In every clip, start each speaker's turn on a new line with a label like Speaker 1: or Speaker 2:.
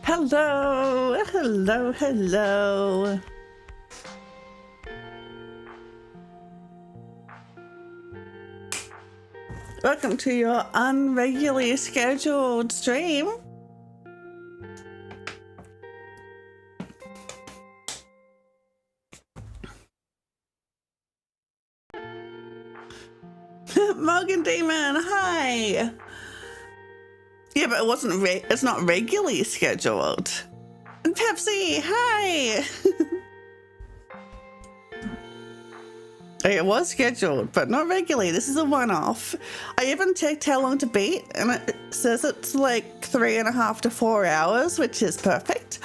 Speaker 1: Hello, hello, hello. Welcome to your unregularly scheduled stream. Morgan Demon, hi. Yeah, but it wasn't. It's not regularly scheduled. And Pepsi, hi. It was scheduled, but not regularly. This is a one-off. I even checked how long to beat, and it says it's like 3.5 to 4 hours, which is perfect.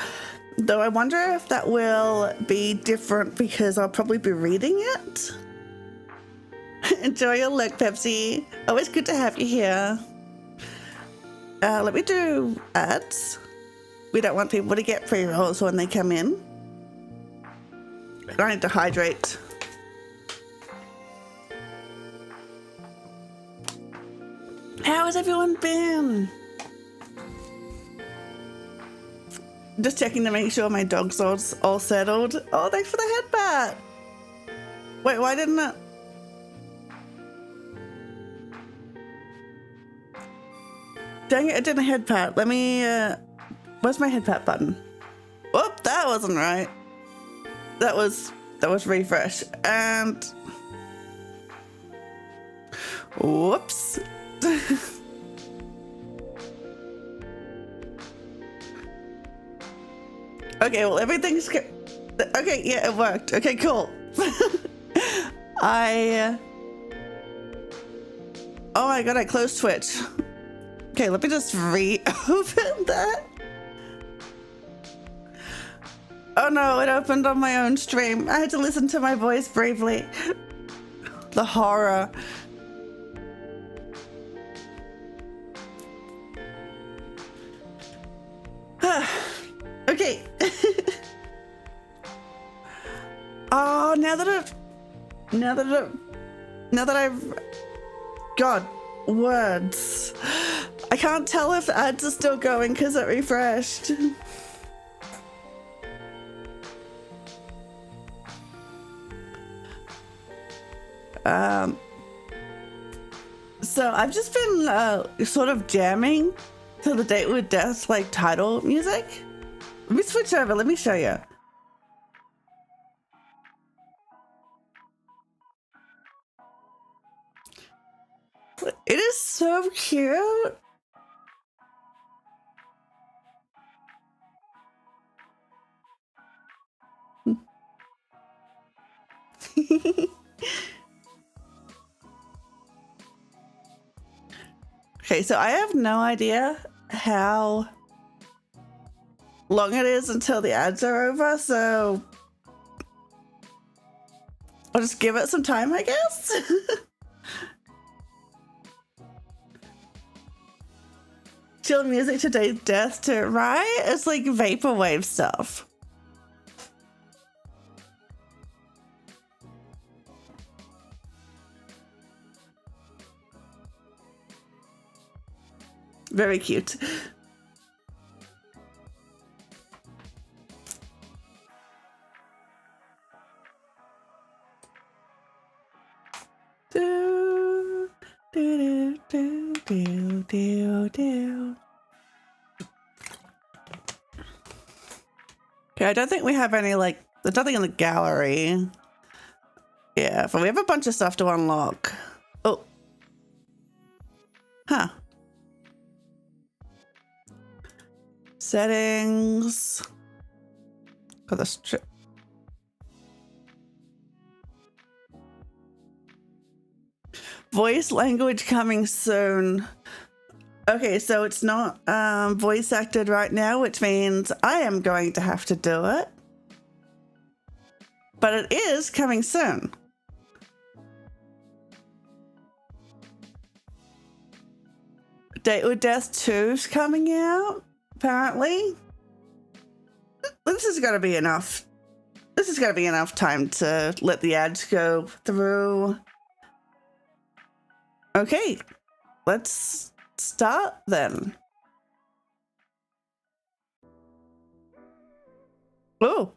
Speaker 1: Though I wonder if that will be different because I'll probably be reading it. Enjoy your look, Pepsi. Always good to have you here. Let me do ads. We don't want people to get pre-rolls when they come in. I need to hydrate. How has everyone been? Just checking to make sure my dog's all settled. Oh, thanks for the headbat. Wait, why didn't it? Dang it, I didn't headpat. Let me, where's my headpat button? Whoop, that wasn't right. That was refresh. And, whoops. Okay, well, everything's okay, yeah, it worked. Okay, cool. Oh my god, I closed Twitch. Okay, let me just reopen that. Oh no, it opened on my own stream. I had to listen to my voice bravely. The horror. Okay. Oh, now that I've God, words. I can't tell if ads are still going because it refreshed. So I've just been sort of jamming to the Date with Death like title music. Let me switch over, let me show you. It is so cute. Okay, so I have no idea how long it is until the ads are over, so I'll just give it some time, I guess. Chill music to Date Death to right? It's like vaporwave stuff. Very cute. Do, do, do, do, do, do. Okay, I don't think we have any, like, there's nothing in the gallery. Yeah, but we have a bunch of stuff to unlock. Oh. Huh. Settings. Oh, that's true. Voice language coming soon. Okay, so it's not voice acted right now, which means I am going to have to do it. But it is coming soon. Date with Death 2's coming out, apparently. This is gonna be enough. This is gonna be enough time to let the ads go through. Okay, let's start then. Oh.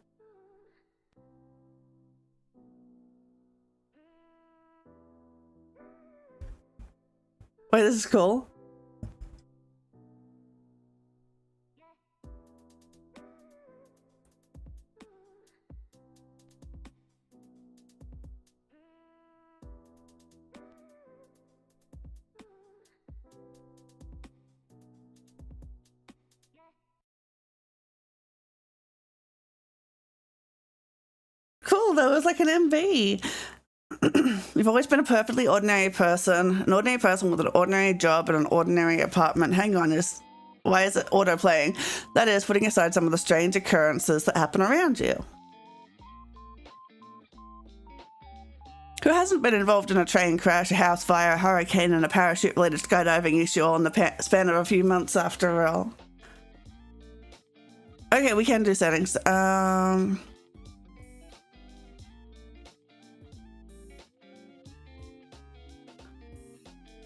Speaker 1: Wait, this is cool. Cool, that was like an MV. You've always been a perfectly ordinary person, an ordinary person with an ordinary job and an ordinary apartment. Hang on, why is it auto playing? That is, putting aside some of the strange occurrences that happen around you. Who hasn't been involved in a train crash, a house fire, a hurricane, and a parachute-related skydiving issue all in the span of a few months after all? Okay, we can do settings.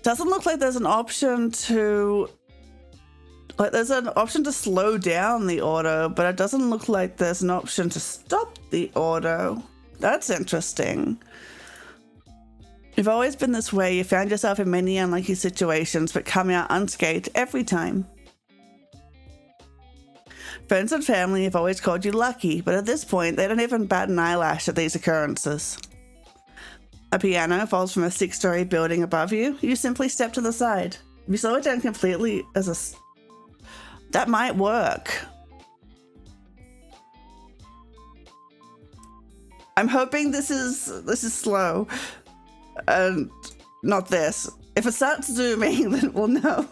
Speaker 1: Doesn't look like there's an option to... Like, there's an option to slow down the auto, but it doesn't look like there's an option to stop the auto. That's interesting. You've always been this way. You found yourself in many unlucky situations, but come out unscathed every time. Friends and family have always called you lucky, but at this point, they don't even bat an eyelash at these occurrences. A piano falls from a 6-story building above you. You simply step to the side. If you slow it down completely as a... That might work. I'm hoping this is slow. And not this. If it starts zooming, then we'll know.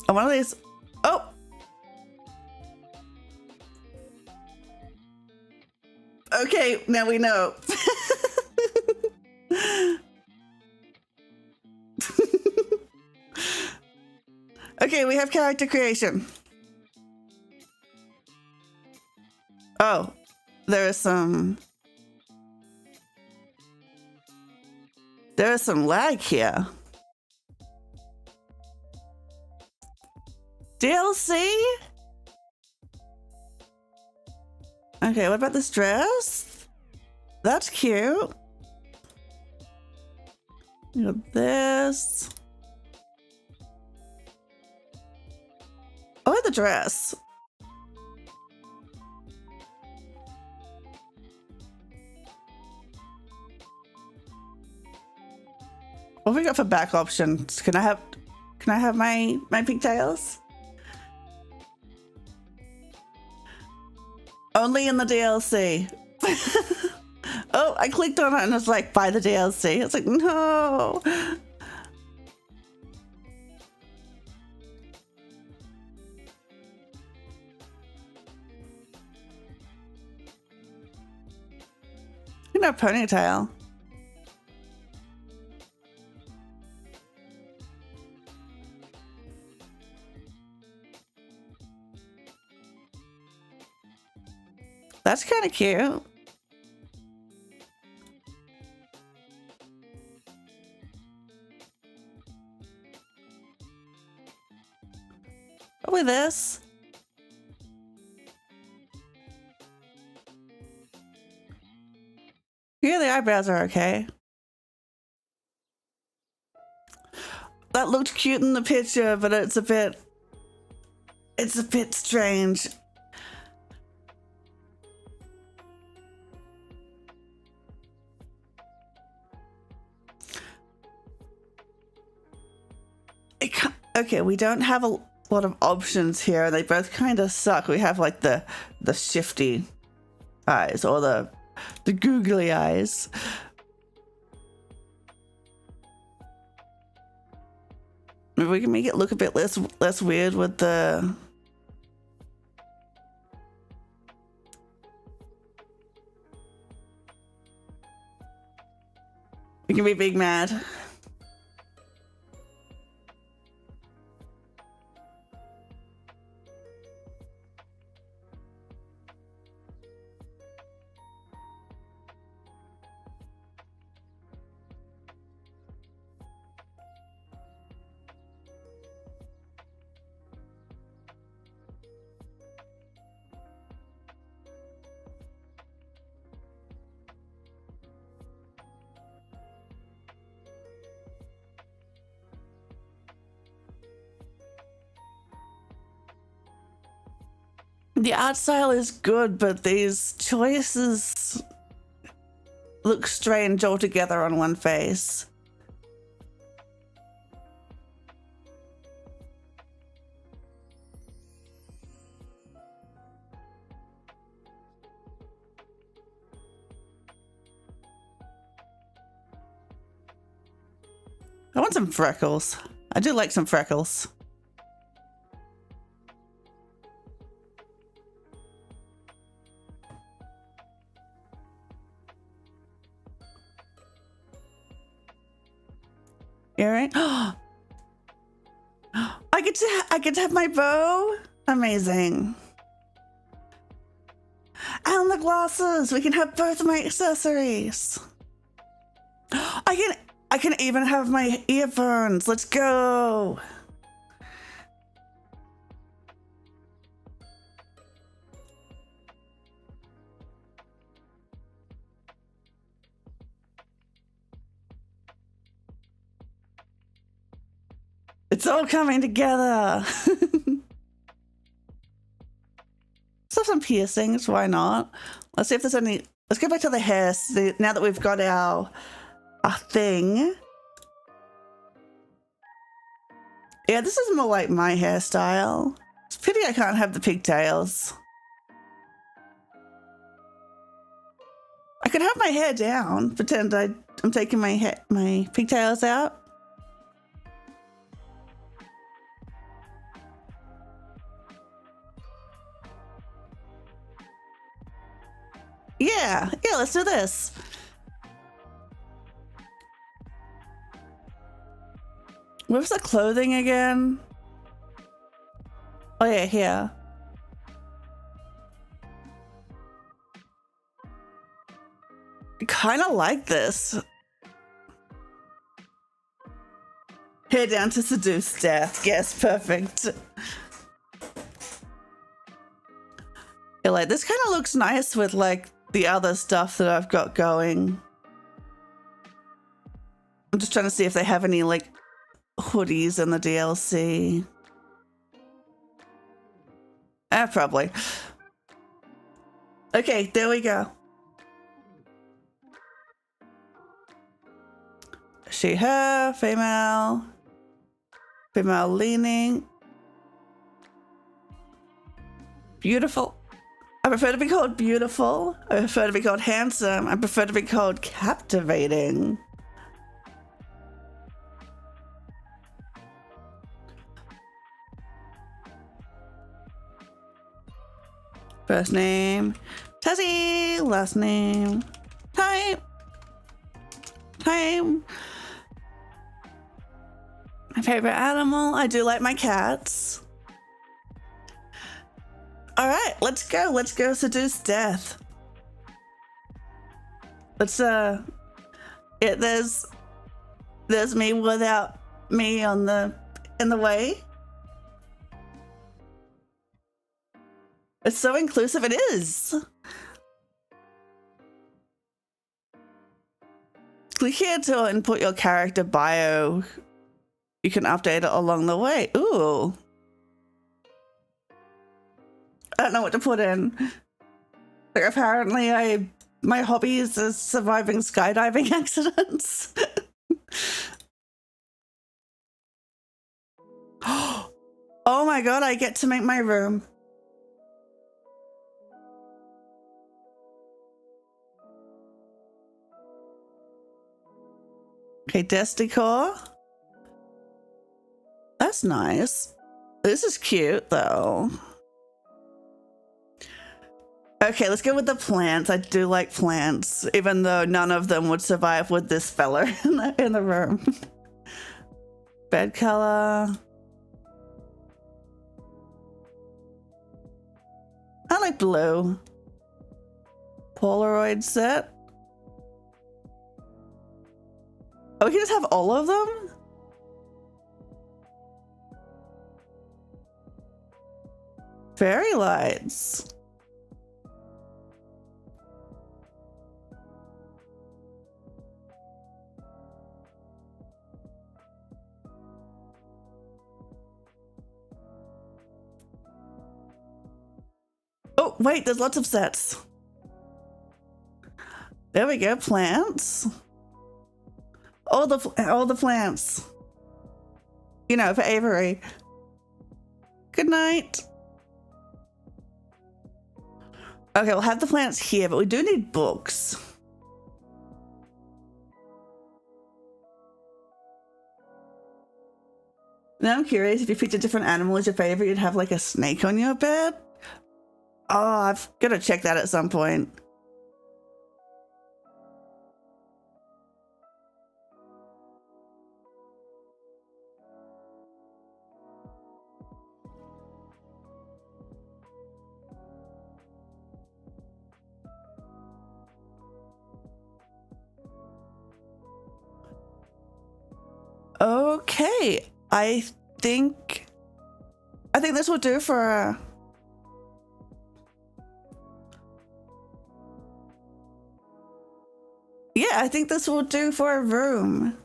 Speaker 1: And one of these... Oh! Okay, now we know. Okay, we have character creation. Oh, there is some lag here. DLC? Okay, what about this dress? That's cute. You got this. Oh, the dress. What have we got for back options? Can I have my pigtails? Only in the DLC. Oh, I clicked on it and it's like, buy the DLC. It's like, no. You know, ponytail. That's kind of cute. With this. Yeah, the eyebrows are okay. That looked cute in the picture, but it's a bit strange. Okay, we don't have a lot of options here. They both kind of suck. We have like the shifty eyes or the googly eyes. Maybe we can make it look a bit less weird with the... We can be big mad. The art style is good, but these choices look strange altogether on one face. I want some freckles. I do like some freckles. Earring. I get to have my bow. Amazing. And the glasses. We can have both my accessories. I can even have my earphones. Let's go. It's all coming together. Let's have some piercings. Why not? Let's see if there's any. Let's go back to the hair. See, now that we've got our thing. Yeah, this is more like my hairstyle. It's pity I can't have the pigtails. I could have my hair down, pretend I'm taking my pigtails out. Yeah, let's do this. Where's the clothing again? Oh yeah, here. I kind of like this. Hair down to seduce death. Yes, perfect. Yeah, like this kind of looks nice with like the other stuff that I've got going. I'm just trying to see if they have any like hoodies in the DLC. Probably. Okay, there we go. She, her, female leaning. Beautiful. I prefer to be called beautiful. I prefer to be called handsome. I prefer to be called captivating. First name, Tessie. Last name, Time. My favorite animal, I do like my cats. All right, let's go. Let's go seduce death. Let's yeah, there's me without me in the way. It's so inclusive. It is. Click here to input your character bio. You can update it along the way. Ooh. I don't know what to put in. Like apparently my hobbies is surviving skydiving accidents. Oh my god, I get to make my room. Okay, desk decor. That's nice. This is cute though. Okay, let's go with the plants. I do like plants, even though none of them would survive with this fella in the room. Bed color. I like blue. Polaroid set. Oh, we can just have all of them? Fairy lights. Oh, wait, there's lots of sets. There we go, plants. All the plants. You know, for Avery. Good night. Okay, we'll have the plants here, but we do need books. Now I'm curious, if you picked a different animal as your favorite, you'd have like a snake on your bed? Oh, I've got to check that at some point. Okay, I think this will do for yeah, I think this will do for a room.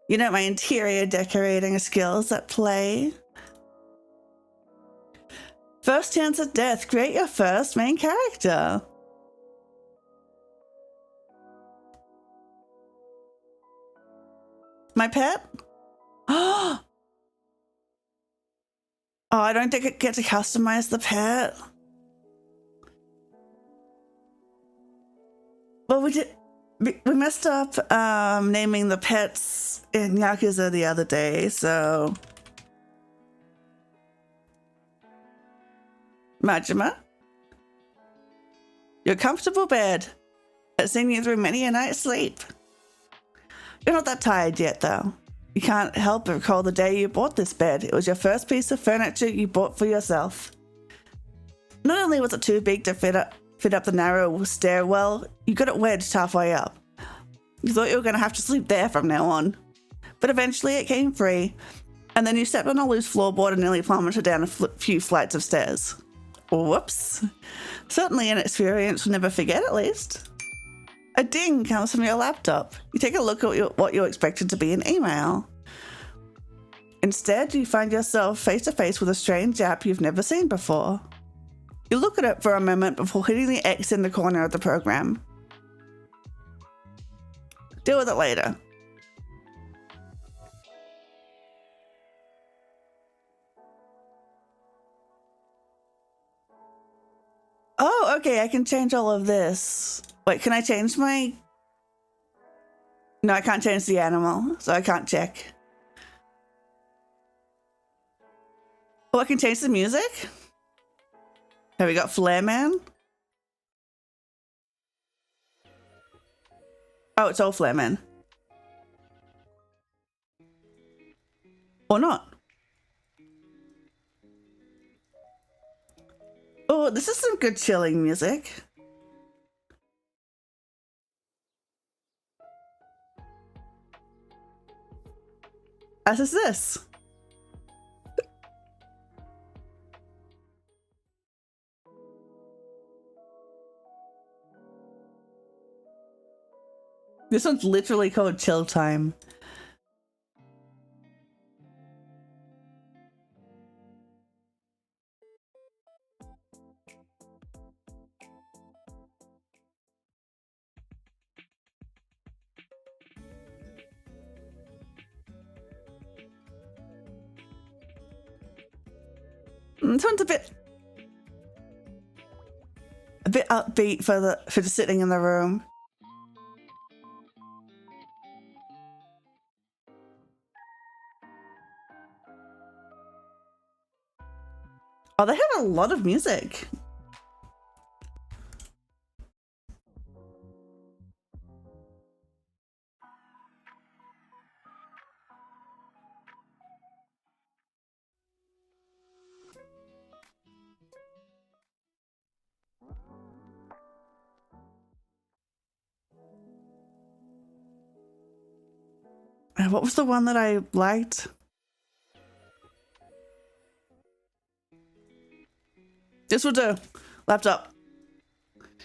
Speaker 1: You know, my interior decorating skills at play. First chance at death. Create your first main character. My pet? Oh, I don't think I get to customize the pet. Well, we messed up naming the pets in Yakuza the other day, so... Majima? Your comfortable bed has seen you through many a night's sleep. You're not that tired yet, though. You can't help but recall the day you bought this bed. It was your first piece of furniture you bought for yourself. Not only was it too big to fit up the narrow stairwell, you got it wedged halfway up. You thought you were going to have to sleep there from now on. But eventually it came free, and then you stepped on a loose floorboard and nearly plummeted down a few flights of stairs. Whoops. Certainly an experience we'll never forget, at least. A ding comes from your laptop. You take a look at what you expected to be an email. Instead, you find yourself face to face with a strange app you've never seen before. You look at it for a moment before hitting the X in the corner of the program. Deal with it later. Oh, okay, I can change all of this. Wait, can I change my... No, I can't change the animal, so I can't check. Oh, I can change the music? Have we got Flare Man? Oh, it's all Flare Man. Or not. Oh, this is some good chilling music. As is this. This one's literally called Chill Time. This one's a bit upbeat for just sitting in the room. Oh, they have a lot of music. What was the one that I liked? This will do. Laptop.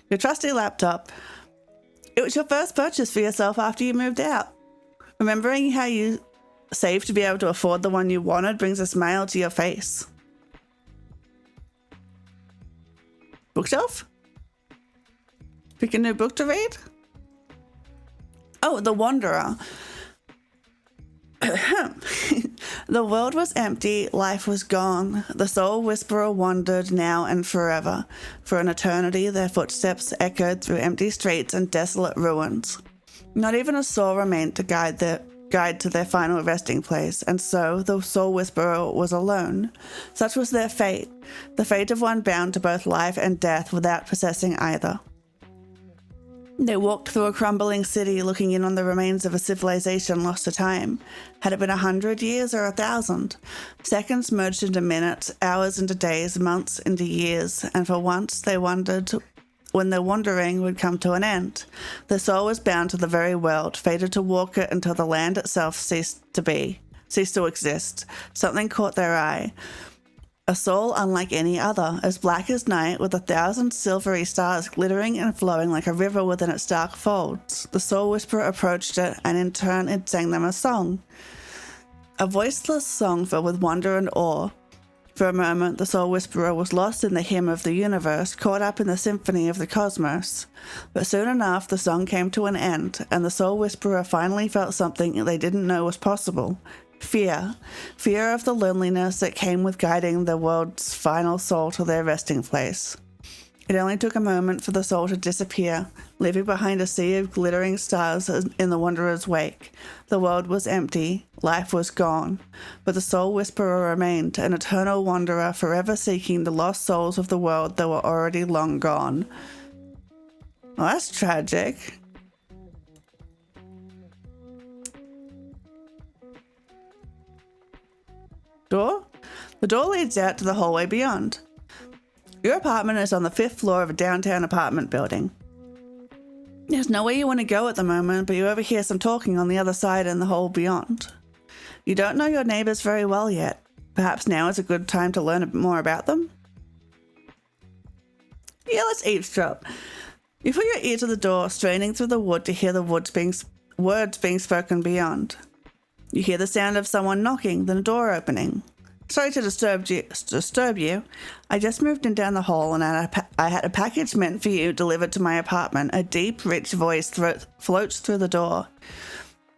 Speaker 1: Your trusty laptop. It was your first purchase for yourself after you moved out. Remembering how you saved to be able to afford the one you wanted brings a smile to your face. Bookshelf? Pick a new book to read? Oh, The Wanderer. The world was empty, life was gone. The soul whisperer wandered now and forever. For an eternity, their footsteps echoed through empty streets and desolate ruins. Not even a soul remained to guide to their final resting place, and so the soul whisperer was alone. Such was their fate, the fate of one bound to both life and death without possessing either. They walked through a crumbling city, looking in on the remains of a civilization lost to time. Had it been 100 years or 1,000? Seconds merged into minutes, hours into days, months into years, and for once they wondered when their wandering would come to an end. Their soul was bound to the very world, fated to walk it until the land itself ceased to exist. Something caught their eye. A soul unlike any other, as black as night, with 1,000 silvery stars glittering and flowing like a river within its dark folds. The soul whisperer approached it, and in turn it sang them a song. A voiceless song filled with wonder and awe. For a moment, the soul whisperer was lost in the hymn of the universe, caught up in the symphony of the cosmos. But soon enough, the song came to an end, and the soul whisperer finally felt something they didn't know was possible. Fear. Fear of the loneliness that came with guiding the world's final soul to their resting place. It only took a moment for the soul to disappear, leaving behind a sea of glittering stars in the wanderer's wake. The world was empty, life was gone, but the soul whisperer remained, an eternal wanderer forever seeking the lost souls of the world that were already long gone. Well, that's tragic. Door? The door leads out to the hallway beyond. Your apartment is on the 5th floor of a downtown apartment building. There's nowhere you want to go at the moment, but you overhear some talking on the other side in the hall beyond. You don't know your neighbors very well yet. Perhaps now is a good time to learn a bit more about them? Yeah, let's eavesdrop. You put your ear to the door, straining through the wood to hear the words being spoken beyond. You hear the sound of someone knocking, then a door opening. Sorry to disturb you. I just moved in down the hall and I had a package meant for you delivered to my apartment. A deep, rich voice floats through the door.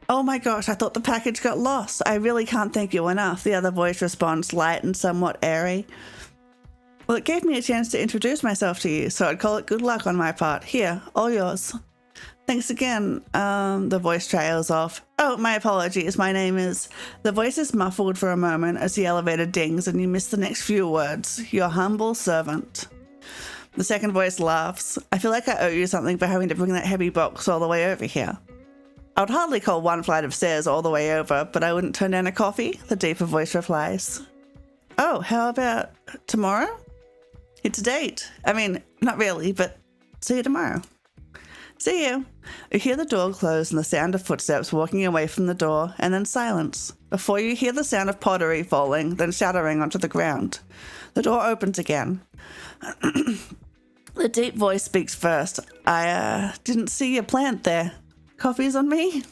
Speaker 1: Oh my gosh, I thought the package got lost. I really can't thank you enough. The other voice responds, light and somewhat airy. Well, it gave me a chance to introduce myself to you, so I'd call it good luck on my part. Here, all yours. Thanks again. The voice trails off. Oh, my apologies. My name is... The voice is muffled for a moment as the elevator dings and you miss the next few words. Your humble servant. The second voice laughs. I feel like I owe you something for having to bring that heavy box all the way over here. I would hardly call one flight of stairs all the way over, but I wouldn't turn down a coffee, the deeper voice replies. Oh, how about tomorrow? It's a date. I mean, not really, but see you tomorrow. See you. You hear the door close and the sound of footsteps walking away from the door, and then silence. Before you hear the sound of pottery falling, then shattering onto the ground. The door opens again. The deep voice speaks first. I didn't see your plant there. Coffee's on me?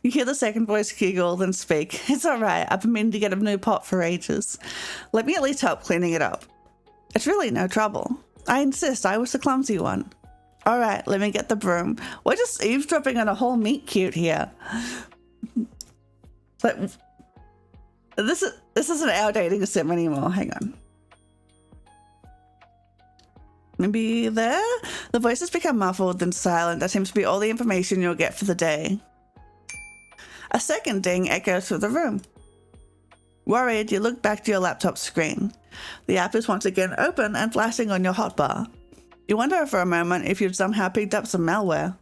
Speaker 1: You hear the second voice giggle, then speak. It's all right. I've been meaning to get a new pot for ages. Let me at least help cleaning it up. It's really no trouble. I insist. I was the clumsy one. All right, let me get the broom. We're just eavesdropping on a whole meet cute here. Like, this isn't our dating sim anymore. Hang on. Maybe there? The voices become muffled, then silent. That seems to be all the information you'll get for the day. A second ding echoes through the room. Worried, you look back to your laptop screen. The app is once again open and flashing on your hotbar. You wonder for a moment if you'd somehow picked up some malware.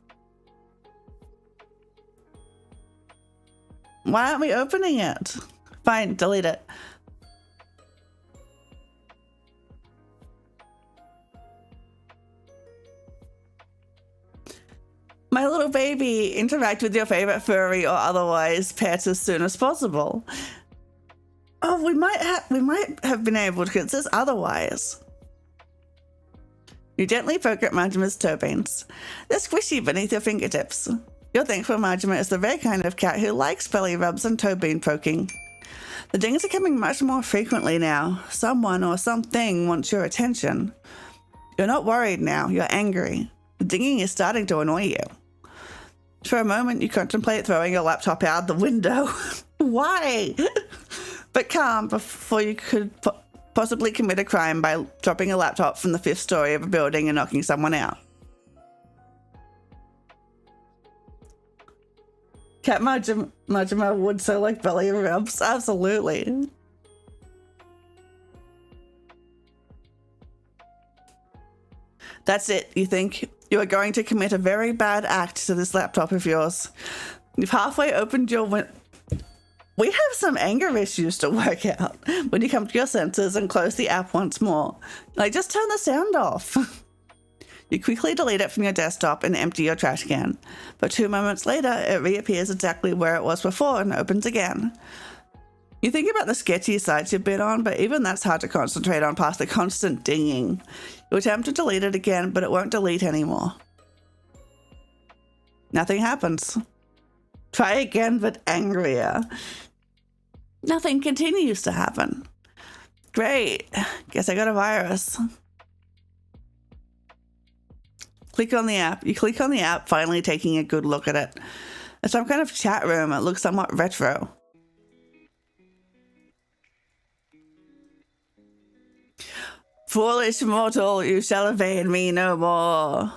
Speaker 1: Why aren't we opening it? Fine, delete it. My little baby, interact with your favorite furry or otherwise pet as soon as possible. Oh, we might have been able to get this otherwise. You gently poke at Margima's toe beans. They're squishy beneath your fingertips. You'll think for Margima is the very kind of cat who likes belly rubs and toe bean poking. The dings are coming much more frequently now. Someone or something wants your attention. You're not worried now, you're angry. The dinging is starting to annoy you. For a moment, you contemplate throwing your laptop out the window. Why? But calm before you could possibly commit a crime by dropping a laptop from the 5th story of a building and knocking someone out. Cat Majima would so like belly rubs. Absolutely. That's it, you think. You are going to commit a very bad act to this laptop of yours. You've halfway opened your We have some anger issues to work out when you come to your senses and close the app once more. Like, just turn the sound off. You quickly delete it from your desktop and empty your trash can. But 2 moments later, it reappears exactly where it was before and opens again. You think about the sketchy sites you've been on, but even that's hard to concentrate on past the constant dinging. You attempt to delete it again, but it won't delete anymore. Nothing happens. Try again, but angrier. Nothing continues to happen. Great. Guess I got a virus. Click on the app. You click on the app, finally taking a good look at it. It's some kind of chat room. It looks somewhat retro. Foolish mortal, you shall evade me no more.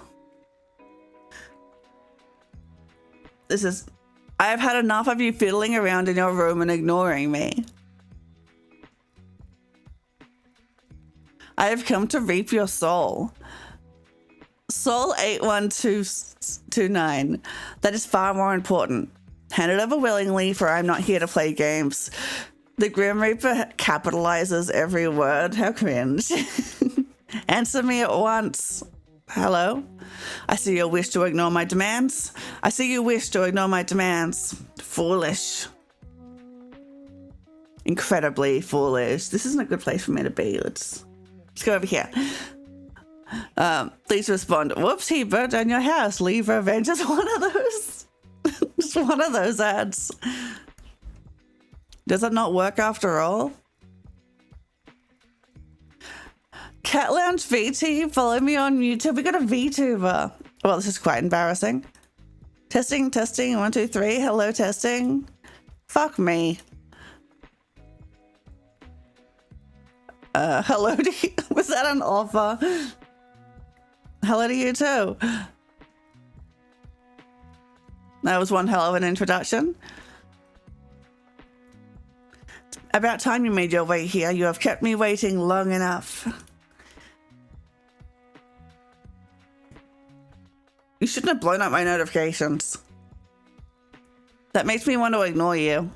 Speaker 1: I have had enough of you fiddling around in your room and ignoring me. I have come to reap your soul. Soul 81229. That is far more important. Hand it over willingly, for I'm not here to play games. The Grim Reaper capitalizes every word. How cringe. Answer me at once. Hello? I see you wish to ignore my demands. I see you wish to ignore my demands. Foolish. Incredibly foolish. This isn't a good place for me to be. Let's go over here. Please respond. Whoops, he burnt down your house. Leave revenge. It's one of those. It's one of those ads. Does it not work after all? Cat Lounge VT, follow me on YouTube. We got a VTuber. Well, this is quite embarrassing. Testing, 1, 2, 3. Hello, testing. Fuck me. Hello to you. Was that an offer? Hello to you too. That was one hell of an introduction. About time you made your way here. You have kept me waiting long enough. You shouldn't have blown up my notifications. That makes me want to ignore you.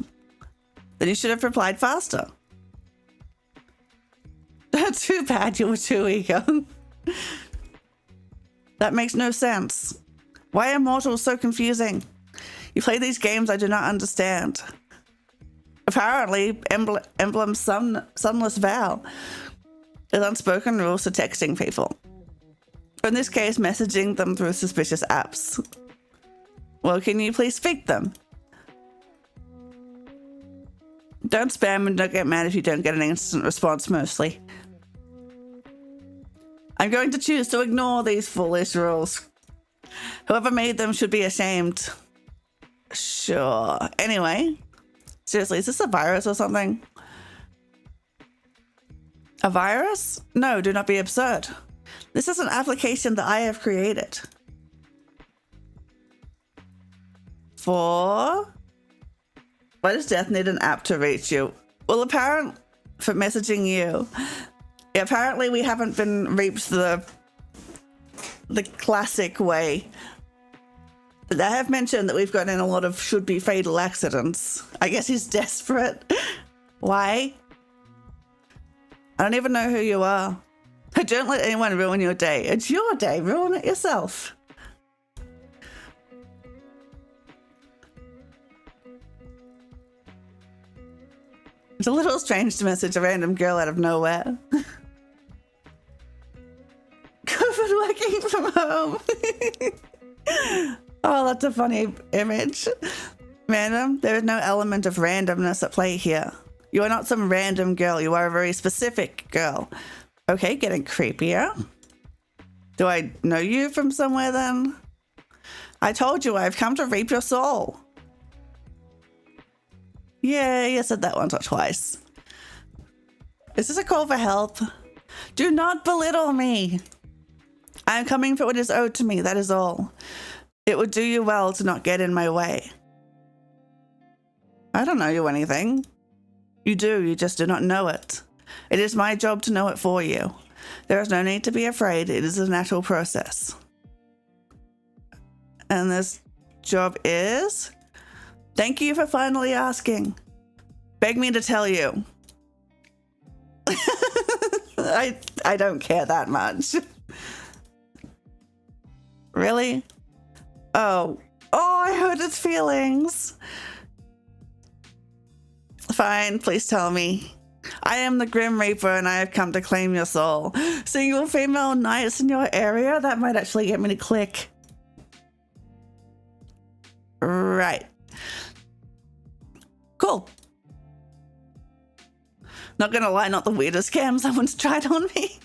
Speaker 1: Then you should have replied faster. Too bad you were too eager. That makes no sense. Why are mortals so confusing? You play these games I do not understand. Apparently, Emblem Sunless Vow is unspoken rules to texting people. In this case, messaging them through suspicious apps. Well, can you please speak them? Don't spam and don't get mad if you don't get an instant response, mostly. I'm going to choose to ignore these foolish rules. Whoever made them should be ashamed. Sure. Anyway, seriously, is this a virus or something? A virus? No, do not be absurd. This is an application that I have created. Why does Death need an app to reach you? Well, apparently, for messaging you. Apparently we haven't been reaped the classic way. They have mentioned that we've gotten in a lot of should-be fatal accidents. I guess he's desperate. Why? I don't even know who you are. Don't let anyone ruin your day. It's your day. Ruin it yourself. It's a little strange to message a random girl out of nowhere. COVID working from home. Oh, that's a funny image. Random? There is no element of randomness at play here. You are not some random girl. You are a very specific girl. Okay, getting creepier. Do I know you from somewhere then? I told you I've come to reap your soul. Yeah, you said that once or twice. Is this a call for help? Do not belittle me. I am coming for what is owed to me, that is all. It would do you well to not get in my way. I don't owe you anything. You do, you just do not know it. It is my job to know it for you. There is no need to be afraid, it is a natural process. And this job is? Thank you for finally asking. Beg me to tell you. I don't care that much. Really? Oh, I hurt its feelings. Fine, please tell me. I am the Grim Reaper and I have come to claim your soul. Single female knights in your area? That might actually get me to click. Right. Cool. Not gonna lie, not the weirdest scam someone's tried on me.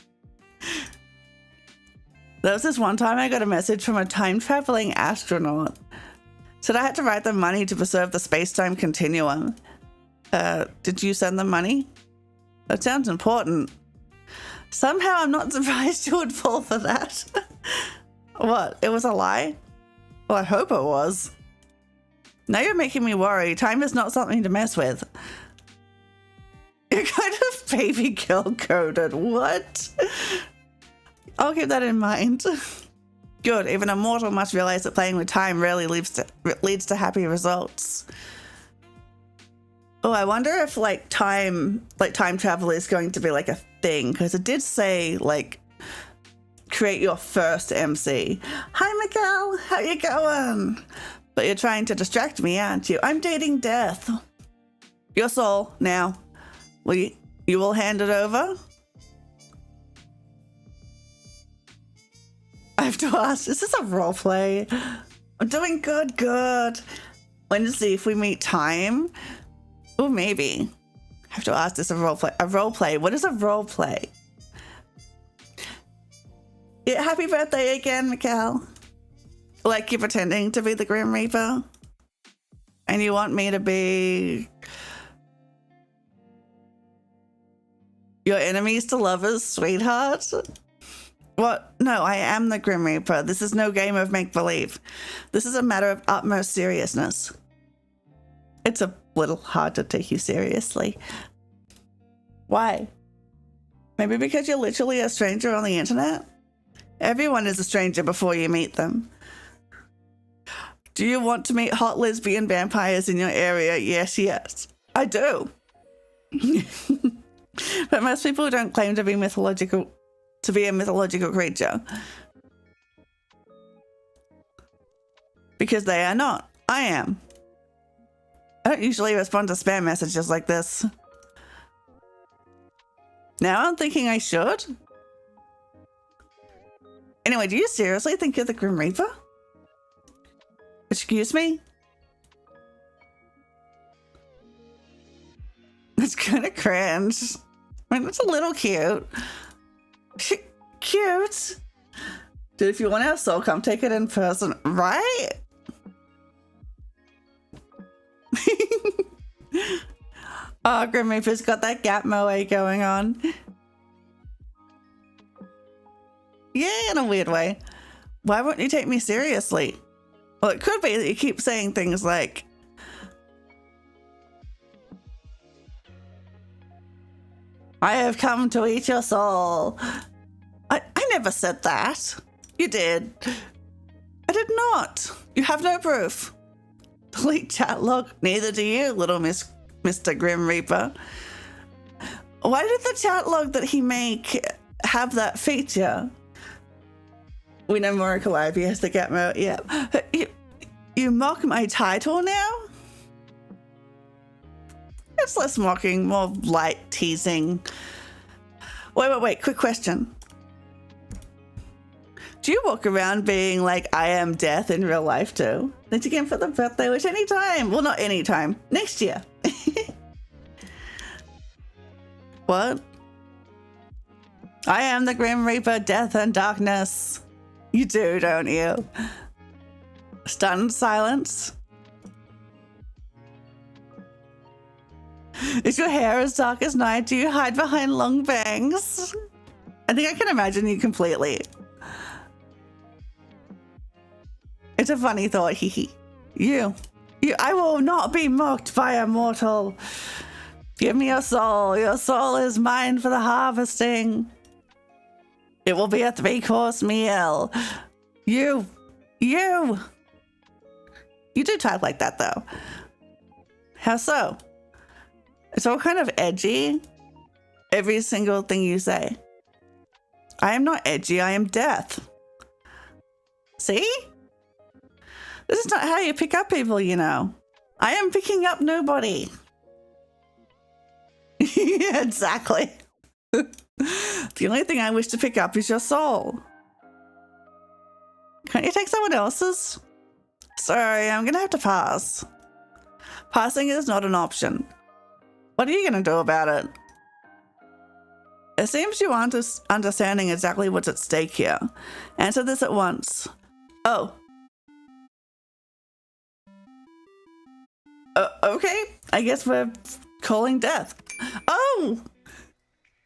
Speaker 1: There was this one time I got a message from a time-traveling astronaut. Said I had to write them money to preserve the space-time continuum. Did you send them money? That sounds important. Somehow I'm not surprised you would fall for that. What, it was a lie? Well, I hope it was. Now you're making me worry. Time is not something to mess with. You're kind of baby girl coded. What? I'll keep that in mind. Good. Even a mortal must realize that playing with time rarely leads to happy results. Oh, I wonder if time travel is going to be like a thing, because it did say create your first MC. Hi, Miguel. How you going? But you're trying to distract me, aren't you? I'm dating death. Your soul now. You will hand it over? I have to ask, is this a roleplay? I'm doing good. When to see if we meet time? Oh, maybe. I have to ask, this a roleplay? A roleplay? What is a roleplay? Yeah, happy birthday again, Mikkel. Like you're pretending to be the Grim Reaper? And you want me to be your enemies to lovers, sweetheart? What? No, I am the Grim Reaper. This is no game of make-believe. This is a matter of utmost seriousness. It's a little hard to take you seriously. Why? Maybe because you're literally a stranger on the internet? Everyone is a stranger before you meet them. Do you want to meet hot lesbian vampires in your area? Yes, I do. But most people don't claim to be a mythological creature. Because they are not. I am. I don't usually respond to spam messages like this. Now I'm thinking I should. Anyway, do you seriously think you're the Grim Reaper? Excuse me? It's kind of cringe. I mean, it's a little cute. Cute. Dude, if you want our soul, come take it in person, right? Oh, Grim Reaper's got that gap moe going on. Yeah, in a weird way. Why won't you take me seriously? Well, it could be that you keep saying things like, I have come to eat your soul. I never said that. You did. I did not. You have no proof. Delete chat log. Neither do you, little Mr. Grim Reaper. Why did the chat log that he make have that feature? We know Morika Ivy has the get mode. Yeah. You mock my title now? It's less mocking, more light teasing. Wait. Quick question. Do you walk around being like, I am death in real life too? Thanks again for the birthday wish anytime. Well, not anytime. Next year. What? I am the Grim Reaper, death and darkness. You do, don't you? Stunned silence. Is your hair as dark as night? Do you hide behind long bangs? I think I can imagine you completely. It's a funny thought, hee hee. You, I will not be mocked by a mortal. Give me your soul. Your soul is mine for the harvesting. It will be a 3-course meal. You do type like that though. How so? It's all kind of edgy. Every single thing you say. I am not edgy, I am death. See? This is not how you pick up people, you know. I am picking up nobody. Yeah, exactly. The only thing I wish to pick up is your soul. Can't you take someone else's? Sorry, I'm gonna have to pass. Passing is not an option. What are you gonna do about it? It seems you aren't understanding exactly what's at stake here. Answer this at once. Oh. Okay, I guess we're calling death. Oh!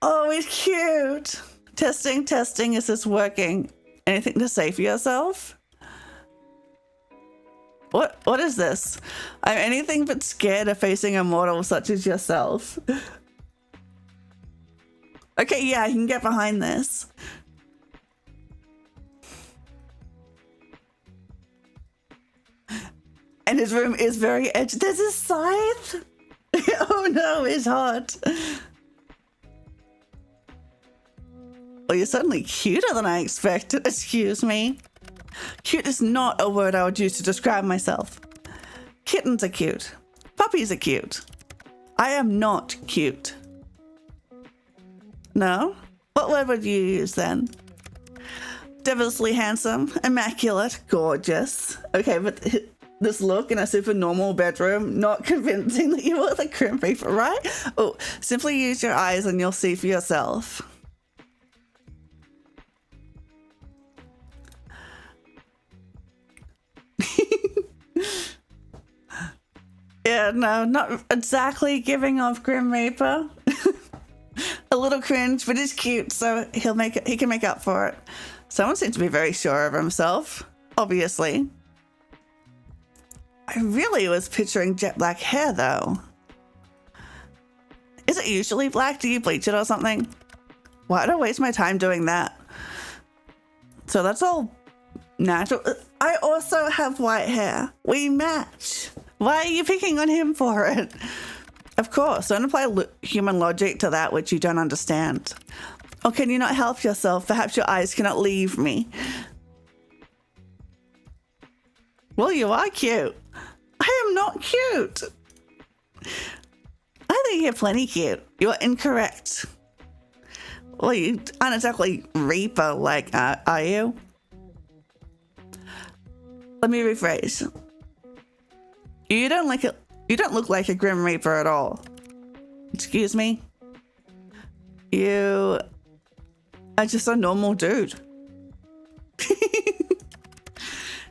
Speaker 1: Oh, it's cute. Testing, is this working? Anything to say for yourself? What is this? I'm anything but scared of facing a mortal such as yourself. Okay, yeah, I can get behind this. And his room is very edgy. There's a scythe. Oh no, it's hot. Well, you're certainly cuter than I expected. Excuse me. Cute is not a word I would use to describe myself. Kittens are cute. Puppies are cute. I am not cute. No? What word would you use then? Devilishly handsome, immaculate, gorgeous. Okay, but this look in a super normal bedroom, not convincing that you are the Grim Reaper, right? Oh, simply use your eyes and you'll see for yourself. Yeah, no, not exactly giving off Grim Reaper. A little cringe, but it's cute, so he can make up for it. Someone seems to be very sure of himself, obviously. I really was picturing jet black hair, though. Is it usually black? Do you bleach it or something? Why do I waste my time doing that? So that's all natural. I also have white hair. We match. Why are you picking on him for it? Of course, don't apply human logic to that which you don't understand. Or can you not help yourself? Perhaps your eyes cannot leave me. Well, you are cute. I am not cute. I think you're plenty cute. You're incorrect. Well, you aren't exactly Reaper-like, are you? Let me rephrase. You don't look like a Grim Reaper at all. Excuse me? You are just a normal dude.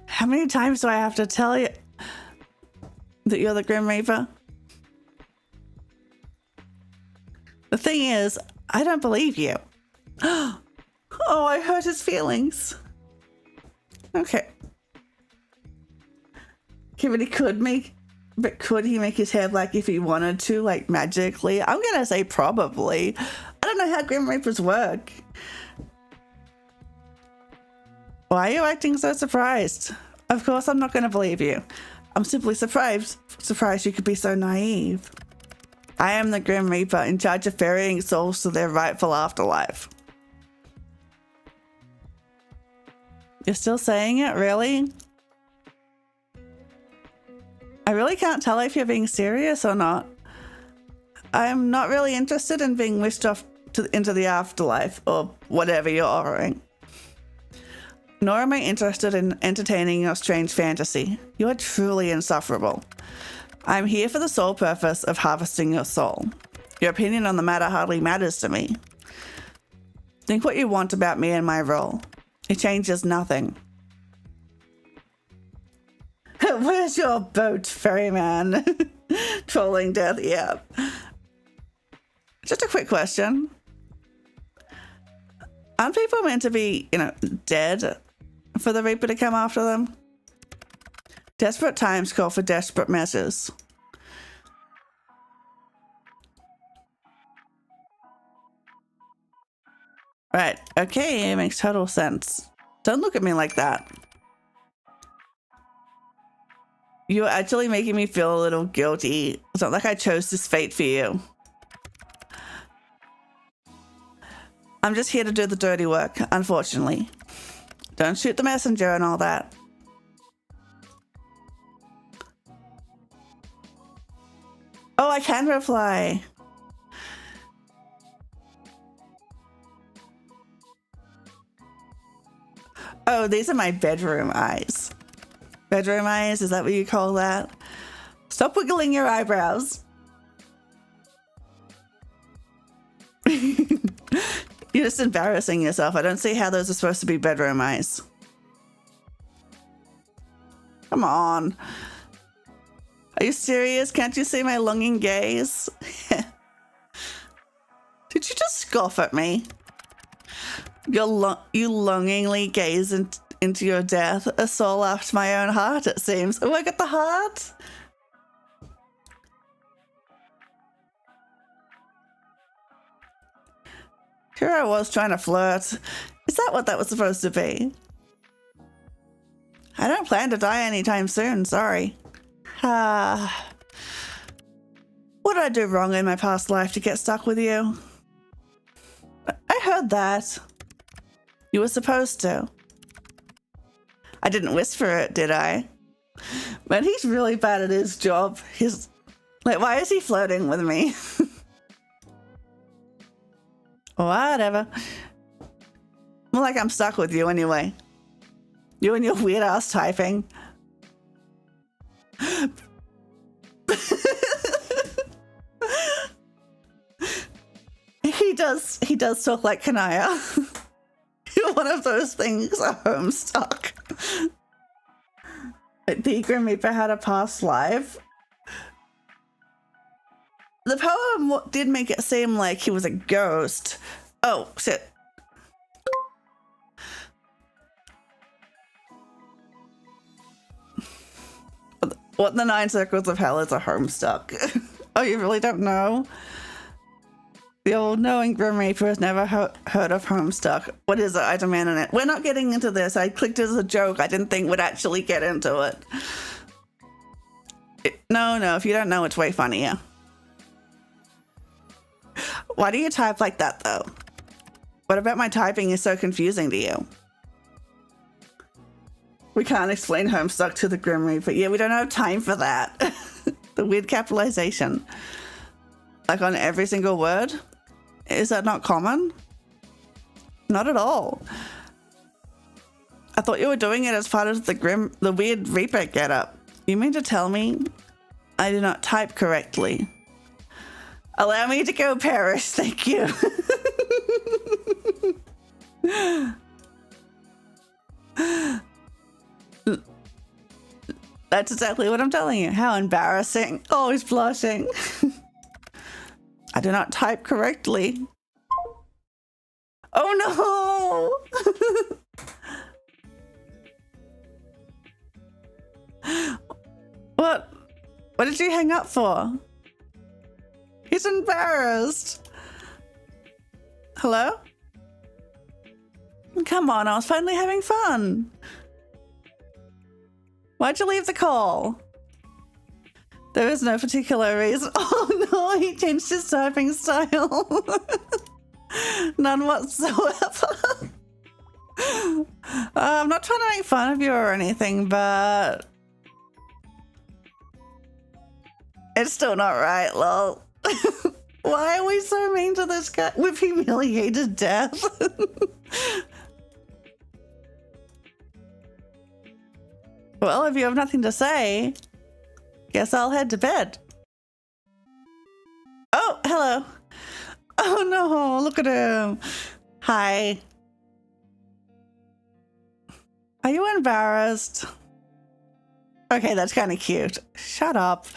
Speaker 1: How many times do I have to tell you that you're the Grim Reaper? The thing is, I don't believe you. Oh, I hurt his feelings. Okay. Could he make his hair black if he wanted to, like magically? I'm gonna say probably. I don't know how Grim Reapers work. Why are you acting so surprised? Of course I'm not gonna believe you. I'm simply surprised you could be so naive. I am the Grim Reaper in charge of ferrying souls to their rightful afterlife. You're still saying it, really? I really can't tell if you're being serious or not. I'm not really interested in being wished off into the afterlife or whatever you're offering. Nor am I interested in entertaining your strange fantasy. You are truly insufferable. I'm here for the sole purpose of harvesting your soul. Your opinion on the matter hardly matters to me. Think what you want about me and my role. It changes nothing. Where's your boat, ferryman? Trolling death, yeah. Just a quick question. Aren't people meant to be, dead for the Reaper to come after them? Desperate times call for desperate measures. Right, okay, it makes total sense. Don't look at me like that. You're actually making me feel a little guilty. It's not like I chose this fate for you. I'm just here to do the dirty work, unfortunately. Don't shoot the messenger and all that. Oh, I can reply. Oh, these are my bedroom eyes. Bedroom eyes, is that what you call that? Stop wiggling your eyebrows. You're just embarrassing yourself. I don't see how those are supposed to be bedroom eyes. Come on. Are you serious? Can't you see my longing gaze? Did you just scoff at me? You longingly gaze into your death, a soul after my own heart, it seems. Oh, I got the heart. Here I was trying to flirt. Is that what that was supposed to be? I don't plan to die anytime soon, sorry. What did I do wrong in my past life to get stuck with you? I heard that. You were supposed to. I didn't whisper it, did I? Man, he's really bad at his job. He's like, why is he flirting with me? Whatever. More like I'm stuck with you anyway. You and your weird ass typing. He does talk like Kanaya. You're one of those things, a Homestuck. The Grim Reaper had a past life. The poem did make it seem like he was a ghost. Oh, shit. What in the 9 circles of hell is a Homestuck? Oh, you really don't know? The old knowing Grim Reaper has never heard of Homestuck. What is it? I demand it. We're not getting into this. I clicked as a joke. I didn't think we'd actually get into it. No, if you don't know, it's way funnier. Why do you type like that, though? What about my typing is so confusing to you? We can't explain Homestuck to the Grim Reaper. Yeah, we don't have time for that. The weird capitalization. Like on every single word? Is that not common? Not at all. I thought you were doing it as part of the weird Reaper getup. You mean to tell me I did not type correctly? Allow me to go perish, thank you. That's exactly what I'm telling you. How embarrassing. Oh, he's blushing. I do not type correctly. Oh no! What? What did you hang up for? He's embarrassed. Hello? Come on, I was finally having fun. Why'd you leave the call? There is no particular reason. Oh no, he changed his typing style. None whatsoever. I'm not trying to make fun of you or anything, but it's still not right, lol. Why are we so mean to this guy? We've humiliated death. Well, if you have nothing to say, guess I'll head to bed. Oh, hello. Oh no, look at him. Hi. Are you embarrassed? Okay, that's kind of cute. Shut up.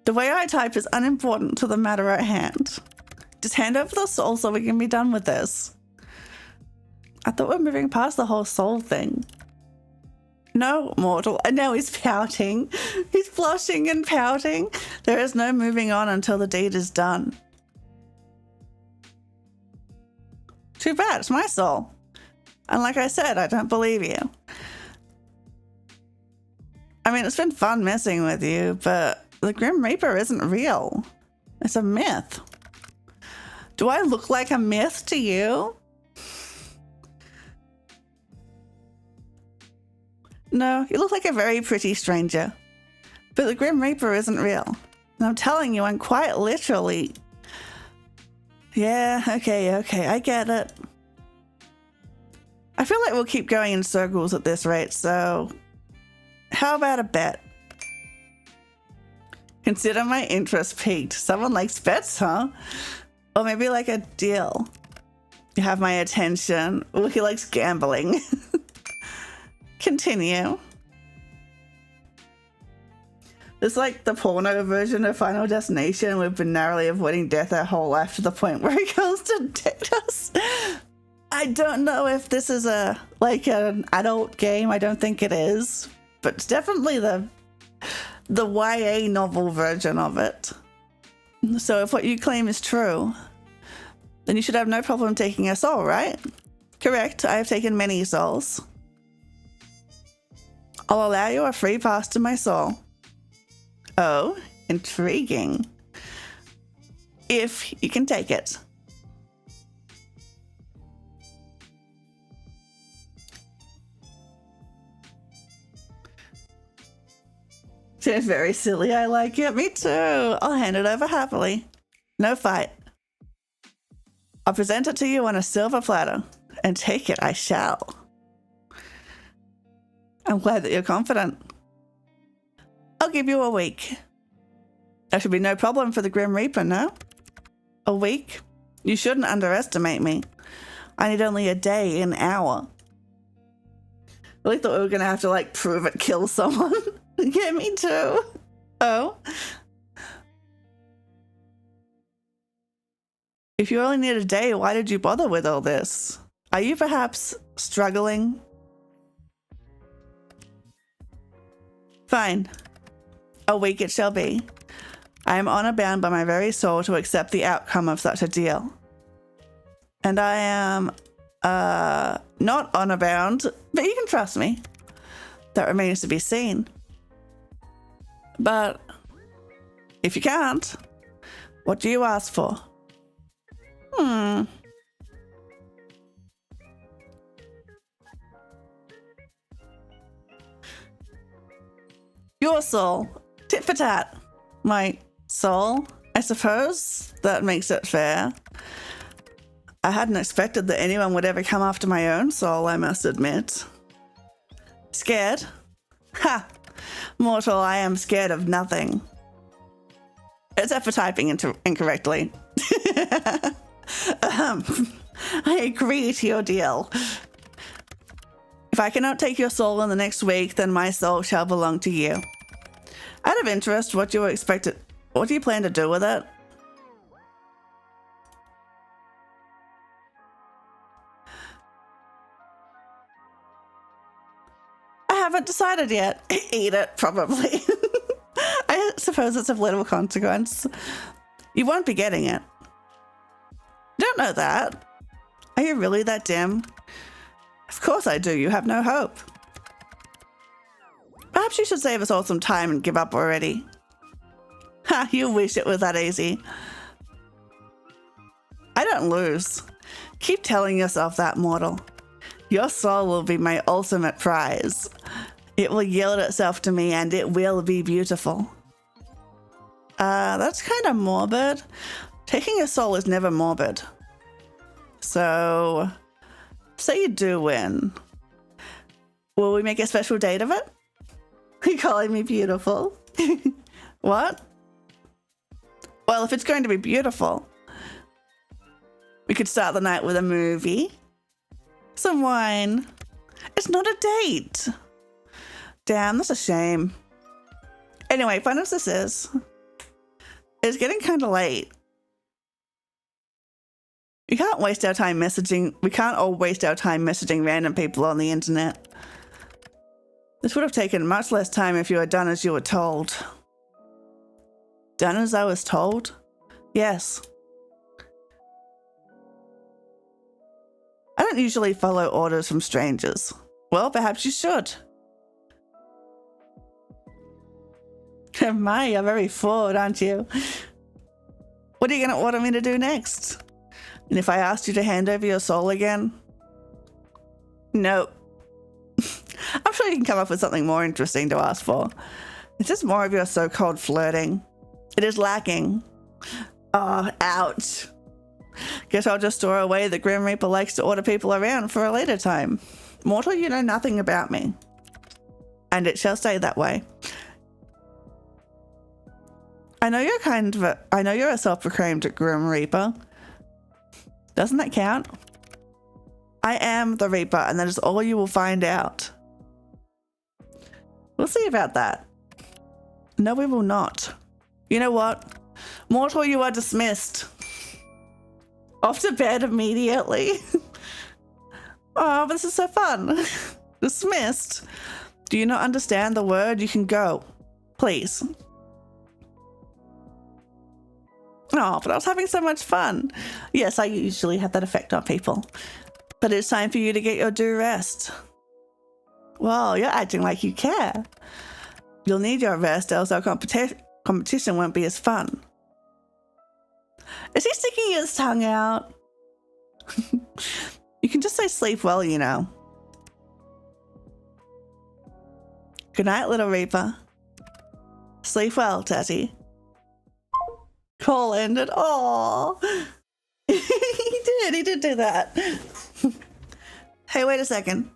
Speaker 1: The way I type is unimportant to the matter at hand. Just hand over the soul so we can be done with this. I thought we were moving past the whole soul thing. No, mortal. And now he's pouting. He's blushing and pouting. There is no moving on until the deed is done. Too bad, it's my soul. And like I said, I don't believe you. I mean, it's been fun messing with you, but the Grim Reaper isn't real. It's a myth. Do I look like a myth to you? No, you look like a very pretty stranger. But the Grim Reaper isn't real. And I'm telling you, I'm quite literally... Yeah, okay, I get it. I feel like we'll keep going in circles at this rate, so... How about a bet? Consider my interest piqued. Someone likes bets, huh? Or maybe like a deal. You have my attention. Oh, he likes gambling. Continue. It's like the porno version of Final Destination. We've been narrowly avoiding death our whole life to the point where he goes to date us. I don't know if this is like an adult game. I don't think it is, but it's definitely the YA novel version of it. So if what you claim is true, then you should have no problem taking a soul, right? Correct. I have taken many souls. I'll allow you a free pass to my soul. Oh, intriguing. If you can take it. Seems very silly. I like it. Me too. I'll hand it over happily. No fight. I'll present it to you on a silver platter, and take it I shall. I'm glad that you're confident. I'll give you a week. That should be no problem for the Grim Reaper, no? A week? You shouldn't underestimate me. I need only a day, an hour. I really thought we were going to have to, like, prove it, kill someone. Yeah, me too. Oh? If you only need a day, why did you bother with all this? Are you perhaps struggling? Fine. A week it shall be. I am honor bound by my very soul to accept the outcome of such a deal. And I am, not honor bound, but you can trust me. That remains to be seen. But if you can't, what do you ask for? Your soul. Tit for tat. My soul, I suppose. That makes it fair. I hadn't expected that anyone would ever come after my own soul, I must admit. Scared? Ha! Mortal, I am scared of nothing. Except for typing incorrectly. I agree to your deal. If I cannot take your soul in the next week, then my soul shall belong to you. Out of interest, what do you plan to do with it? I haven't decided yet. Eat it, probably. I suppose it's of little consequence. You won't be getting it. Don't know that. Are you really that dim? Of course I do. You have no hope. Perhaps you should save us all some time and give up already. Ha, you wish it was that easy. I don't lose. Keep telling yourself that, mortal. Your soul will be my ultimate prize. It will yield itself to me and it will be beautiful. That's kind of morbid. Taking a soul is never morbid. So, say you do win. Will we make a special date of it? You're calling me beautiful. What? Well, if it's going to be beautiful, we could start the night with a movie, some wine, It's not a date. Damn, that's a shame. Anyway, fun as this is, it's getting kind of late. We can't waste our time messaging. We can't all waste our time messaging random people on the internet. This would have taken much less time if you had done as you were told. Done as I was told? Yes. I don't usually follow orders from strangers. Well, perhaps you should. My, you're very forward, aren't you? What are you going to order me to do next? And if I asked you to hand over your soul again? Nope. I'm sure you can come up with something more interesting to ask for. It's just more of your so-called flirting. It is lacking. Oh, ouch. Guess I'll just store away that Grim Reaper likes to order people around for a later time. Mortal, you know nothing about me. And it shall stay that way. I know you're a self-proclaimed Grim Reaper. Doesn't that count? I am the Reaper, and that is all you will find out. We'll see about that. No, we will not. You know what? Mortal, you are dismissed. Off to bed immediately. Oh, this is so fun. Dismissed. Do you not understand the word? You can go. Please. Oh, but I was having so much fun. Yes, I usually have that effect on people. But it's time for you to get your due rest. Well, you're acting like you care. You'll need your rest, else our competition won't be as fun. Is he sticking his tongue out? You can just say sleep well, you know. Good night, little Reaper. Sleep well, Tatty. Call ended. Aww. He did do that. Hey, wait a second.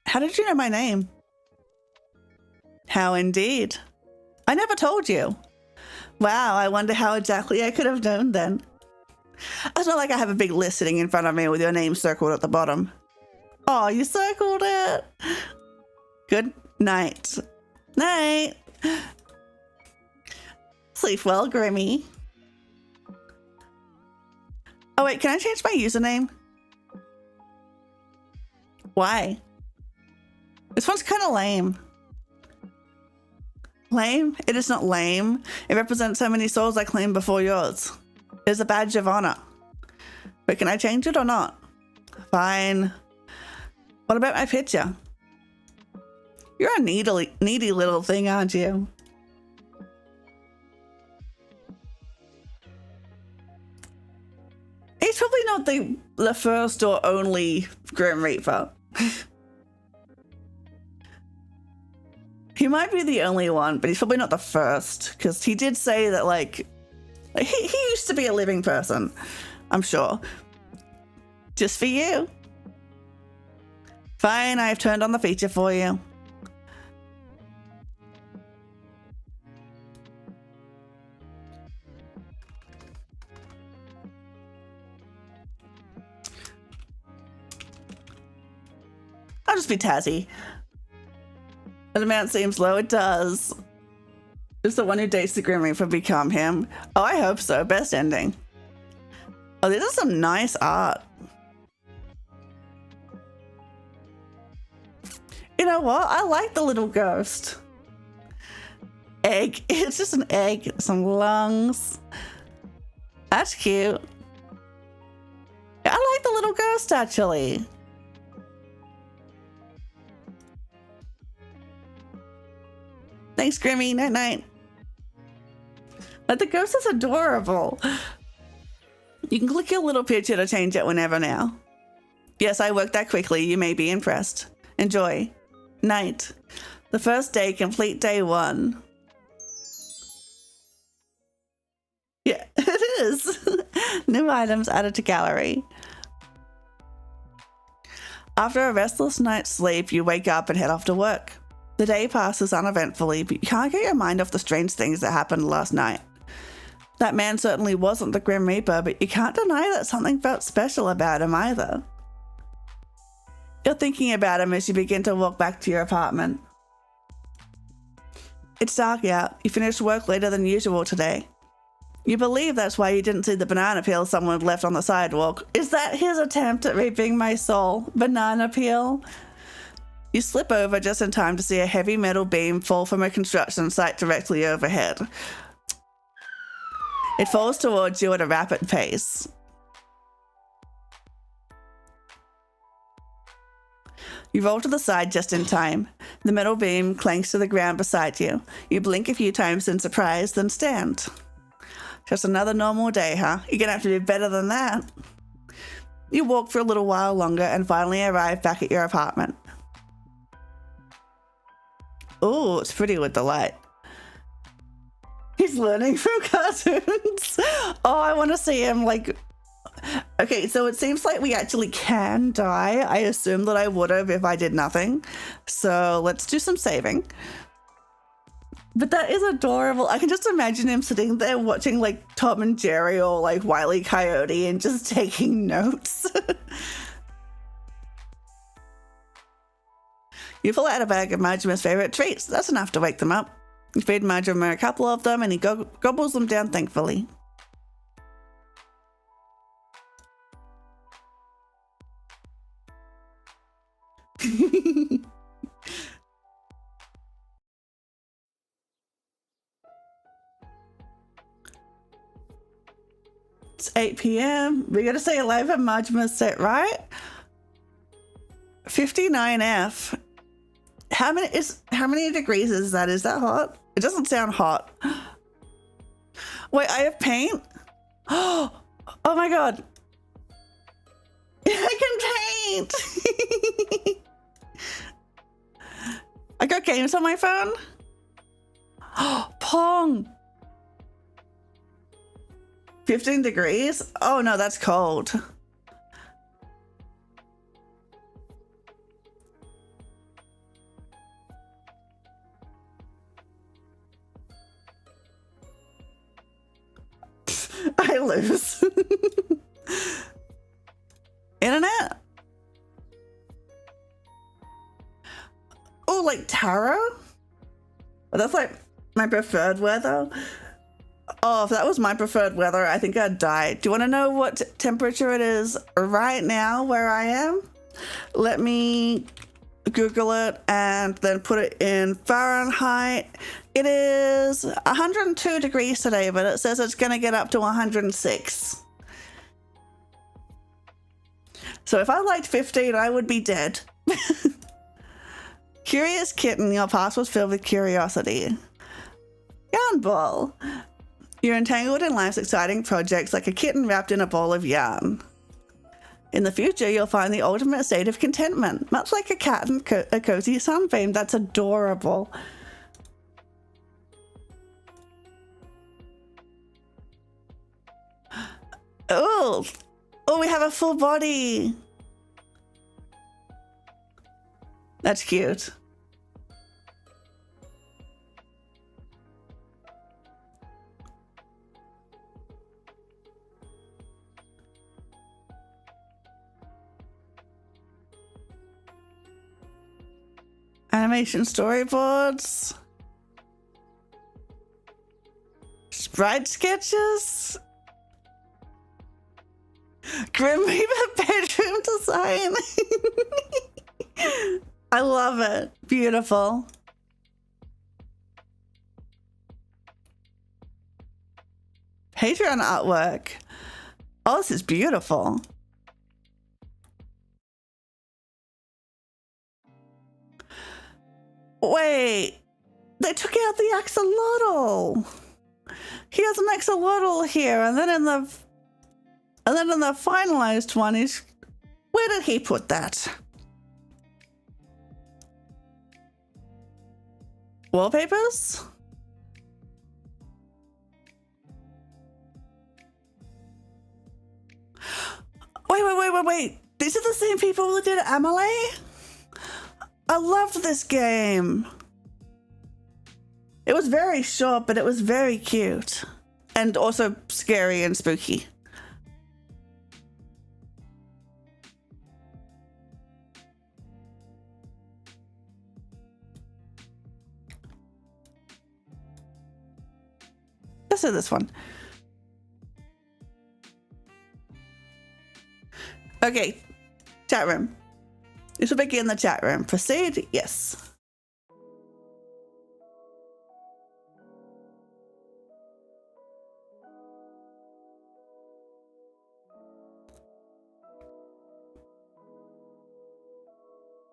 Speaker 1: How did you know my name? How indeed. I never told you. Wow, I wonder how exactly I could have known then. It's not like I have a big list sitting in front of me with your name circled at the bottom. Oh, you circled it. Good night. Night. Sleep well, Grimmy. Oh wait, can I change my username? Why? This one's kind of lame. Lame? It is not lame. It represents how many souls I claim before yours. It is a badge of honor. But can I change it or not? Fine. What about my picture? You're a needy little thing, aren't you? He's probably not the first or only Grim Reaper. He might be the only one, but he's probably not the first, because he did say that, like he used to be a living person, I'm sure. Just for you. Fine, I've turned on the feature for you. I'll just be Tazzy. That amount seems low. It does. Is the one who dates the Grim Reaper become him? Oh, I hope so. Best ending. Oh, this is some nice art. You know what? I like the little ghost. Egg. It's just an egg. Some lungs. That's cute. I like the little ghost, actually. Thanks, Grimmy. Night night. But the ghost is adorable. You can click your little picture to change it whenever now. Yes, I worked that quickly. You may be impressed. Enjoy. Night. The first day, complete day 1. Yeah, it is. New items added to gallery. After a restless night's sleep, you wake up and head off to work. The day passes uneventfully, but you can't get your mind off the strange things that happened last night. That man certainly wasn't the Grim Reaper, but you can't deny that something felt special about him either. You're thinking about him as you begin to walk back to your apartment. It's dark out. You finished work later than usual today. You believe that's why you didn't see the banana peel someone had left on the sidewalk. Is that his attempt at reaping my soul? Banana peel? You slip over just in time to see a heavy metal beam fall from a construction site directly overhead. It falls towards you at a rapid pace. You roll to the side just in time. The metal beam clanks to the ground beside you. You blink a few times in surprise, then stand. Just another normal day, huh? You're gonna have to do better than that. You walk for a little while longer and finally arrive back at your apartment. Ooh, it's pretty with the light. He's learning from cartoons. Oh, I want to see him like... Okay, so it seems like we actually can die. I assume that I would have if I did nothing. So let's do some saving. But that is adorable. I can just imagine him sitting there watching like Tom and Jerry or like Wile E. Coyote and just taking notes. You pull out a bag of Marjorie's favourite treats. That's enough to wake them up. You feed Marjorie a couple of them and he gobbles them down thankfully. It's 8 p.m. We gotta stay alive at Marjorie's set, right? 59F. How many degrees is that? Is that hot? It doesn't sound hot. Wait, I have paint? Oh my god. I can paint. I got games on my phone. Pong. 15 degrees? Oh no, that's cold. I lose. Internet? Oh, like tarot? Oh, that's like my preferred weather. Oh, if that was my preferred weather, I think I'd die. Do you want to know what temperature it is right now where I am? Let me Google it and then put it in Fahrenheit. It is 102 degrees today, but it says it's going to get up to 106. So if I liked 15, I would be dead. Curious kitten, your past was filled with curiosity. Yarn ball. You're entangled in life's exciting projects like a kitten wrapped in a ball of yarn. In the future, you'll find the ultimate state of contentment, much like a cat in a cozy sunbeam. That's adorable. Oh, we have a full body. That's cute. Animation storyboards. Sprite sketches. Grim Reaper bedroom design. I love it. Beautiful. Patreon artwork. Oh, this is beautiful. Wait, they took out the axolotl. He has an axolotl here, and then in the finalized one is, where did he put that? Wallpapers? Wait. These are the same people who did Amelie? I loved this game. It was very short, but it was very cute. And also scary and spooky. Let's do this one. Okay, chat room. This will begin the chat room. Proceed? Yes.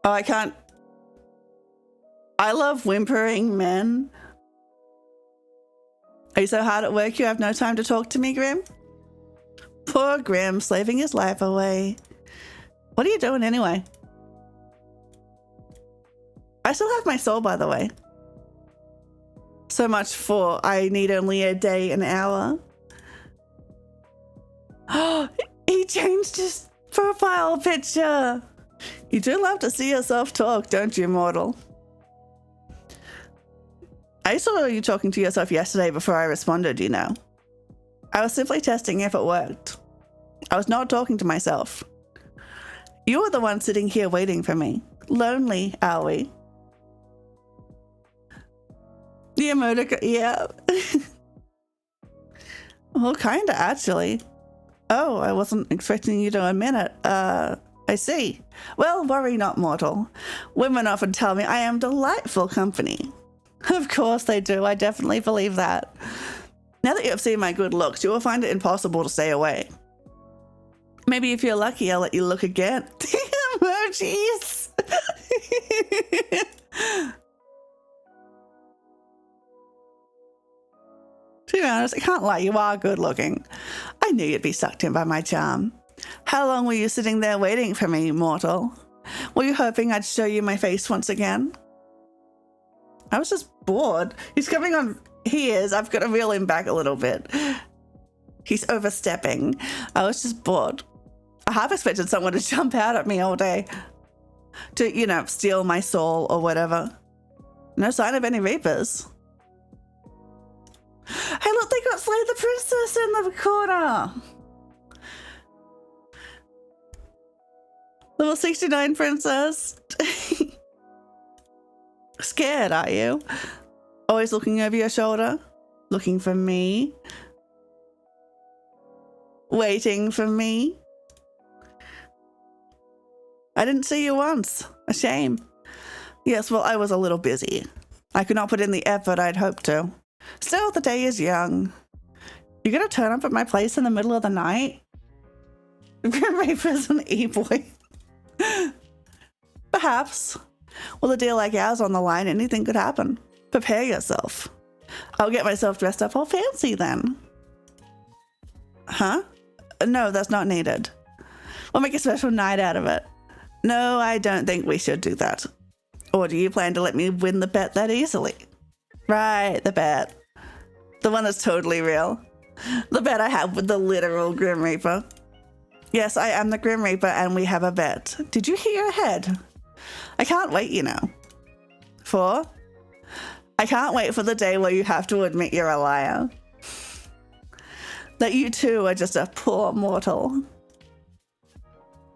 Speaker 1: Oh, I can't. I love whimpering men. Are you so hard at work you have no time to talk to me, Grim? Poor Grim, slaving his life away. What are you doing anyway? I still have my soul, by the way. So much for I need only a day, an hour. Oh, he changed his profile picture. You do love to see yourself talk, don't you, mortal? I saw you talking to yourself yesterday before I responded, you know. I was simply testing if it worked. I was not talking to myself. You were the one sitting here waiting for me. Lonely, are we? The emoticon, yeah. Well, kinda, actually. Oh, I wasn't expecting you to admit it. I see. Well, worry not, mortal. Women often tell me I am delightful company. Of course they do. I definitely believe that. Now that you have seen my good looks, you will find it impossible to stay away. Maybe if you're lucky, I'll let you look again. Emojis. To be honest, I can't lie, you are good looking. I knew you'd be sucked in by my charm. How long were you sitting there waiting for me, mortal? Were you hoping I'd show you my face once again? I was just bored. He's coming on. He is. I've got to reel him back a little bit. He's overstepping. I was just bored. I half expected someone to jump out at me all day. To, you know, steal my soul or whatever. No sign of any reapers. Hey, look, they got Slay the Princess in the corner. Level 69 princess. Scared, are you? Always looking over your shoulder? Looking for me? Waiting for me? I didn't see you once. A shame. Yes, well, I was a little busy. I could not put in the effort I'd hoped to. Still, the day is young. You gonna turn up at my place in the middle of the night? Grim Reaper's an e-boy. Perhaps. With a deal like ours on the line, anything could happen. Prepare yourself. I'll get myself dressed up all fancy then. Huh? No, that's not needed. We'll make a special night out of it. No, I don't think we should do that. Or do you plan to let me win the bet that easily? Right, the bet. The one that's totally real. The bet I have with the literal Grim Reaper. Yes, I am the Grim Reaper and we have a bet. Did you hear ahead? I can't wait, you know. I can't wait for the day where you have to admit you're a liar. That you too are just a poor mortal.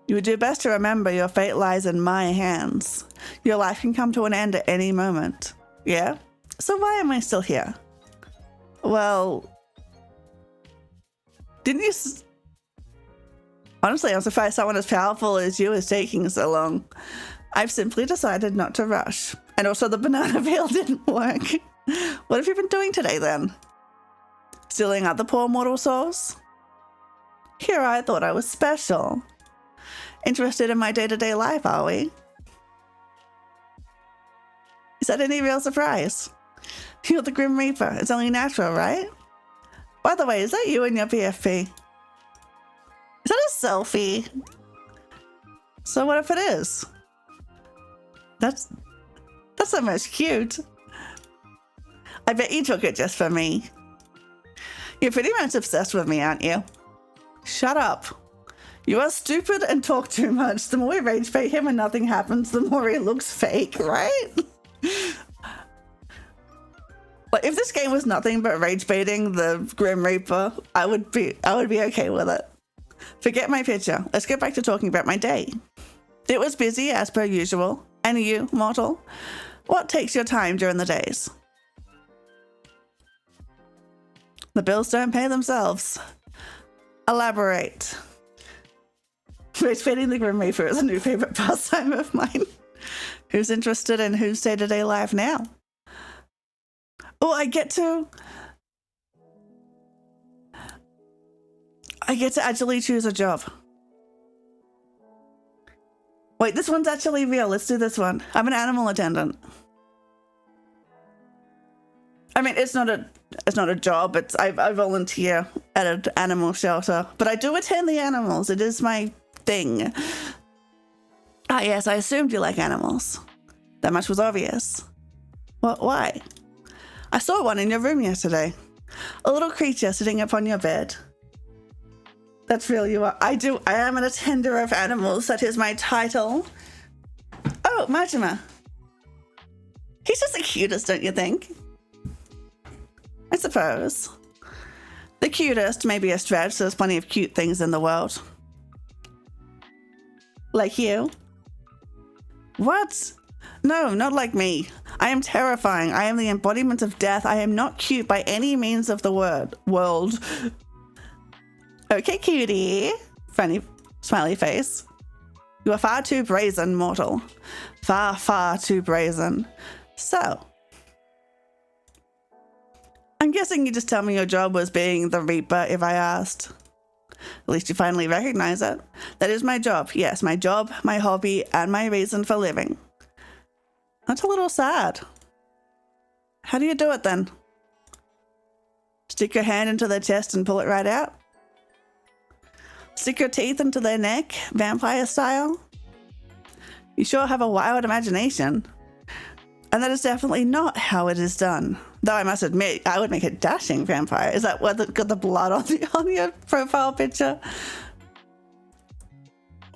Speaker 1: You would do best to remember your fate lies in my hands. Your life can come to an end at any moment. Yeah? So why am I still here? Well, didn't you... Honestly, I'm surprised someone as powerful as you is taking so long. I've simply decided not to rush. And also the banana peel didn't work. What have you been doing today then? Stealing other poor mortal souls? Here I thought I was special. Interested in my day-to-day life, are we? Is that any real surprise? You're the Grim Reaper. It's only natural, right? By the way, is that you in your PFP? Is that a selfie? So what if it is? That's so much cute. I bet you took it just for me. You're pretty much obsessed with me, aren't you? Shut up. You are stupid and talk too much. The more we rage bait him and nothing happens, the more he looks fake, right? Like, if this game was nothing but rage baiting the Grim Reaper, I would be okay with it. Forget my picture. Let's get back to talking about my day. It was busy as per usual. And you, mortal? What takes your time during the days? The bills don't pay themselves. Elaborate. Rage baiting the Grim Reaper is a new favorite pastime of mine. Who's interested in whose day-to-day life now? Oh, I get to actually choose a job. Wait, this one's actually real. Let's do this one. I'm an animal attendant. I mean, it's not a job. I volunteer at an animal shelter, but I do attend the animals. It is my thing. Ah, yes, I assumed you like animals. That much was obvious. What? Why? I saw one in your room yesterday. A little creature sitting upon your bed. That's real, you are. I am an attender of animals. That is my title. Oh, Majima. He's just the cutest, don't you think? I suppose. The cutest may be a stretch. There's plenty of cute things in the world. Like you. What? No, not like me. I am terrifying. I am the embodiment of death. I am not cute by any means of the world. Okay, cutie. Funny smiley face. You are far too brazen, mortal. Far, far too brazen. So, I'm guessing you just tell me your job was being the Reaper if I asked. At least you finally recognize it. That is my job. Yes, my job, my hobby, and my reason for living. That's a little sad. How do you do it then? Stick your hand into their chest and pull it right out? Stick your teeth into their neck, vampire style? You sure have a wild imagination. And that is definitely not how it is done. Though I must admit, I would make a dashing vampire. Is that what got the blood on your profile picture?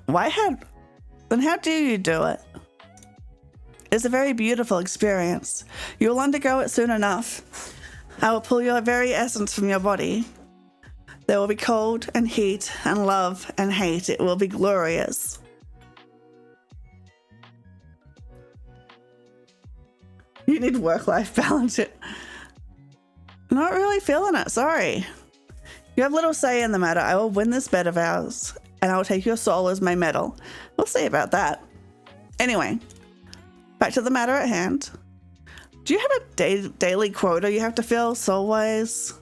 Speaker 1: Then how do you do it? It's a very beautiful experience. You will undergo it soon enough. I will pull your very essence from your body. There will be cold and heat and love and hate. It will be glorious. You need work-life balance. Not really feeling it, sorry. You have little say in the matter. I will win this bet of ours, and I will take your soul as my medal. We'll see about that. Anyway, back to the matter at hand. Do you have a daily quota you have to fill soul-wise?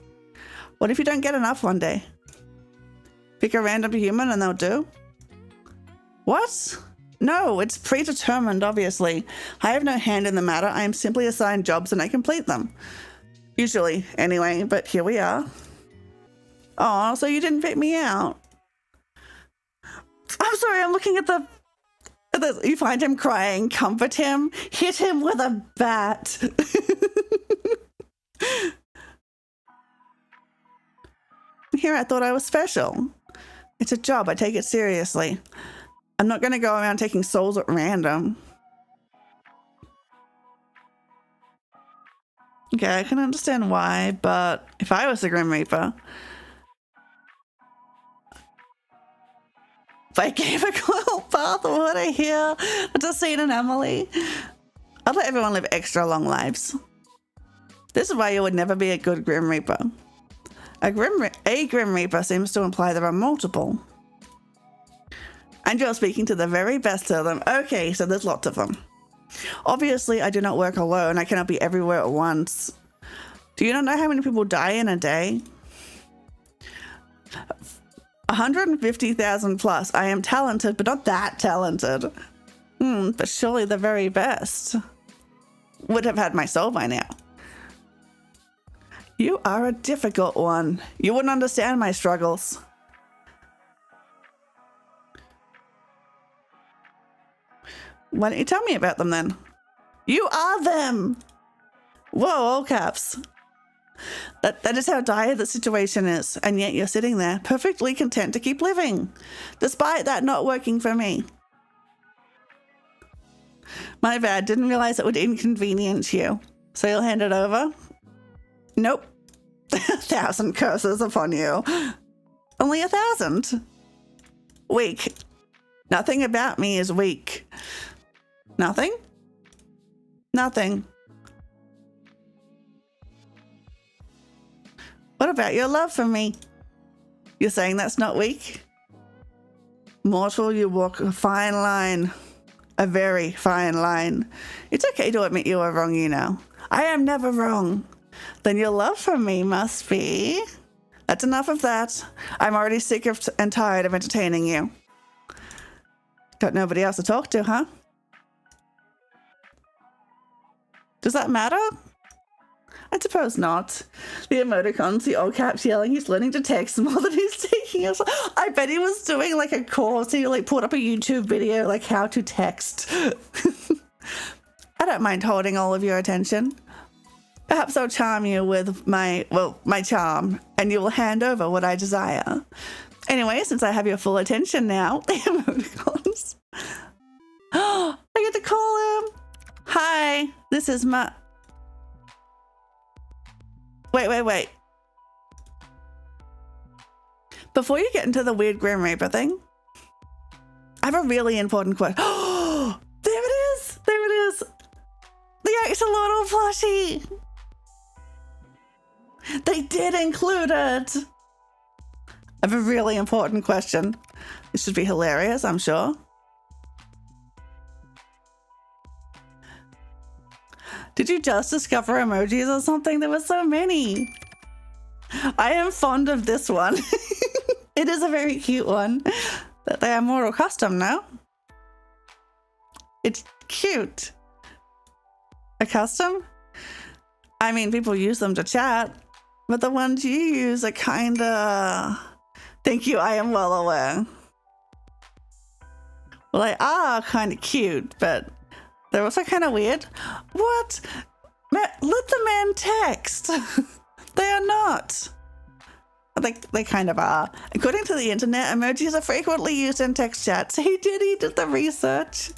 Speaker 1: What if you don't get enough one day? Pick a random human and they'll do? What? No, it's predetermined, obviously. I have no hand in the matter. I am simply assigned jobs and I complete them. Usually, anyway, but here we are. Oh, so you didn't pick me out. I'm sorry, I'm looking at the... You find him crying, comfort him, hit him with a bat. Here, I thought I was special. It's a job, I take it seriously. I'm not going to go around taking souls at random. Okay, I can understand why, but if I was the Grim Reaper, if I gave a little path, would I hear Deceit and Emily? I'd let everyone live extra long lives. This is why you would never be a good Grim Reaper. A Grim Reaper seems to imply there are multiple. And you're speaking to the very best of them. Okay, so there's lots of them. Obviously, I do not work alone. I cannot be everywhere at once. Do you not know how many people die in a day? 150,000 plus. I am talented, but not that talented. But surely the very best. Would have had my soul by now. You are a difficult one. You wouldn't understand my struggles. Why don't you tell me about them then? You are them! Whoa, all caps. That is how dire the situation is, and yet you're sitting there, perfectly content to keep living, despite that not working for me. My bad, didn't realize it would inconvenience you. So you'll hand it over? Nope. 1,000 curses upon you. Only 1,000. Weak. Nothing about me is weak. Nothing? Nothing. What about your love for me? You're saying that's not weak? Mortal, you walk a fine line. A very fine line. It's okay to admit you were wrong, you know. I am never wrong. Then your love for me must be... That's enough of that. I'm already sick of and tired of entertaining you. Got nobody else to talk to, huh? Does that matter? I suppose not. The emoticons, the all caps yelling, he's learning to text more than he's taking us. I bet he was doing like a course. He like put up a YouTube video like how to text. I don't mind holding all of your attention. Perhaps I'll charm you with my charm, and you will hand over what I desire. Anyway, since I have your full attention now, the emoticons. I get to call him. Hi, this is my... Wait. Before you get into the weird Grim Reaper thing, I have a really important question. Oh, there it is. The axolotl plushie. They did include it. I have a really important question. This should be hilarious, I'm sure. Did you just discover emojis or something? There were so many. I am fond of this one. It is a very cute one. They are Mortal Custom now. It's cute. A custom? I mean, people use them to chat, but the ones you use are kinda... Thank you, I am well aware. Well, they are kinda cute, but they're also kinda weird. What? Let the man text. They are not. They kind of are. According to the internet, emojis are frequently used in text chats. He did the research.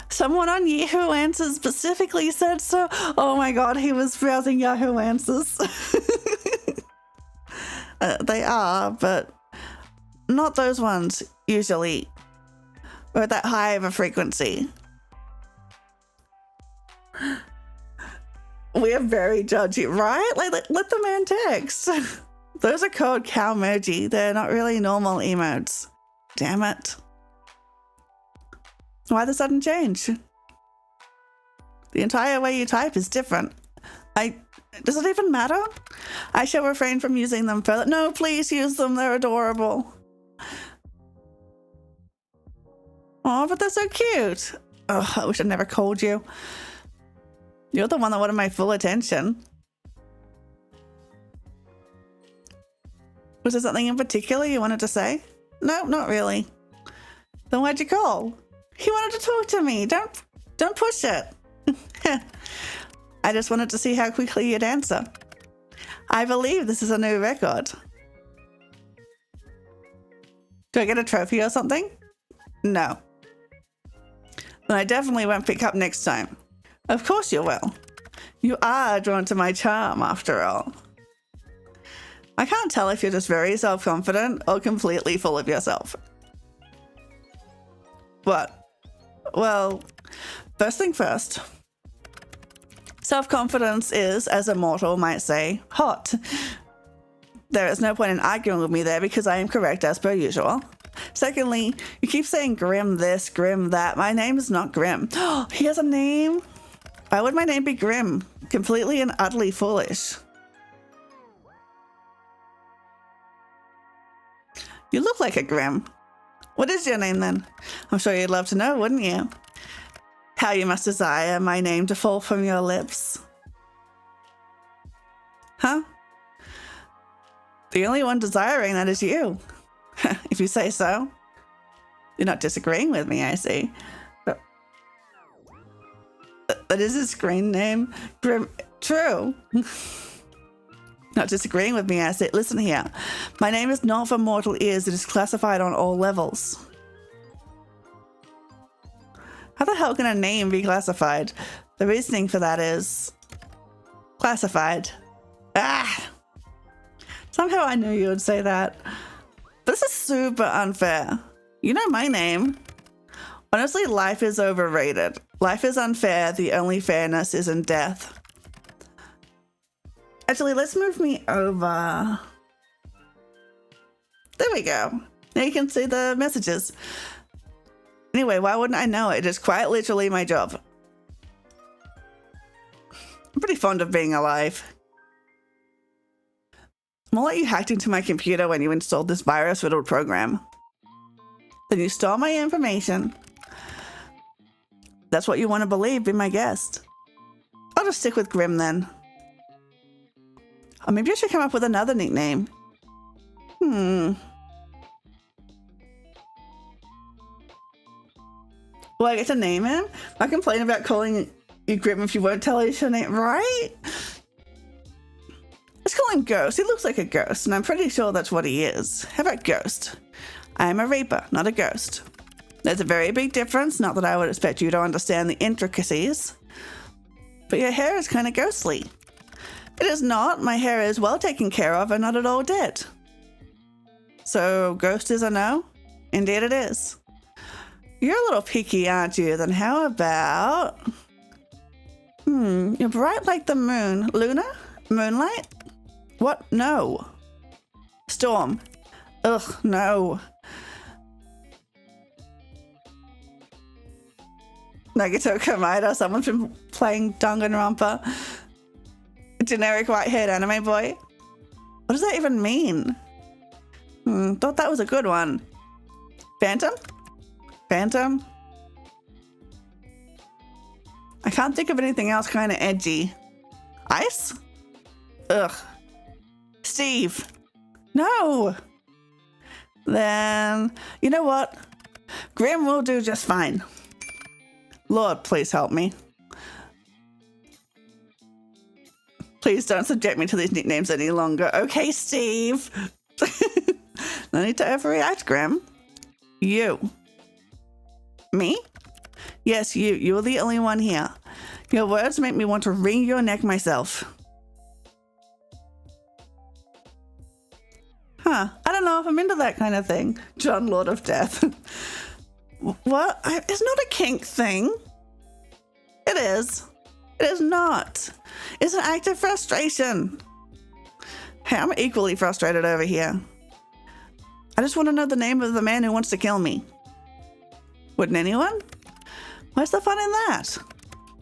Speaker 1: Someone on Yahoo Answers specifically said so. Oh my god, he was browsing Yahoo Answers. They are, but not those ones, usually. Or at that high of a frequency. We are very judgy, right? Like, let the man text. Those are called cowmoji. They're not really normal emotes. Damn it. Why the sudden change? The entire way you type is different. Does it even matter? I shall refrain from using them further. No, please use them. They're adorable. Oh, but they're so cute. Oh, I wish I'd never called you. You're the one that wanted my full attention. Was there something in particular you wanted to say? No, not really. Then why'd you call? He wanted to talk to me. Don't push it. I just wanted to see how quickly you'd answer. I believe this is a new record. Do I get a trophy or something? No. Then I definitely won't pick up next time. Of course you will. You are drawn to my charm, after all. I can't tell if you're just very self-confident or completely full of yourself. What? Well, first thing first. Self-confidence is, as a mortal might say, hot. There is no point in arguing with me there because I am correct as per usual. Secondly, you keep saying Grim this, Grim that. My name is not Grim. He has a name? Why would my name be Grim? Completely and utterly foolish. You look like a Grim. What is your name then? I'm sure you'd love to know, wouldn't you? How you must desire my name to fall from your lips. Huh? The only one desiring that is you. If you say so. You're not disagreeing with me, I see. But that is his screen name. Grim. True. Not disagreeing with me, I say. Listen here. My name is not for mortal ears. It is classified on all levels. How the hell can a name be classified? The reasoning for that is classified. Ah! Somehow I knew you would say that. But this is super unfair. You know my name. Honestly, life is overrated. Life is unfair. The only fairness is in death. Actually, let's move me over. There we go. Now you can see the messages. Anyway, why wouldn't I know it? It's quite literally my job. I'm pretty fond of being alive. More like you hacked into my computer when you installed this virus-riddled program. Then you stole my information. That's what you want to believe, be my guest. I'll just stick with Grim then. Or maybe I should come up with another nickname. Will I get to name him? I complain about calling you Grim if you won't tell us your name, right? Let's call him Ghost. He looks like a ghost, and I'm pretty sure that's what he is. How about Ghost? I'm a Reaper, not a ghost. There's a very big difference, not that I would expect you to understand the intricacies. But your hair is kind of ghostly. It is not. My hair is well taken care of and not at all dead. So, Ghost is a no? Indeed it is. You're a little picky, aren't you? Then how about... You're bright like the moon. Luna? Moonlight? What? No. Storm. Ugh, no. Nagito Komaeda, someone's been playing Danganronpa. Generic white-haired anime boy. What does that even mean? Thought that was a good one. Phantom? Phantom? I can't think of anything else kind of edgy. Ice? Ugh. Steve? No! Then, you know what? Grim will do just fine. Lord, please help me. Please don't subject me to these nicknames any longer. Okay, Steve. No need to overreact, Grim. You. Me? Yes, you. You're the only one here. Your words make me want to wring your neck myself. Huh. I don't know if I'm into that kind of thing. John, Lord of Death. What? It's not a kink thing. It is. It is not. It's an act of frustration. Hey, I'm equally frustrated over here. I just want to know the name of the man who wants to kill me. Wouldn't anyone? What's the fun in that?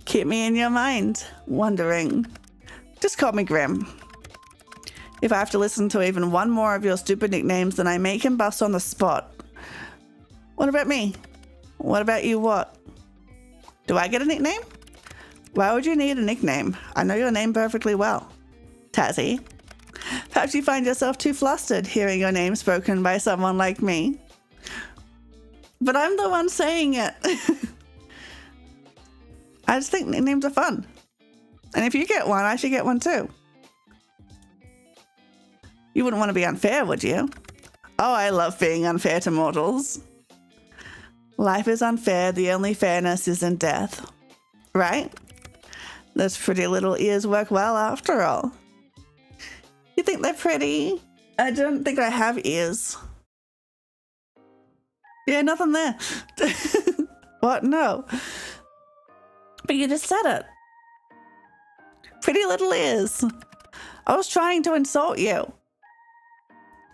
Speaker 1: Keep me in your mind, wondering. Just call me Grim. If I have to listen to even one more of your stupid nicknames, then I make him bust on the spot. What about me? What about you what? Do I get a nickname? Why would you need a nickname? I know your name perfectly well. Tazzy. Perhaps you find yourself too flustered hearing your name spoken by someone like me. But I'm the one saying it. I just think nicknames are fun. And if you get one, I should get one too. You wouldn't want to be unfair, would you? Oh, I love being unfair to mortals. Life is unfair, the only fairness is in death. Right? Those pretty little ears work well after all. You think they're pretty? I don't think I have ears. Yeah, nothing there. What? No. But you just said it. Pretty little ears. I was trying to insult you.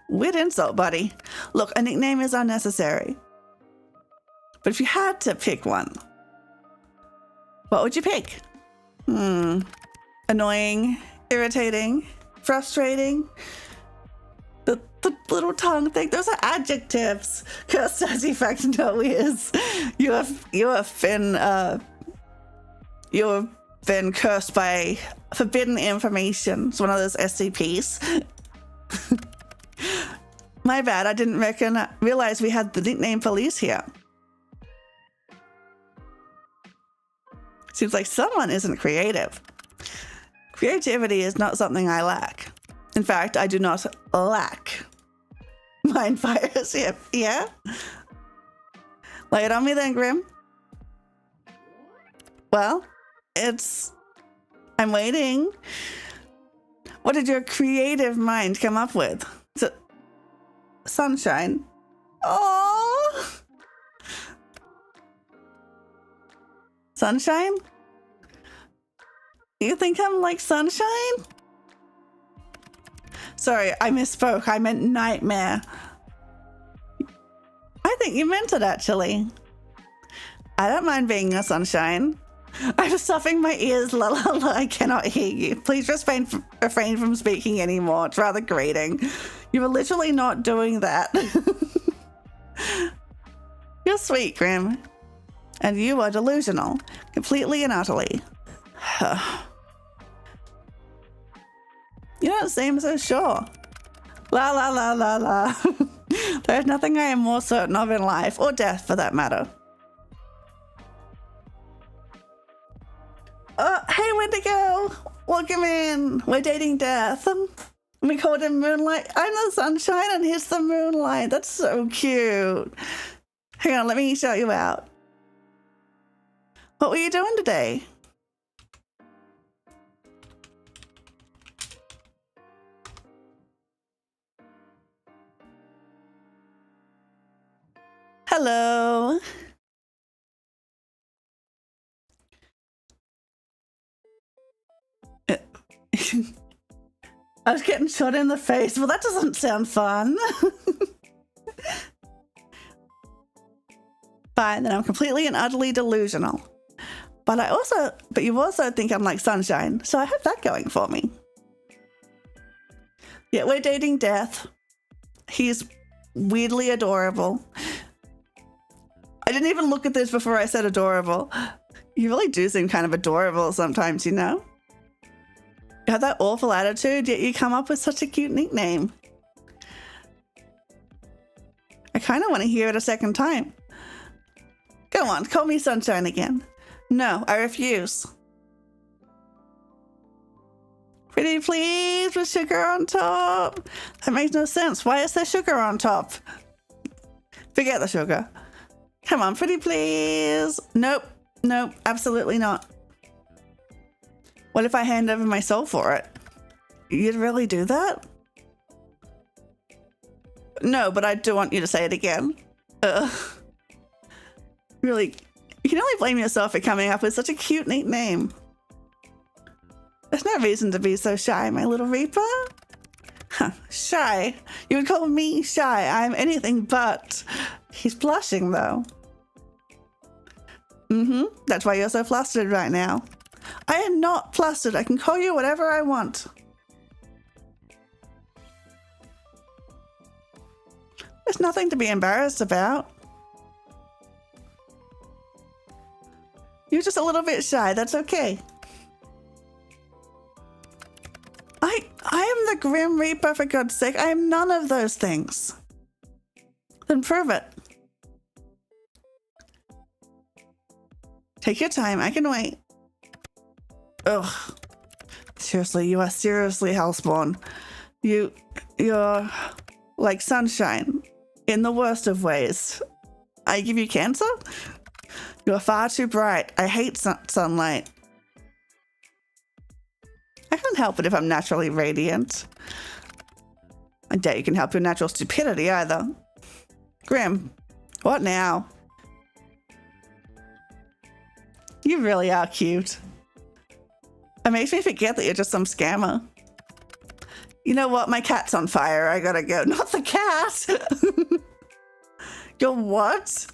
Speaker 1: Weird insult, buddy. Look, a nickname is unnecessary. But if you had to pick one, what would you pick? Annoying, irritating, frustrating. The little tongue thing, those are adjectives. Cursed as in fact no is. You have been cursed by forbidden information. It's one of those SCPs. My bad, I didn't realize we had the nickname police here. Seems like someone isn't creative. Creativity is not something I lack. In fact, I do not lack mind fires here. Yeah? Lay it on me then, Grim. Well, I'm waiting. What did your creative mind come up with? Is it sunshine? Oh, sunshine? You think I'm like sunshine? Sorry, I misspoke. I meant nightmare. I think you meant it, actually. I don't mind being a sunshine. I'm stuffing my ears, la la la, I cannot hear you. Please refrain from speaking anymore. It's rather grating. You were literally not doing that. You're sweet, Grim. And you are delusional. Completely and utterly. You don't seem so sure. La la la la la. There's nothing I am more certain of in life, or death for that matter. Hey Wendigo! Welcome in! We're dating death. We called him Moonlight. I'm the sunshine and he's the moonlight. That's so cute. Hang on, let me shout you out. What were you doing today? Hello. I was getting shot in the face. Well, that doesn't sound fun. Fine, then I'm completely and utterly delusional. But you also think I'm like sunshine, so I have that going for me. Yeah, we're dating death. He's weirdly adorable. I didn't even look at this before I said adorable. You really do seem kind of adorable sometimes, you know? You have that awful attitude, yet you come up with such a cute nickname. I kind of want to hear it a second time. Go on, call me Sunshine again. No, I refuse. Pretty please with sugar on top. That makes no sense. Why is there sugar on top? Forget the sugar. Come on, pretty please. Nope, nope, absolutely not. What if I hand over my soul for it? You'd really do that? No, but I do want you to say it again. Really, you can only blame yourself for coming up with such a cute, neat name. There's no reason to be so shy, my little Reaper. Huh, shy? You would call me shy. I'm anything but. He's blushing, though. That's why you're so flustered right now. I am not flustered. I can call you whatever I want. There's nothing to be embarrassed about. You're just a little bit shy. That's okay. I am the Grim Reaper, for God's sake. I am none of those things. Then prove it. Take your time. I can wait. Ugh. Seriously, you are seriously hellspawn. You're like sunshine in the worst of ways. I give you cancer? You're far too bright. I hate sunlight. I can't help it if I'm naturally radiant. I doubt you can help your natural stupidity either. Grim, what now? You really are cute. It makes me forget that you're just some scammer. You know what? My cat's on fire. I gotta go. Not the cat! You're what?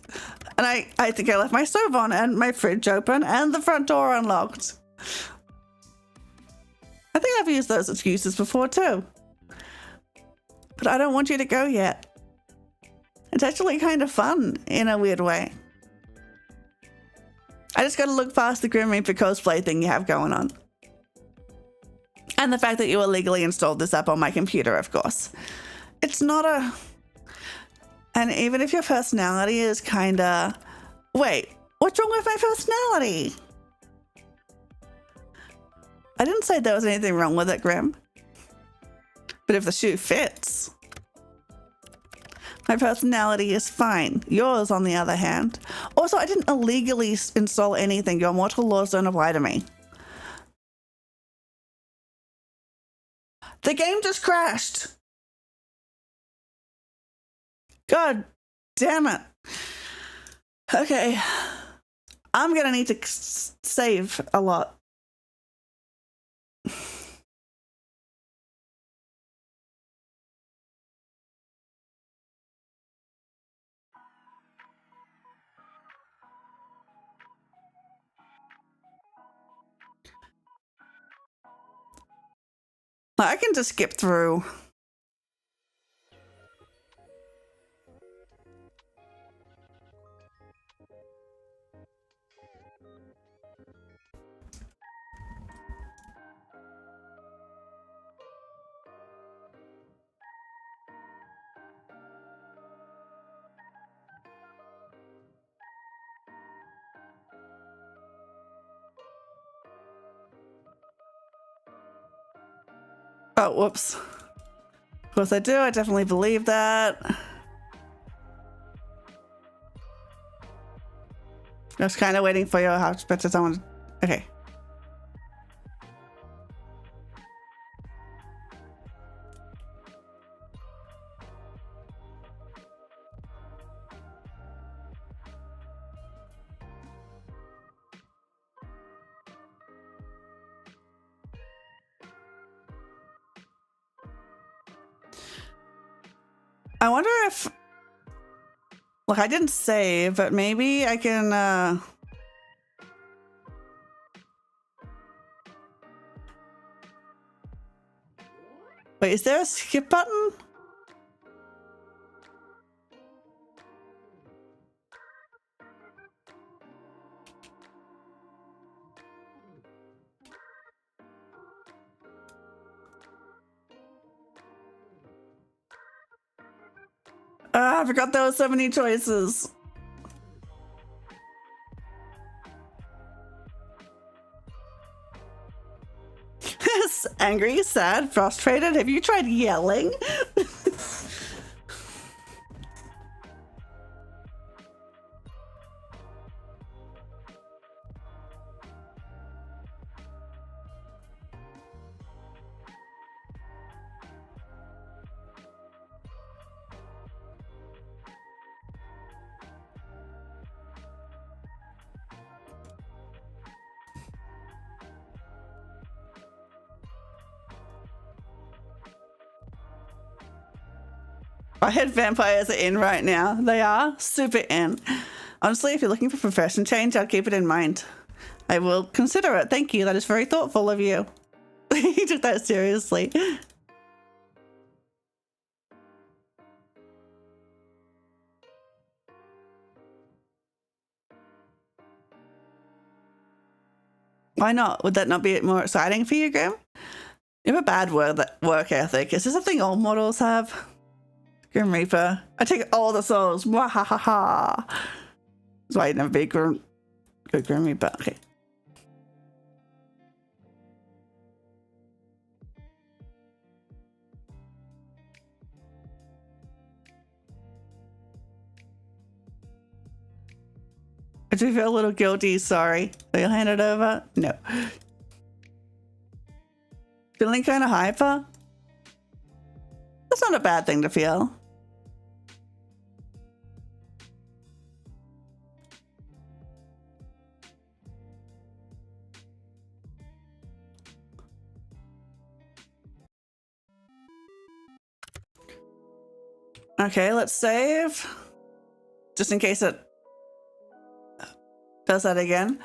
Speaker 1: And I think I left my stove on and my fridge open and the front door unlocked. I think I've used those excuses before too. But I don't want you to go yet. It's actually kind of fun in a weird way. I just gotta look past the Grim Reaper cosplay thing you have going on. And the fact that you illegally installed this app on my computer, of course. It's not a... And even if your personality is kinda... Wait, what's wrong with my personality? I didn't say there was anything wrong with it, Grim. But if the shoe fits... My personality is fine. Yours, on the other hand. Also, I didn't illegally install anything. Your mortal laws don't apply to me. crashed. God damn it. Okay. I'm gonna need to save a lot. I can just skip through. Oh, whoops. Of course I do. I definitely believe that. I was kind of waiting for your house, but someone. Okay. I wonder if. Look, I didn't save, but maybe I can. Wait, is there a skip button? I forgot there were so many choices. Angry, sad, frustrated. Have you tried yelling? I heard vampires are in right now. They are super in. Honestly, if you're looking for profession change, I'd keep it in mind. I will consider it. Thank you. That is very thoughtful of you. You took that seriously. Why not? Would that not be more exciting for you, Grim? You have a bad work ethic. Is this something all models have? Grim Reaper. I take all the souls. Mwahaha. That's why I'd never be good Grim Reaper. Okay. I do feel a little guilty, sorry. Will you hand it over? No. Feeling kind of hyper? That's not a bad thing to feel. Okay, let's save. Just in case it does that again.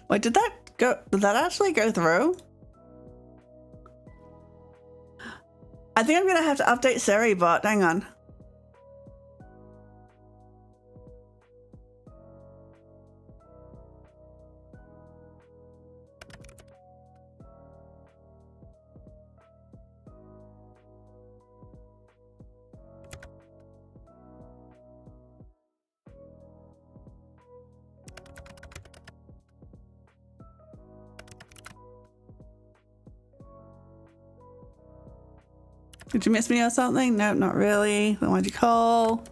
Speaker 1: Wait, did that actually go through? I think I'm gonna have to update Seribot. Hang on. Did you miss me or something? Nope, not really. Then why'd you call?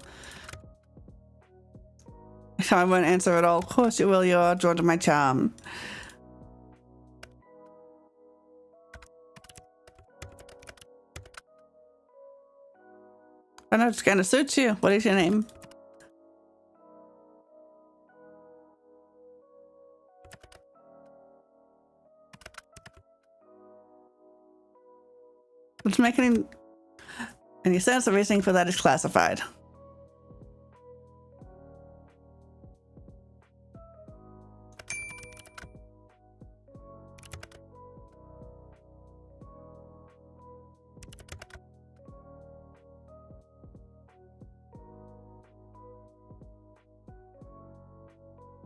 Speaker 1: I won't answer at all. Of course you will. You're drawn to my charm. I know it's gonna suit you. What is your name? Let's make any sense of reasoning for that is classified.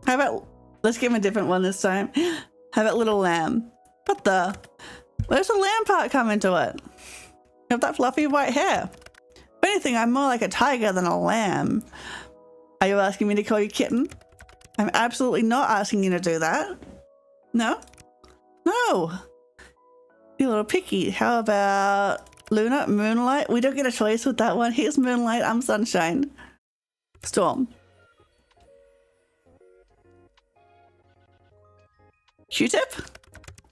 Speaker 1: How about, let's give him a different one this time. How about Little Lamb? What the? Where's the lamb part come into it? You have that fluffy white hair. If anything, I'm more like a tiger than a lamb. Are you asking me to call you kitten? I'm absolutely not asking you to do that. No? No. You're a little picky. How about Luna, Moonlight? We don't get a choice with that one. Here's Moonlight, I'm Sunshine. Storm. Q-tip?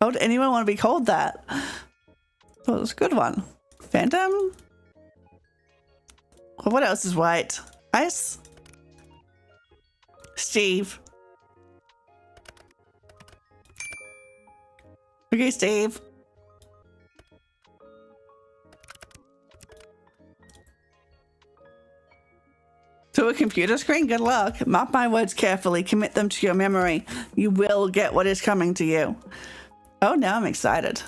Speaker 1: How would anyone want to be called that? Oh, that's a good one. Phantom? Well, what else is white? Ice? Steve. Okay, Steve. To a computer screen? Good luck. Mark my words carefully. Commit them to your memory. You will get what is coming to you. Oh, now I'm excited.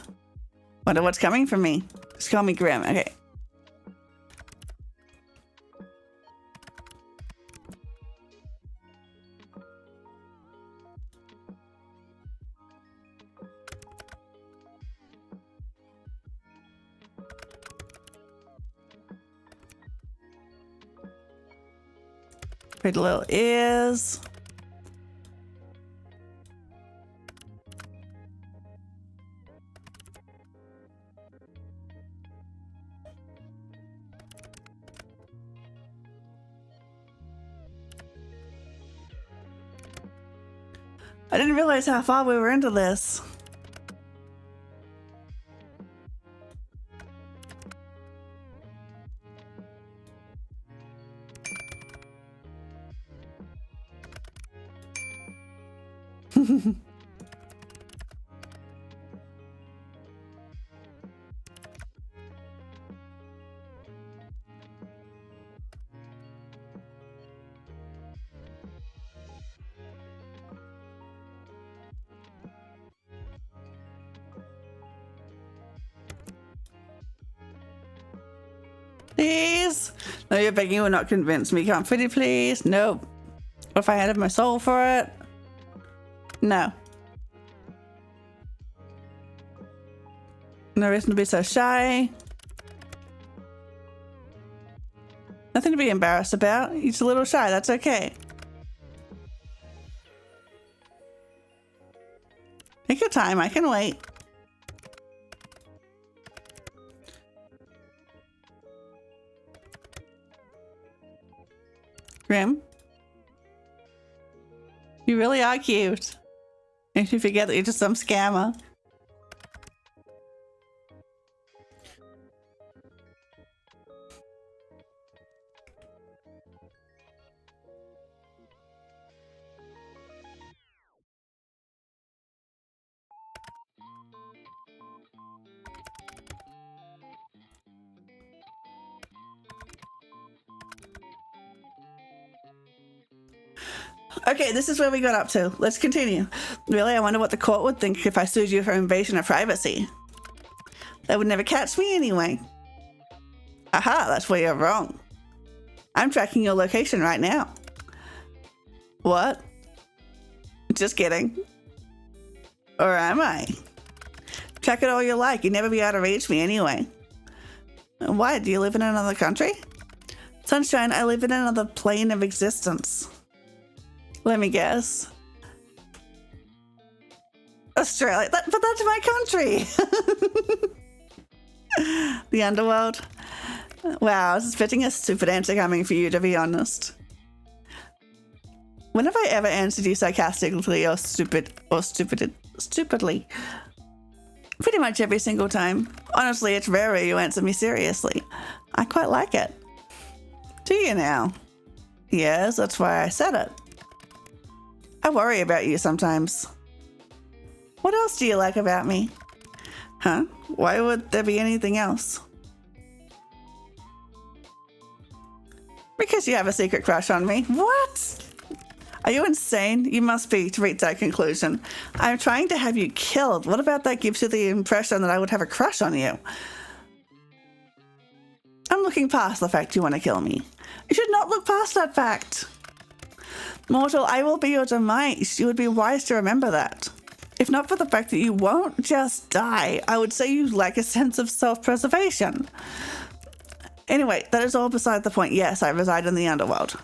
Speaker 1: Wonder what's coming for me. Just call me Grim. Okay. Pretty little ears. I didn't realize how far we were into this. Please? No, you're begging, you will not convince me. Can't pretty please? Nope. What if I had my soul for it? No. No reason to be so shy. Nothing to be embarrassed about. He's a little shy, that's okay. Take your time, I can wait. Grim? You really are cute. Makes me forget that you're just some scammer. Okay, this is where we got up to. Let's continue. Really, I wonder what the court would think if I sued you for invasion of privacy. They would never catch me anyway. Aha, that's where you're wrong. I'm tracking your location right now. What? Just kidding. Or am I? Track it all you like. You'd never be able to reach me anyway. Why? Do you live in another country? Sunshine, I live in another plane of existence. Let me guess. Australia. But that's my country. The underworld. Wow, this is fitting a stupid answer coming for you, to be honest. When have I ever answered you sarcastically or stupidly? Pretty much every single time. Honestly, it's rarer you answer me seriously. I quite like it. Do you now? Yes, that's why I said it. I worry about you sometimes. What else do you like about me? Huh? Why would there be anything else? Because you have a secret crush on me. What? Are you insane? You must be to reach that conclusion. I'm trying to have you killed. What about that gives you the impression that I would have a crush on you? I'm looking past the fact you want to kill me. You should not look past that fact. Mortal, I will be your demise. You would be wise to remember that. If not for the fact that you won't just die, I would say you lack a sense of self-preservation. Anyway, that is all beside the point. Yes, I reside in the underworld.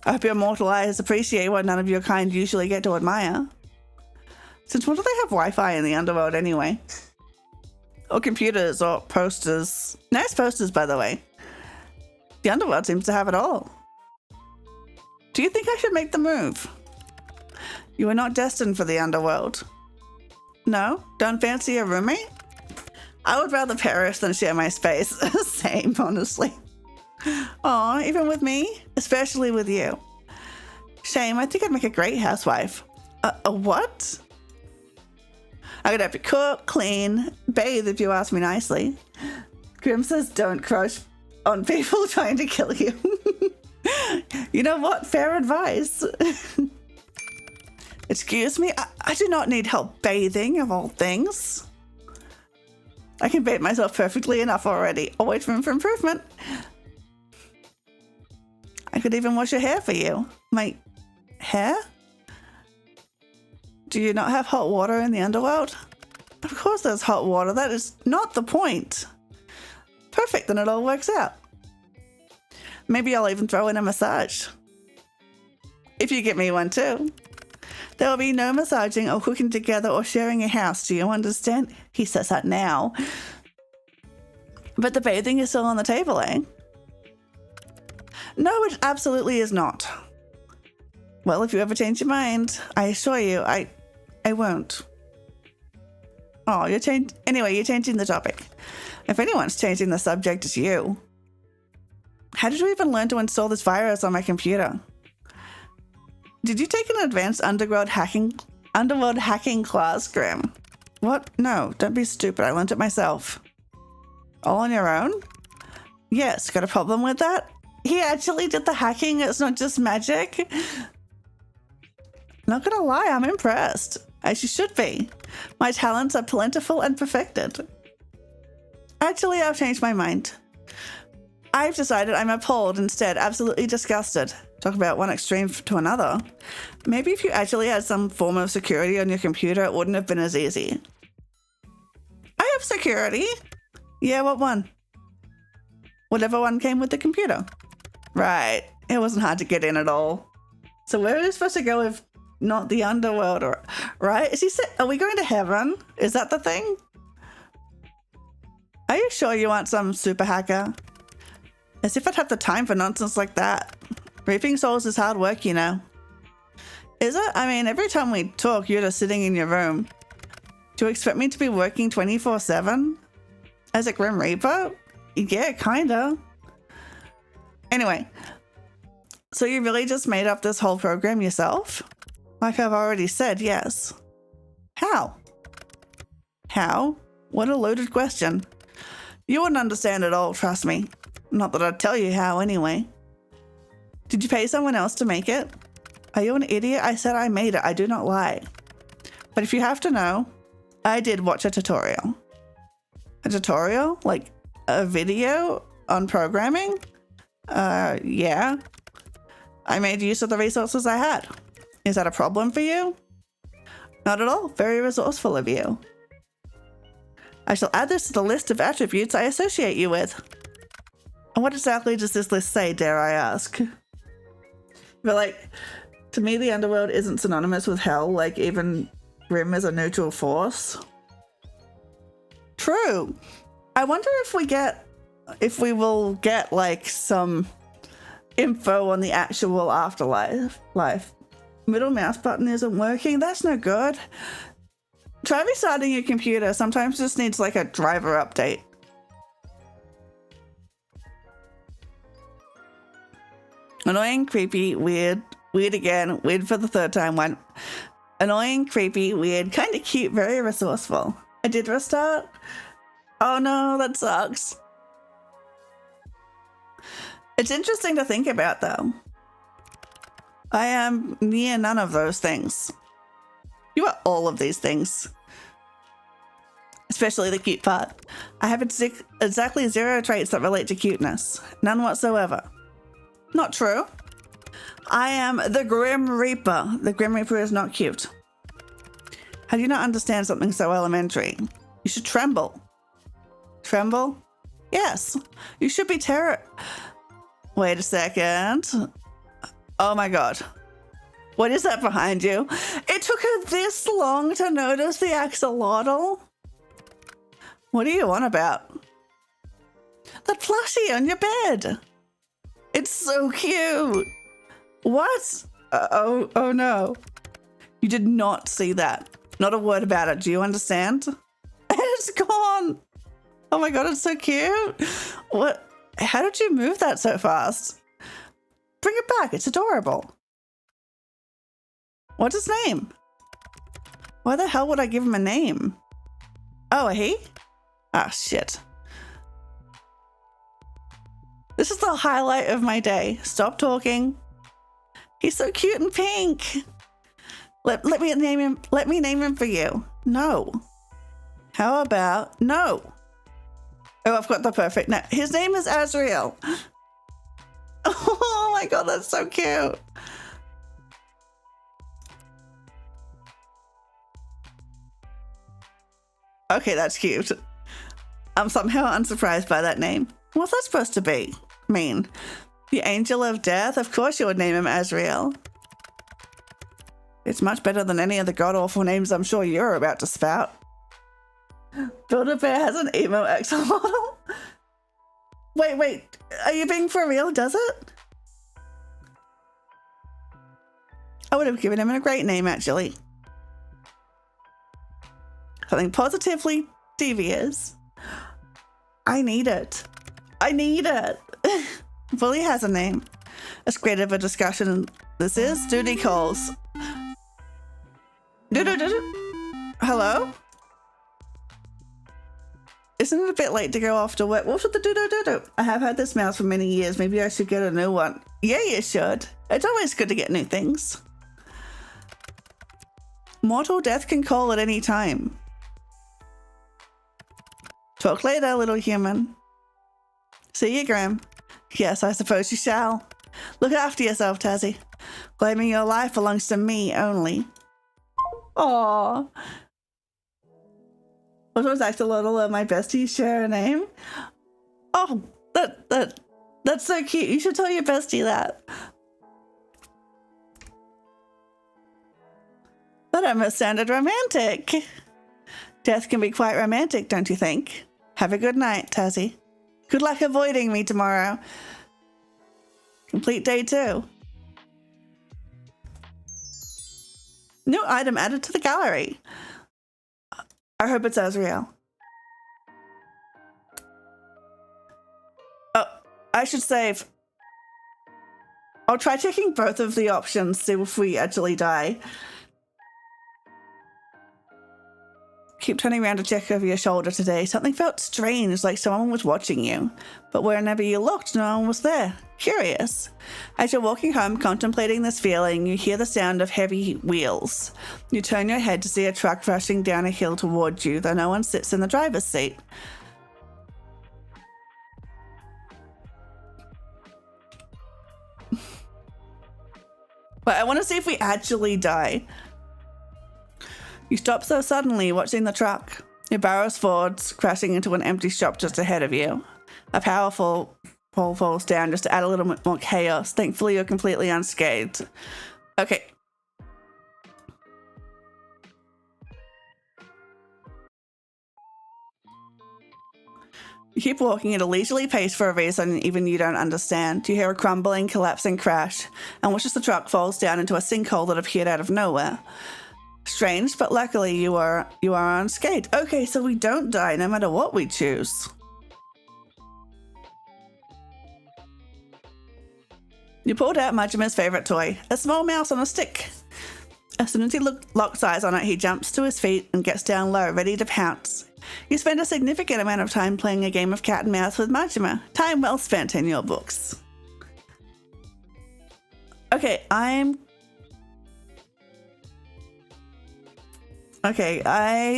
Speaker 1: I hope your mortal eyes appreciate what none of your kind usually get to admire. Since when do they have Wi-Fi in the underworld anyway? Or computers or posters. Nice posters, by the way. The underworld seems to have it all. Do you think I should make the move? You are not destined for the underworld. No? Don't fancy a roommate? I would rather perish than share my space. Same, honestly. Aw, even with me? Especially with you. Shame, I think I'd make a great housewife. A what? I could have to cook, clean, bathe if you ask me nicely. Grim says don't crush on people trying to kill you. You know what? Fair advice. Excuse me? I do not need help bathing, of all things. I can bathe myself perfectly enough already. Always room for improvement. I could even wash your hair for you. My hair? Do you not have hot water in the underworld? Of course there's hot water. That is not the point. Perfect, then it all works out. Maybe I'll even throw in a massage. If you get me one too. There will be no massaging or cooking together or sharing a house, do you understand? He says that now. But the bathing is still on the table, eh? No, it absolutely is not. Well, if you ever change your mind, I assure you, I won't. Oh, you're changing the topic. If anyone's changing the subject, it's you. How did you even learn to install this virus on my computer? Did you take an advanced underworld hacking class, Grim? What? No, don't be stupid. I learned it myself. All on your own? Yes, got a problem with that? He actually did the hacking. It's not just magic. Not gonna lie, I'm impressed. As you should be. My talents are plentiful and perfected. Actually, I've changed my mind. I've decided I'm appalled instead, absolutely disgusted. Talk about one extreme to another. Maybe if you actually had some form of security on your computer, it wouldn't have been as easy. I have security. Yeah, what one? Whatever one came with the computer. Right. It wasn't hard to get in at all. So where are we supposed to go if not the underworld? Or, right? Are we going to heaven? Is that the thing? Are you sure you aren't some super hacker? As if I'd have the time for nonsense like that. Reaping souls is hard work, you know. Is it? I mean, every time we talk, you're just sitting in your room. Do you expect me to be working 24/7? As a Grim Reaper? Yeah, kinda. Anyway, so you really just made up this whole program yourself? Like I've already said, yes. How? How? What a loaded question. You wouldn't understand at all, trust me. Not that I'd tell you how anyway. Did you pay someone else to make it? Are you an idiot? I said I made it. I do not lie. But if you have to know, I did watch a tutorial. A tutorial? Like a video on programming? Yeah. I made use of the resources I had. Is that a problem for you? Not at all. Very resourceful of you. I shall add this to the list of attributes I associate you with. And what exactly does this list say, dare I ask? But like, to me, the underworld isn't synonymous with hell, like even Grim is a neutral force. True. I wonder if we get if we will get like some info on the actual afterlife. Middle mouse button isn't working. That's no good. Try restarting your computer. Sometimes it just needs like a driver update. Annoying, creepy, weird, weird again, weird for the third time. One. Annoying, creepy, weird, kind of cute, very resourceful. I did restart. Oh no, that sucks. It's interesting to think about though. I am near none of those things. You are all of these things. Especially the cute part. I have exactly 0 traits that relate to cuteness. None whatsoever. Not true. I am the Grim Reaper. The Grim Reaper is not cute. How do you not understand something so elementary? You should tremble. Tremble? Yes. You should be Wait a second. Oh my god. What is that behind you? It took her this long to notice the axolotl? What are you on about? That plushie on your bed. It's so cute. What? Oh no. You did not see that. Not a word about it. Do you understand? It's gone. Oh my god, it's so cute. What? How did you move that so fast? Bring it back. It's adorable. What's his name? Why the hell would I give him a name? Oh, a he? Ah, shit. This is the highlight of my day. Stop talking. He's so cute and pink. Let me name him. Let me name him for you. No. How about no? Oh, I've got the perfect name. His name is Azrael. Oh my god, that's so cute. Okay, that's cute. I'm somehow unsurprised by that name. What's that supposed to mean? The Angel of Death? Of course you would name him Azrael. It's much better than any of the god-awful names I'm sure you're about to spout. Build-A-Bear has an emo axolotl? Wait. Are you being for real? Does it? I would have given him a great name, actually. Something positively devious. I need it. Bully has a name. As great of a discussion this is, duty calls. Hello? Isn't it a bit late to go off to work? What should the do? I have had this mouse for many years. Maybe I should get a new one. Yeah, you should. It's always good to get new things. Mortal death can call at any time. Talk later, little human. See you, Graham. Yes, I suppose you shall. Look after yourself, Tazzy. Claiming your life belongs to me only. Aww. What was axolotl and my bestie share a name? Oh, that's so cute. You should tell your bestie that. That almost sounded romantic. Death can be quite romantic, don't you think? Have a good night, Tazzy. Good luck avoiding me tomorrow. Complete day 2. New item added to the gallery. I hope it's Azrael. Oh, I should save. I'll try checking both of the options, see if we actually die. Keep turning around to check over your shoulder today. Something felt strange, like someone was watching you. But whenever you looked, no one was there. Curious. As you're walking home, contemplating this feeling, you hear the sound of heavy wheels. You turn your head to see a truck rushing down a hill towards you, though no one sits in the driver's seat. But I want to see if we actually die. You stop so suddenly, watching the truck. It barrels forwards, crashing into an empty shop just ahead of you. A powerful pole falls down just to add a little bit more chaos. Thankfully, you're completely unscathed. Okay. You keep walking at a leisurely pace for a reason even you don't understand. You hear a crumbling, collapsing crash, and watch as the truck falls down into a sinkhole that appeared out of nowhere. Strange, but luckily you are unscathed. Okay, so we don't die no matter what we choose. You pulled out Majima's favorite toy, a small mouse on a stick. As soon as he locks eyes on it, he jumps to his feet and gets down low, ready to pounce. You spend a significant amount of time playing a game of cat and mouse with Majima. Time well spent in your books. Okay, I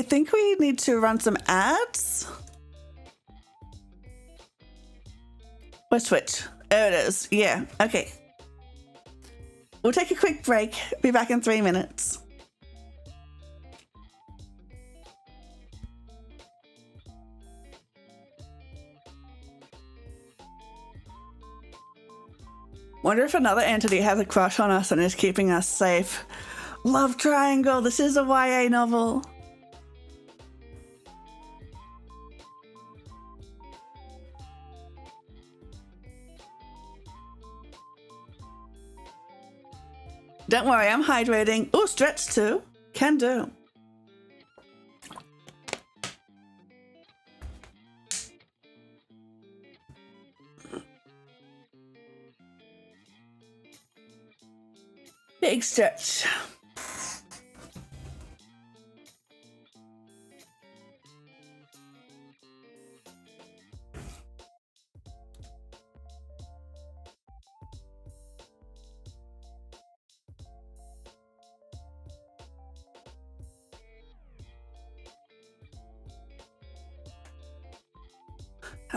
Speaker 1: think we need to run some ads. Where's Twitch? There it is. Yeah, okay. We'll take a quick break. Be back in 3 minutes. Wonder if another entity has a crush on us and is keeping us safe. Love Triangle, this is a YA novel. Don't worry, I'm hydrating. Oh, stretch too. Can do. Big stretch.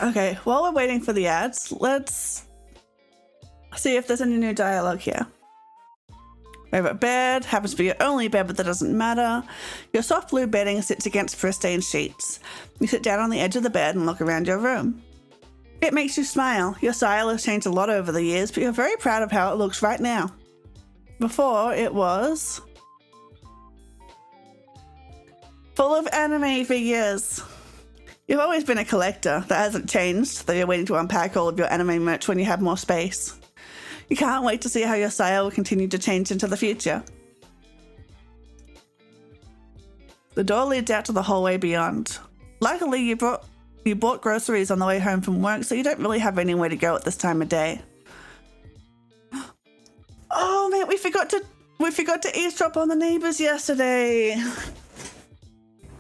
Speaker 1: Okay, while we're waiting for the ads, let's see if there's any new dialogue here. Favorite bed happens to be your only bed, but that doesn't matter. Your soft blue bedding sits against pristine sheets. You sit down on the edge of the bed and look around your room. It makes you smile. Your style has changed a lot over the years, but you're very proud of how it looks right now. Before, it was full of anime figures. You've always been a collector. That hasn't changed, though you're waiting to unpack all of your anime merch when you have more space. You can't wait to see how your style will continue to change into the future. The door leads out to the hallway beyond. Luckily, you bought groceries on the way home from work, so you don't really have anywhere to go at this time of day. Oh man, we forgot to eavesdrop on the neighbors yesterday.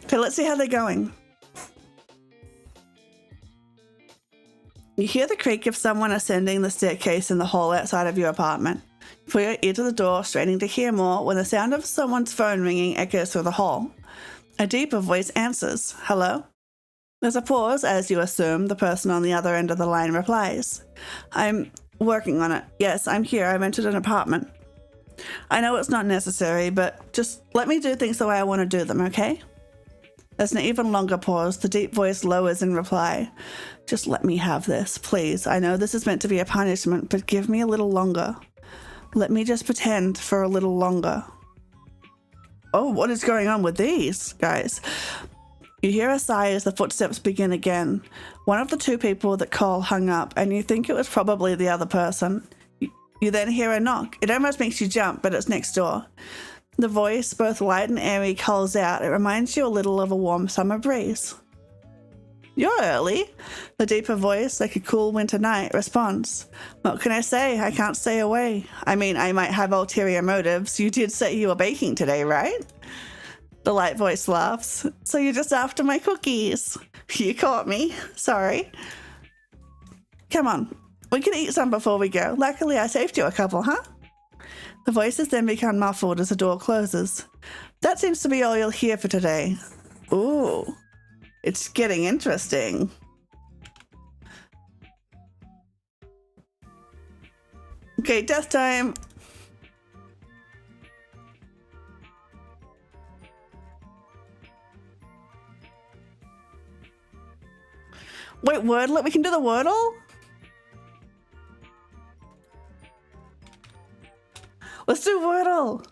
Speaker 1: Okay, let's see how they're going. You hear the creak of someone ascending the staircase in the hall outside of your apartment. You put your ear to the door, straining to hear more, when the sound of someone's phone ringing echoes through the hall. A deeper voice answers. Hello? There's a pause as you assume the person on the other end of the line replies. I'm working on it. Yes, I'm here. I rented an apartment. I know it's not necessary, but just let me do things the way I want to do them, okay? There's an even longer pause. The deep voice lowers in reply. Just let me have this, please. I know this is meant to be a punishment, but give me a little longer. Let me just pretend for a little longer. Oh, what is going on with these, guys? You hear a sigh as the footsteps begin again. One of the two people that call hung up, and you think it was probably the other person. You then hear a knock. It almost makes you jump, but it's next door. The voice, both light and airy, calls out. It reminds you a little of a warm summer breeze. You're early. The deeper voice, like a cool winter night, responds. What can I say? I can't stay away. I mean, I might have ulterior motives. You did say you were baking today, right? The light voice laughs. So you're just after my cookies. You caught me. Sorry. Come on. We can eat some before we go. Luckily, I saved you a couple, huh? The voices then become muffled as the door closes. That seems to be all you'll hear for today. Ooh, it's getting interesting. Okay, death time. Wait, Wordle? We can do the Wordle? Let's do Wordle.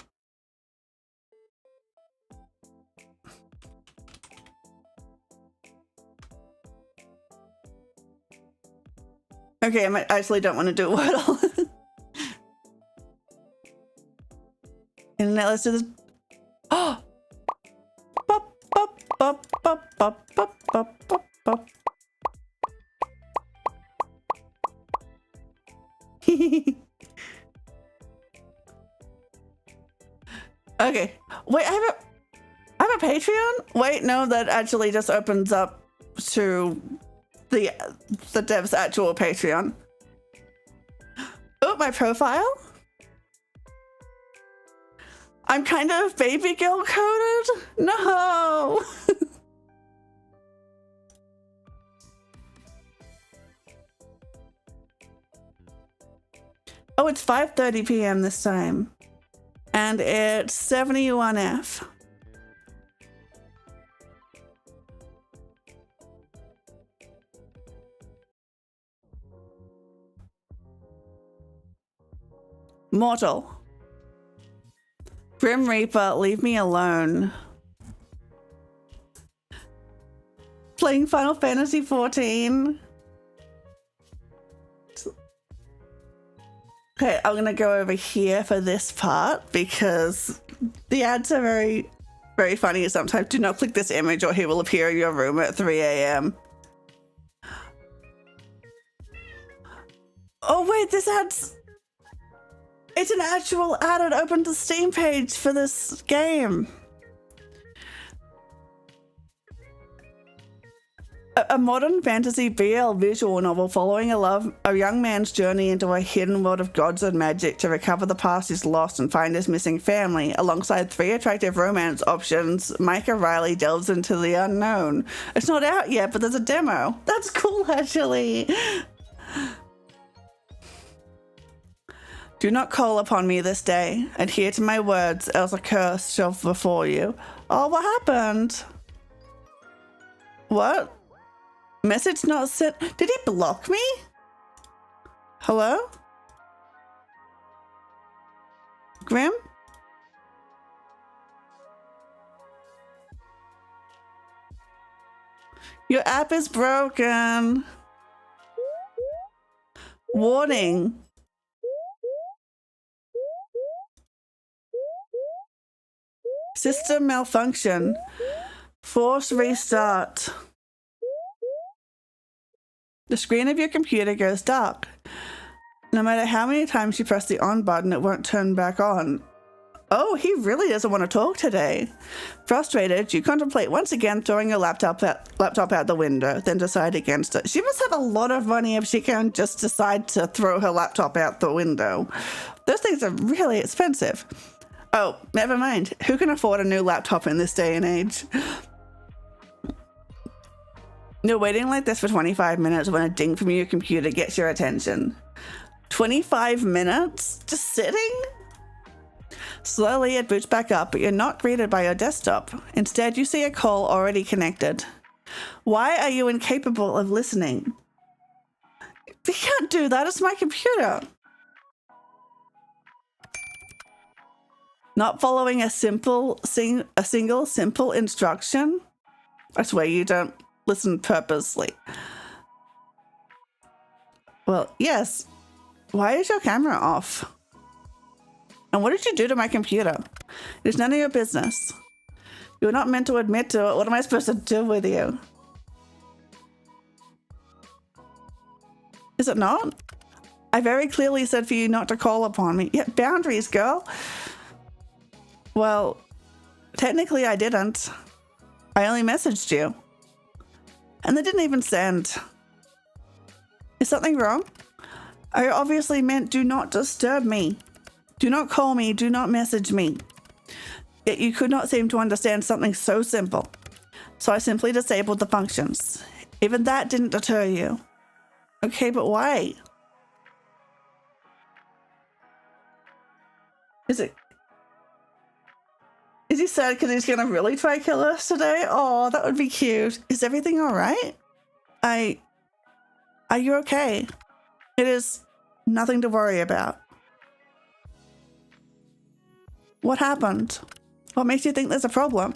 Speaker 1: Okay, I actually don't want to do Wordle. And now let's do this. Oh! Bop, bop, bop, bop, bop, bop, bop, bop, bop. Okay. Wait, I have a Patreon? Wait, no, that actually just opens up to the dev's actual Patreon. Oh, my profile? I'm kind of baby girl coded? No! Oh, it's 5:30 p.m. this time. And it's 71F. Mortal. Grim Reaper, leave me alone. Playing Final Fantasy 14. Okay, I'm gonna go over here for this part because the ads are very, very funny sometimes. Do not click this image or he will appear in your room at 3 a.m. Oh wait, this ad's... It's an actual ad. It opened the Steam page for this game. A modern fantasy BL visual novel following a young man's journey into a hidden world of gods and magic to recover the past he's lost and find his missing family. Alongside 3 attractive romance options, Micah Riley delves into the unknown. It's not out yet, but there's a demo. That's cool, actually. Do not call upon me this day. Adhere to my words, else a curse shall befall you. Oh, what happened? What? Message not sent. Did he block me? Hello? Grim? Your app is broken. Warning. System malfunction. Force restart. The screen of your computer goes dark. No matter how many times you press the on button, it won't turn back on. Oh, he really doesn't want to talk today. Frustrated, you contemplate once again throwing your laptop out the window, then decide against it. She must have a lot of money if she can just decide to throw her laptop out the window. Those things are really expensive. Oh, never mind. Who can afford a new laptop in this day and age? You're waiting like this for 25 minutes when a ding from your computer gets your attention. 25 minutes? Just sitting? Slowly it boots back up, but you're not greeted by your desktop. Instead, you see a call already connected. Why are you incapable of listening? You can't do that, it's my computer. Not following a single simple instruction? I swear you don't listen purposely. Well, yes. Why is your camera off? And what did you do to my computer? It's none of your business. You're not meant to admit to it. What am I supposed to do with you? Is it not? I very clearly said for you not to call upon me. Yeah, boundaries, girl. Well, technically I didn't. I only messaged you. And they didn't even send. Is something wrong? I obviously meant do not disturb me. Do not call me, do not message me. Yet you could not seem to understand something so simple. So I simply disabled the functions. Even that didn't deter you. Okay, but why? Is he sad because he's gonna really try kill us today? Oh, that would be cute. Is everything all right? Are you okay? It is nothing to worry about. What happened? What makes you think there's a problem?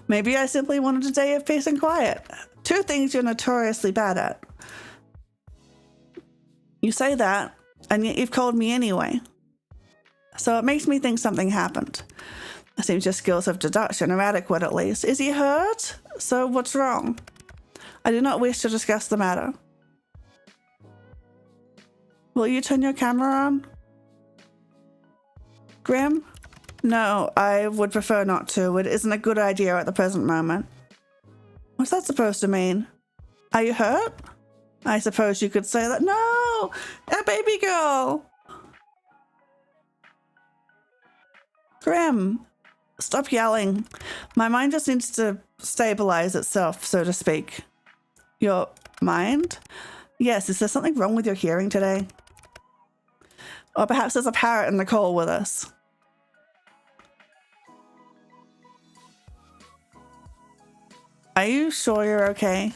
Speaker 1: Maybe I simply wanted a day of peace and quiet. Two things you're notoriously bad at. You say that, and yet you've called me anyway. So it makes me think something happened. It seems your skills of deduction are adequate at least. Is he hurt? So what's wrong? I do not wish to discuss the matter. Will you turn your camera on? Grim? No, I would prefer not to. It isn't a good idea at the present moment. What's that supposed to mean? Are you hurt? I suppose you could say that. No! A baby girl! Grim, stop yelling. My mind just needs to stabilize itself, so to speak. Your mind? Yes, is there something wrong with your hearing today? Or perhaps there's a parrot in the call with us. Are you sure you're okay?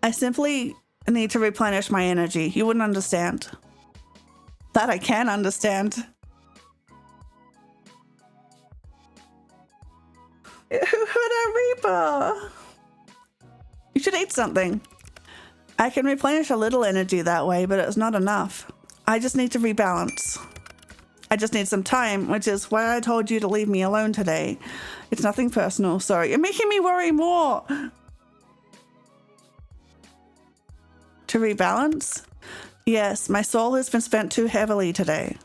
Speaker 1: I simply need to replenish my energy. You wouldn't understand. That I can understand. Who hurt a reaper? You should eat something. I can replenish a little energy that way, but it's not enough. I just need to rebalance. I just need some time, which is why I told you to leave me alone today. It's nothing personal, sorry. You're making me worry more. To rebalance? Yes, my soul has been spent too heavily today.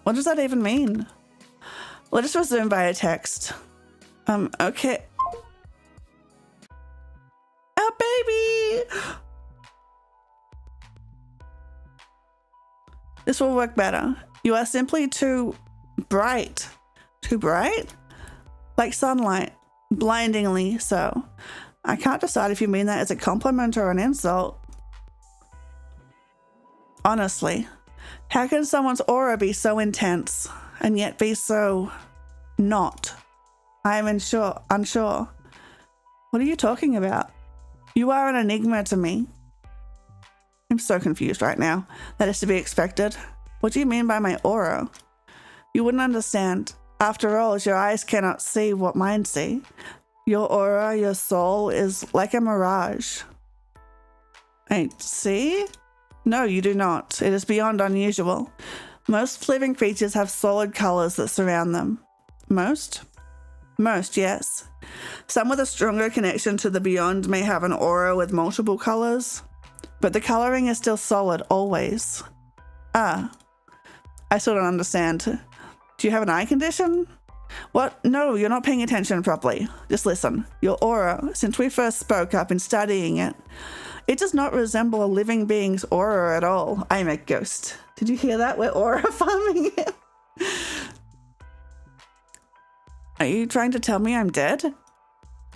Speaker 1: What does that even mean? Let us resume via text. Okay. A baby! This will work better. You are simply too bright. Too bright? Like sunlight. Blindingly so. I can't decide if you mean that as a compliment or an insult. Honestly, how can someone's aura be so intense and yet be so not? I am unsure. What are you talking about? You are an enigma to me. I'm so confused right now. That is to be expected. What do you mean by my aura? You wouldn't understand. After all, your eyes cannot see what mine see. Your aura, your soul, is like a mirage. I see? No, you do not. It is beyond unusual. Most living creatures have solid colors that surround them. Most? Most, yes. Some with a stronger connection to the beyond may have an aura with multiple colors, but the coloring is still solid always. Ah, I still don't understand. Do you have an eye condition? What? No, you're not paying attention properly. Just listen. Your aura, since we first spoke, I've been studying it. It does not resemble a living being's aura at all. I'm a ghost. Did you hear that? We're aura farming it. Are you trying to tell me I'm dead?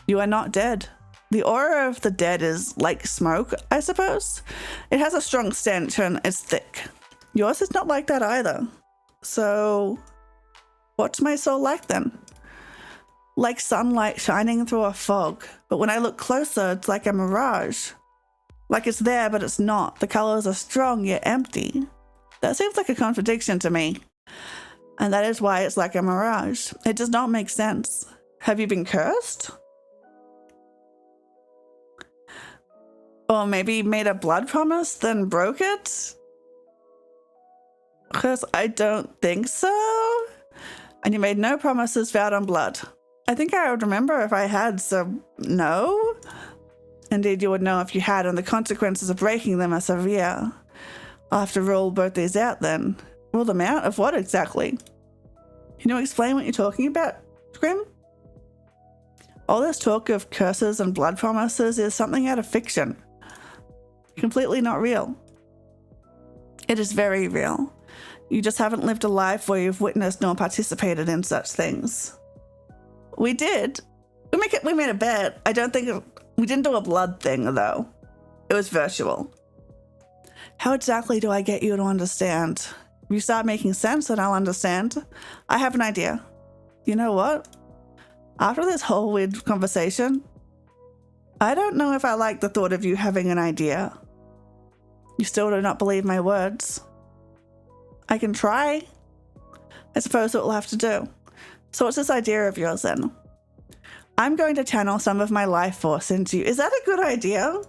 Speaker 1: You are not dead. The aura of the dead is like smoke, I suppose. It has a strong stench and it's thick. Yours is not like that either. So, what's my soul like then? Like sunlight shining through a fog, but when I look closer, it's like a mirage. Like it's there, but it's not. The colors are strong yet empty. That seems like a contradiction to me. And that is why it's like a mirage. It does not make sense. Have you been cursed? Or maybe made a blood promise, then broke it? Because I don't think so. And you made no promises vowed on blood. I think I would remember if I had, so no? Indeed, you would know if you had, and the consequences of breaking them are severe. I'll have to rule both these out then. Rule them out? Of what exactly? Can you explain what you're talking about, Grim? All this talk of curses and blood promises is something out of fiction. Completely not real. It is very real. You just haven't lived a life where you've witnessed nor participated in such things. We did. We made a bet. We didn't do a blood thing, though. It was virtual. How exactly do I get you to understand? If you start making sense, then I'll understand. I have an idea. You know what? After this whole weird conversation, I don't know if I like the thought of you having an idea. You still do not believe my words. I can try. I suppose what we'll have to do. So what's this idea of yours then? I'm going to channel some of my life force into you. Is that a good idea?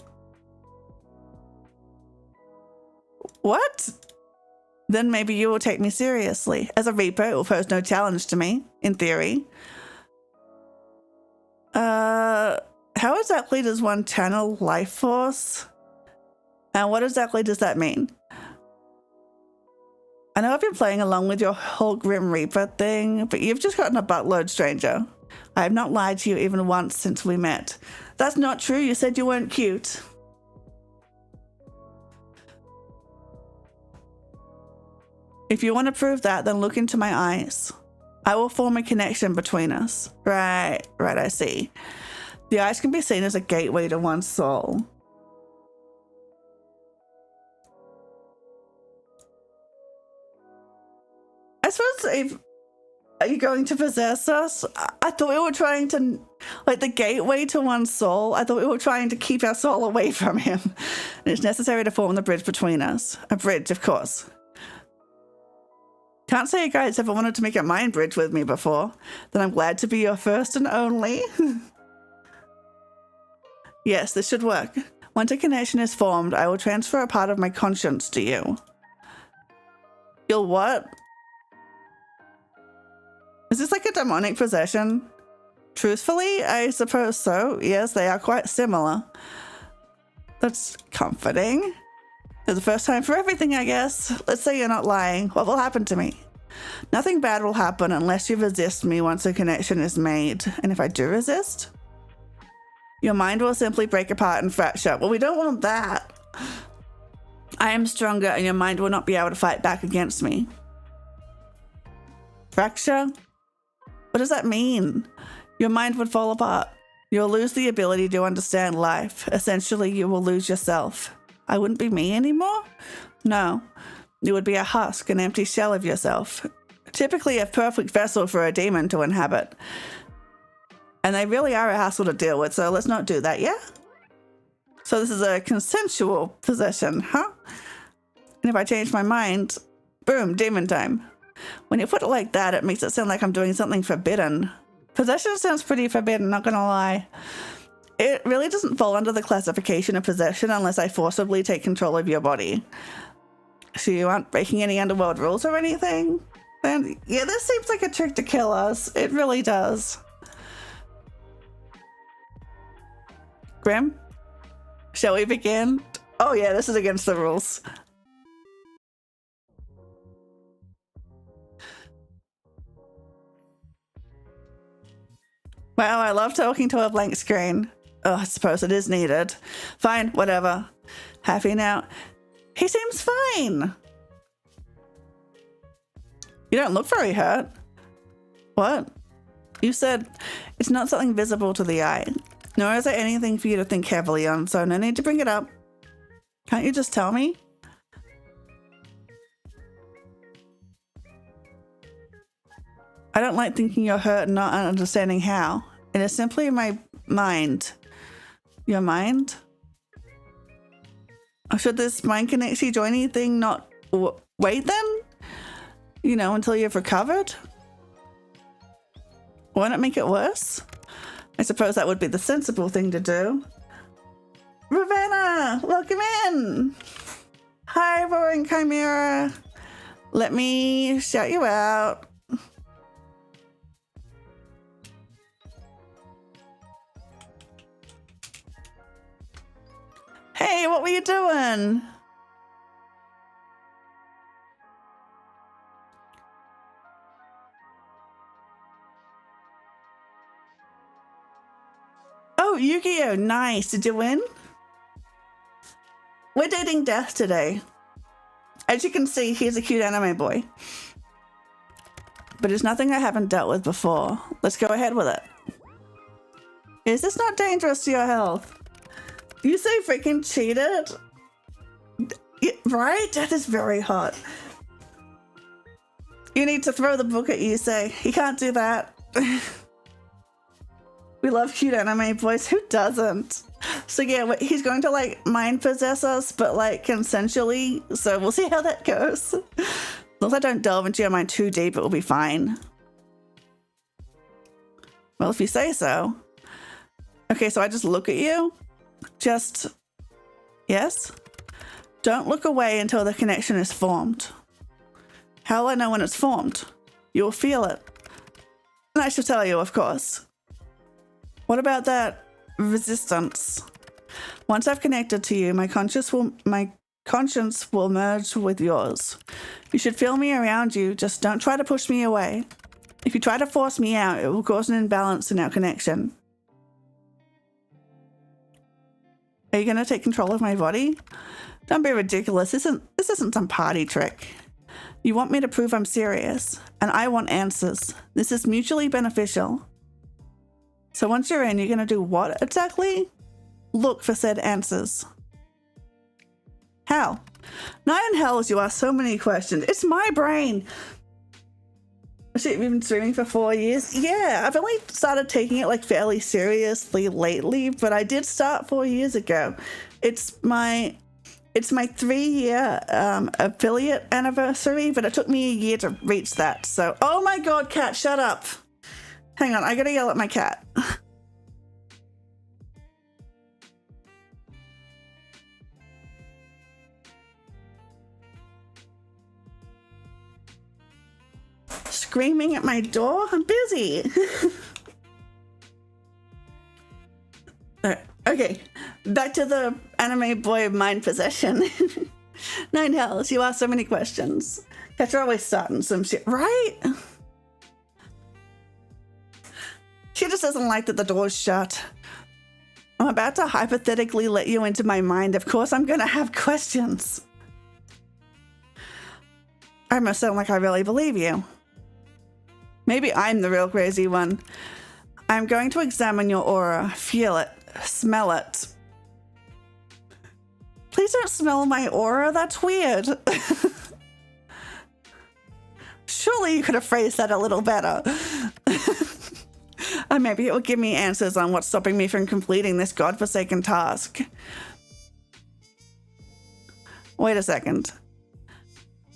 Speaker 1: What? Then maybe you will take me seriously. As a Reaper, it will pose no challenge to me, in theory. How exactly does one channel life force? And what exactly does that mean? I know I've been playing along with your whole Grim Reaper thing, but you've just gotten a buttload, stranger. I have not lied to you even once since we met. That's not true. You said you weren't cute. If you want to prove that, then look into my eyes. I will form a connection between us. Right, I see. The eyes can be seen as a gateway to one's soul. I suppose are you going to possess us? I thought we were trying to, like, the gateway to one's soul. I thought we were trying to keep our soul away from him. And it's necessary to form the bridge between us. A bridge, of course. Can't say you guys ever wanted to make a mind bridge with me before. Then I'm glad to be your first and only. Yes, this should work. Once a connection is formed, I will transfer a part of my conscience to you. You'll what? Is this like a demonic possession? Truthfully, I suppose so. Yes, they are quite similar. That's comforting. It's the first time for everything, I guess. Let's say you're not lying. What will happen to me? Nothing bad will happen unless you resist me once a connection is made. And if I do resist? Your mind will simply break apart and fracture. Well, we don't want that. I am stronger and your mind will not be able to fight back against me. Fracture? What does that mean? Your mind would fall apart. You'll lose the ability to understand life. Essentially, you will lose yourself. I wouldn't be me anymore? No. You would be a husk, an empty shell of yourself. Typically a perfect vessel for a demon to inhabit. And they really are a hassle to deal with, so let's not do that, yeah? So this is a consensual possession, huh? And if I change my mind, boom, demon time. When you put it like that, it makes it sound like I'm doing something forbidden. Possession sounds pretty forbidden, not gonna lie. It really doesn't fall under the classification of possession unless I forcibly take control of your body. So you aren't breaking any underworld rules or anything? Then, yeah, this seems like a trick to kill us. It really does. Grim? Shall we begin? Oh yeah, this is against the rules. Wow, I love talking to a blank screen. Oh, I suppose it is needed. Fine, whatever. Happy now. He seems fine. You don't look very hurt. What? You said it's not something visible to the eye. Nor is there anything for you to think heavily on, so no need to bring it up. Can't you just tell me? I don't like thinking you're hurt and not understanding how. It is simply my mind. Your mind? Or should this mind connection joining thing not wait then? You know, until you've recovered? Won't it make it worse? I suppose that would be the sensible thing to do. Ravenna, welcome in. Hi, Roaring Chimera. Let me shout you out. Hey, what were you doing? Oh, Yu-Gi-Oh! Nice. Did you win? We're dating death today. As you can see, he's a cute anime boy. But it's nothing I haven't dealt with before. Let's go ahead with it. Is this not dangerous to your health? You say freaking cheated? Right? That is very hot. You need to throw the book at Yusei. He can't do that. We love cute anime boys. Who doesn't? So yeah, he's going to like mind possess us, but like consensually. So we'll see how that goes. As long as I don't delve into your mind too deep, it will be fine. Well, if you say so. Okay, so I just look at you. Just, yes? Don't look away until the connection is formed. How will I know when it's formed? You'll feel it. And I shall tell you, of course. What about that resistance? Once I've connected to you, my conscience will merge with yours. You should feel me around you, just don't try to push me away. If you try to force me out, it will cause an imbalance in our connection. Are you going to take control of my body? Don't be ridiculous. This isn't some party trick. You want me to prove I'm serious, and I want answers. This is mutually beneficial. So once you're in, you're going to do what exactly? Look for said answers. How? Nine hells, you ask so many questions. It's my brain. Shit, we've been streaming for 4 years. Yeah, I've only started taking it like fairly seriously lately, but I did start 4 years ago. It's my 3-year affiliate anniversary, but it took me a year to reach that. So, oh my god, cat, shut up. Hang on, I gotta yell at my cat. Screaming at my door? I'm busy. Okay, back to the anime boy mind possession. Nine hells, you ask so many questions. Cats are always starting some shit, right? She just doesn't like that the door's shut. I'm about to hypothetically let you into my mind. Of course I'm gonna have questions. I must sound like I really believe you. Maybe I'm the real crazy one. I'm going to examine your aura, feel it, smell it. Please don't smell my aura, that's weird. Surely you could have phrased that a little better. Or maybe it will give me answers on what's stopping me from completing this godforsaken task. Wait a second.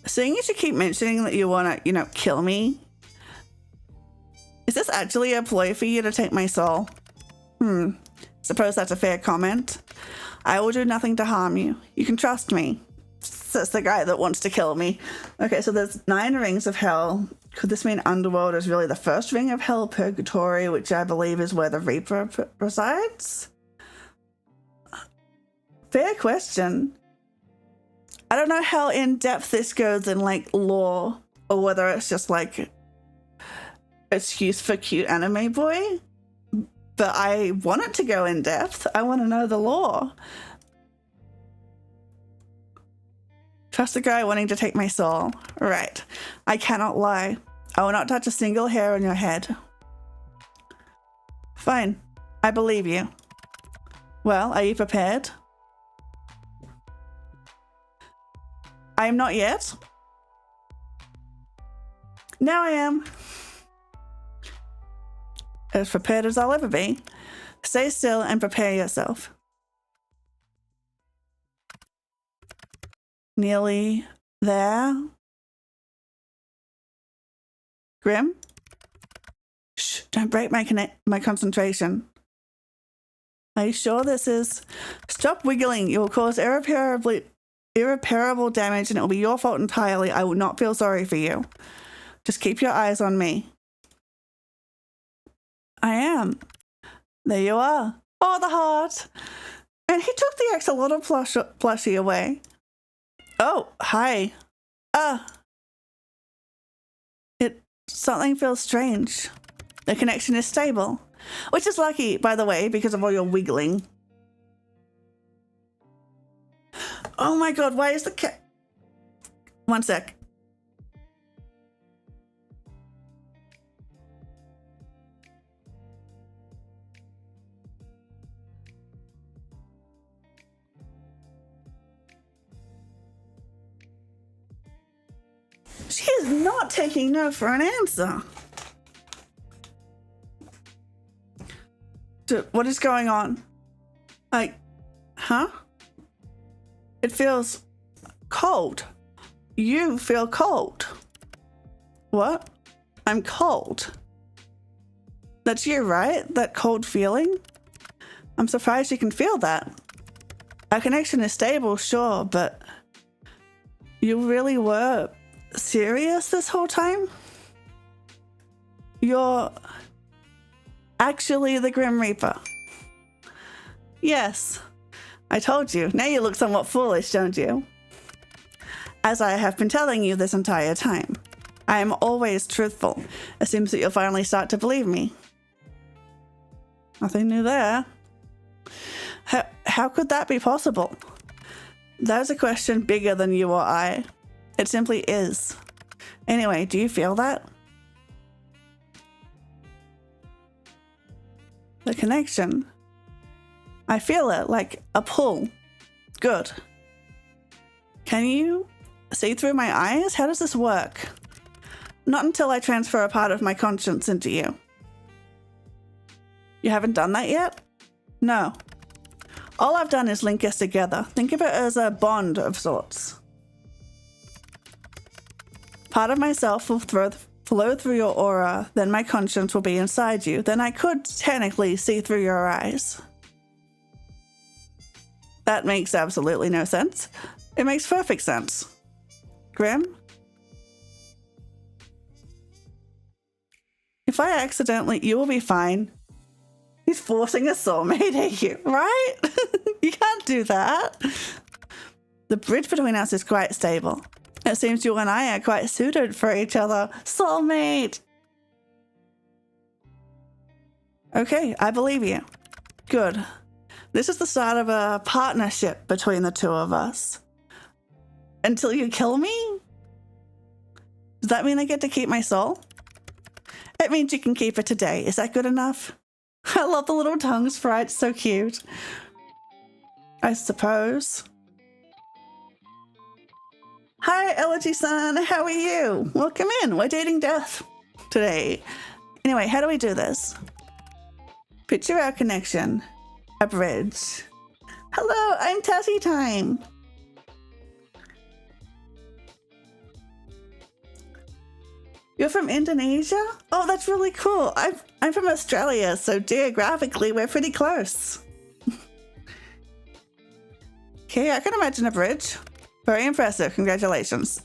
Speaker 1: Seeing as you keep mentioning that you want to, kill me, is this actually a ploy for you to take my soul? Suppose that's a fair comment. I will do nothing to harm you. You can trust me. That's the guy that wants to kill me. Okay, so there's 9 rings of hell. Could this mean Underworld is really the first ring of hell, Purgatory, which I believe is where the Reaper resides? Fair question. I don't know how in-depth this goes in, lore, or whether it's just, excuse for cute anime boy. But I want it to go in-depth. I want to know the lore. Trust the guy wanting to take my soul. Right. I cannot lie. I will not touch a single hair on your head. Fine. I believe you. Well, are you prepared? I am not yet. Now I am. As prepared as I'll ever be. Stay still and prepare yourself. Nearly there. Grim? Shh, don't break my concentration. Are you sure this is... Stop wiggling. You will cause irreparable damage and it will be your fault entirely. I will not feel sorry for you. Just keep your eyes on me. I am. There you are. Oh, the heart. And he took the axolotl plushie away. Oh, hi. Something feels strange. The connection is stable. Which is lucky, by the way, because of all your wiggling. Oh my god, why is the cat... One sec. She is not taking no for an answer. What is going on? Huh? It feels cold. You feel cold. What? I'm cold. That's you, right? That cold feeling? I'm surprised you can feel that. Our connection is stable, sure, but You really were serious this whole time? You're actually the Grim Reaper. Yes, I told you. Now you look somewhat foolish, don't you? As I have been telling you this entire time, I am always truthful. It seems that you'll finally start to believe me. Nothing new there. How could that be possible? That is a question bigger than you or I. It simply is. Anyway, do you feel that? The connection. I feel it like a pull. Good. Can you see through my eyes? How does this work? Not until I transfer a part of my conscience into you. You haven't done that yet? No. All I've done is link us together. Think of it as a bond of sorts. Part of myself will flow through your aura, then my conscience will be inside you. Then I could technically see through your eyes. That makes absolutely no sense. It makes perfect sense. Grim? If I accidentally, you will be fine. He's forcing a soulmate at you, right? You can't do that. The bridge between us is quite stable. It seems you and I are quite suited for each other. Soulmate! Okay, I believe you. Good. This is the start of a partnership between the two of us. Until you kill me? Does that mean I get to keep my soul? It means you can keep it today. Is that good enough? I love the little tongue sprite. So cute. I suppose. Hi, Elegy-san. How are you? Welcome in. We're dating death today. Anyway, how do we do this? Picture our connection. A bridge. Hello, I'm Tassie Time. You're from Indonesia? Oh, that's really cool. I'm from Australia, so geographically we're pretty close. Okay, I can imagine a bridge. Very impressive, congratulations.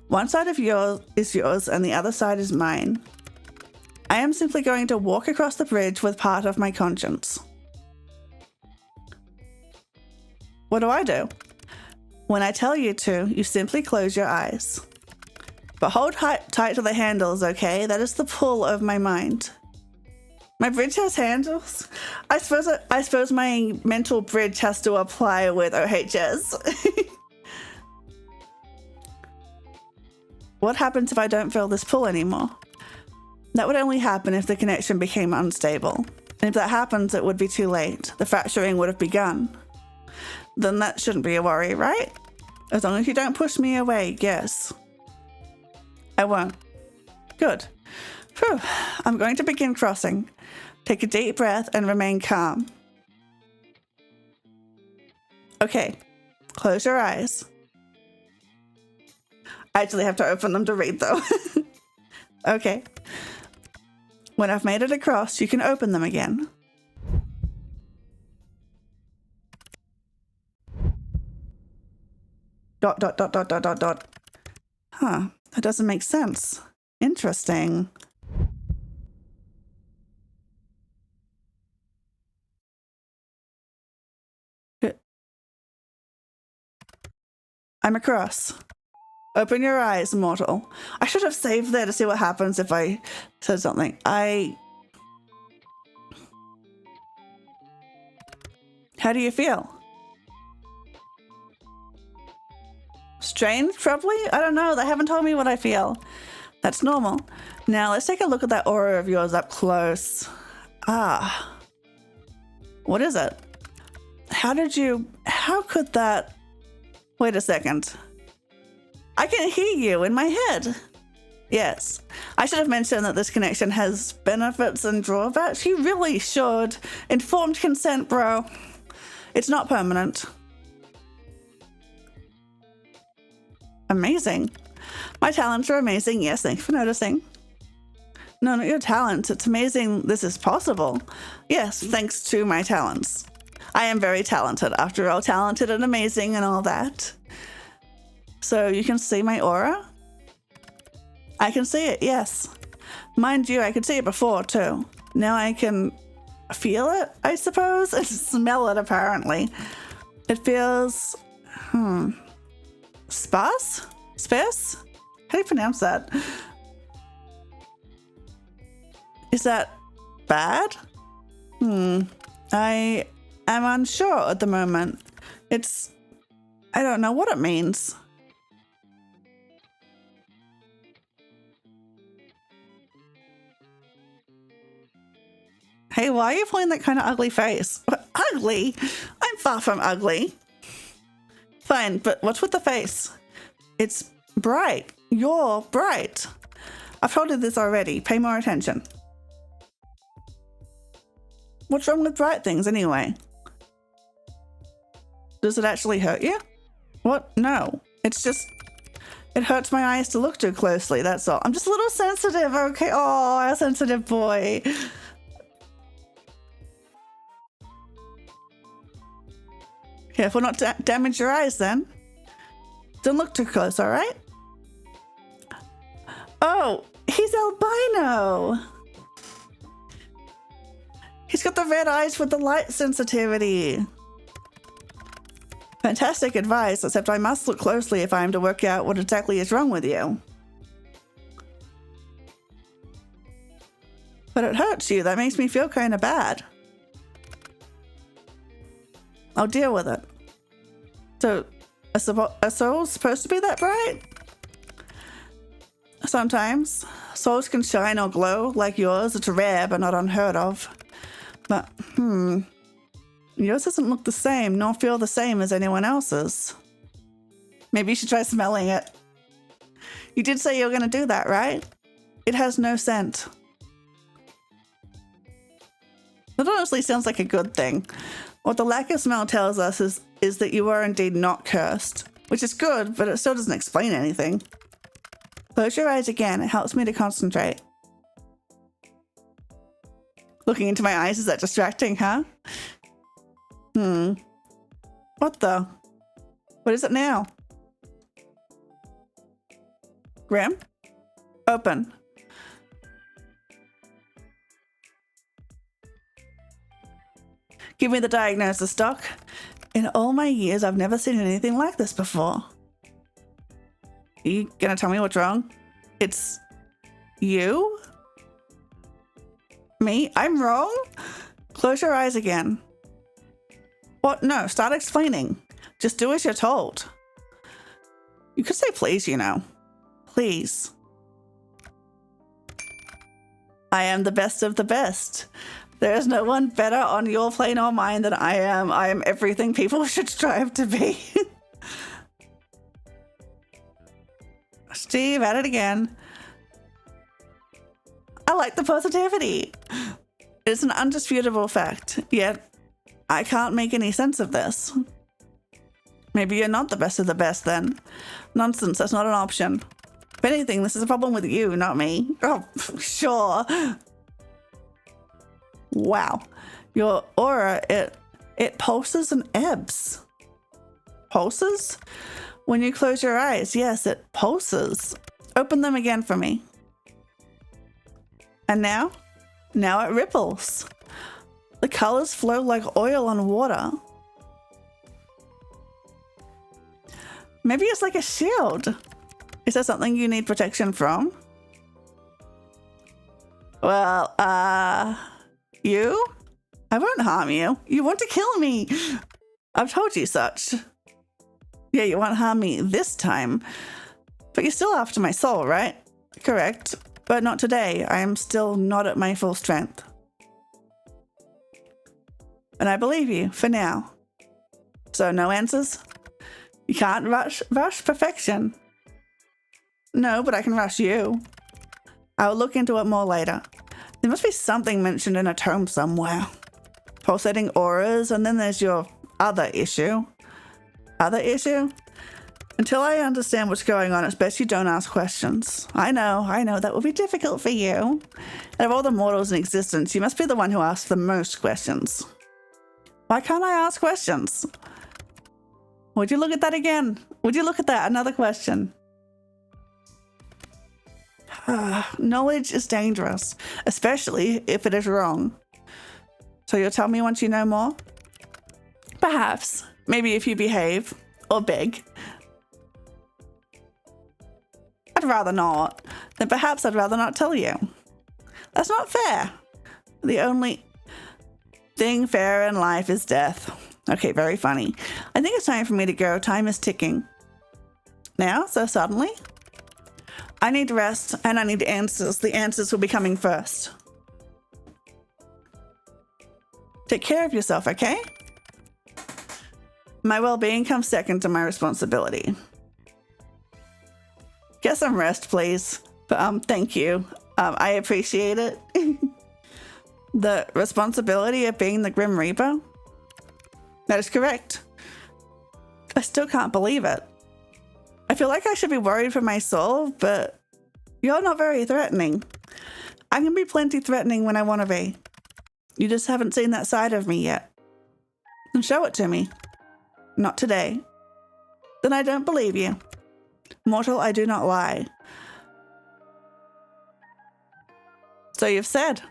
Speaker 1: One side of yours is yours and the other side is mine. I am simply going to walk across the bridge with part of my conscience. What do? When I tell you to, you simply close your eyes. But hold tight to the handles, okay? That is the pull of my mind. My bridge has handles? I suppose my mental bridge has to apply with OHS. What happens if I don't feel this pull anymore? That would only happen if the connection became unstable. And if that happens, it would be too late. The fracturing would have begun. Then that shouldn't be a worry, right? As long as you don't push me away, yes. I won't. Good. Phew. I'm going to begin crossing. Take a deep breath and remain calm. Okay. Close your eyes. I actually have to open them to read though. Okay. When I've made it across, you can open them again. Dot, dot, dot, dot, dot, dot, dot. Huh. That doesn't make sense. Interesting. I'm across. Open your eyes, mortal. I should have saved there to see what happens if I said something. How do you feel? Strange, probably? I don't know. They haven't told me what I feel. That's normal. Now, let's take a look at that aura of yours up close. Ah. What is it? How could that... Wait a second. I can hear you in my head. Yes. I should have mentioned that this connection has benefits and drawbacks. You really should. Informed consent, bro. It's not permanent. Amazing. My talents are amazing. Yes, thanks for noticing. No, not your talents. It's amazing this is possible. Yes, thanks to my talents. I am very talented. After all, talented and amazing and all that. So you can see my aura? I can see it, yes. Mind you, I could see it before too. Now I can feel it, I suppose, and smell it apparently. It feels, sparse? Sparse? How do you pronounce that? Is that bad? I am unsure at the moment. I don't know what it means. Hey, why are you pulling that kind of ugly face? Ugly? I'm far from ugly. Fine, but what's with the face? It's bright. You're bright. I've told you this already. Pay more attention. What's wrong with bright things anyway? Does it actually hurt you? What? No. It's just, it hurts my eyes to look too closely, that's all. I'm just a little sensitive, okay? Oh, a sensitive boy. Careful not to damage your eyes then. Don't look too close, all right? Oh, he's albino. He's got the red eyes with the light sensitivity. Fantastic advice, except I must look closely if I am to work out what exactly is wrong with you. But it hurts you. That makes me feel kind of bad. I'll deal with it. So, are souls supposed to be that bright? Sometimes. Souls can shine or glow like yours. It's rare, but not unheard of. But, yours doesn't look the same, nor feel the same as anyone else's. Maybe you should try smelling it. You did say you were going to do that, right? It has no scent. That honestly sounds like a good thing. What the lack of smell tells us is that you are indeed not cursed, which is good, but it still doesn't explain anything. Close your eyes again. It helps me to concentrate. Looking into my eyes, is that distracting, huh? What the? What is it now? Grim? Open. Give me the diagnosis, Doc. In all my years, I've never seen anything like this before. Are you gonna tell me what's wrong? It's you? Me? I'm wrong? Close your eyes again. What? No, start explaining. Just do as you're told. You could say please, you know. Please. I am the best of the best. There is no one better on your plane or mine than I am. I am everything people should strive to be. Steve, at it again. I like the positivity. It's an undisputable fact, yet I can't make any sense of this. Maybe you're not the best of the best then. Nonsense, that's not an option. If anything, this is a problem with you, not me. Oh, sure. Wow. Your aura, it pulses and ebbs. Pulses? When you close your eyes, yes, it pulses. Open them again for me. And now? Now it ripples. The colors flow like oil on water. Maybe it's like a shield. Is there something you need protection from? Well, you? I won't harm you. You want to kill me. I've told you such. Yeah, you won't harm me this time. But you're still after my soul, right? Correct. But not today. I am still not at my full strength. And I believe you, for now. So no answers? You can't rush perfection. No, but I can rush you. I will look into it more later. There must be something mentioned in a tome somewhere. Pulsating auras, and then there's your other issue. Other issue? Until I understand what's going on, it's best you don't ask questions. I know, that will be difficult for you. Out of all the mortals in existence, you must be the one who asks the most questions. Why can't I ask questions? Would you look at that again? Would you look at that? Another question. Knowledge is dangerous, especially if it is wrong. So you'll tell me once you know more? Perhaps. Maybe if you behave. Or beg. I'd rather not. Then perhaps I'd rather not tell you. That's not fair. The only thing fair in life is death. Okay, very funny. I think it's time for me to go. Time is ticking. Now, so suddenly? I need rest and I need answers. The answers will be coming first. Take care of yourself, okay? My well-being comes second to my responsibility. Get some rest, please. Thank you. I appreciate it. The responsibility of being the Grim Reaper? That is correct. I still can't believe it. I feel like I should be worried for my soul, but you're not very threatening. I can be plenty threatening when I want to be. You just haven't seen that side of me yet. Then show it to me. Not today. Then I don't believe you. Mortal, I do not lie. So you've said.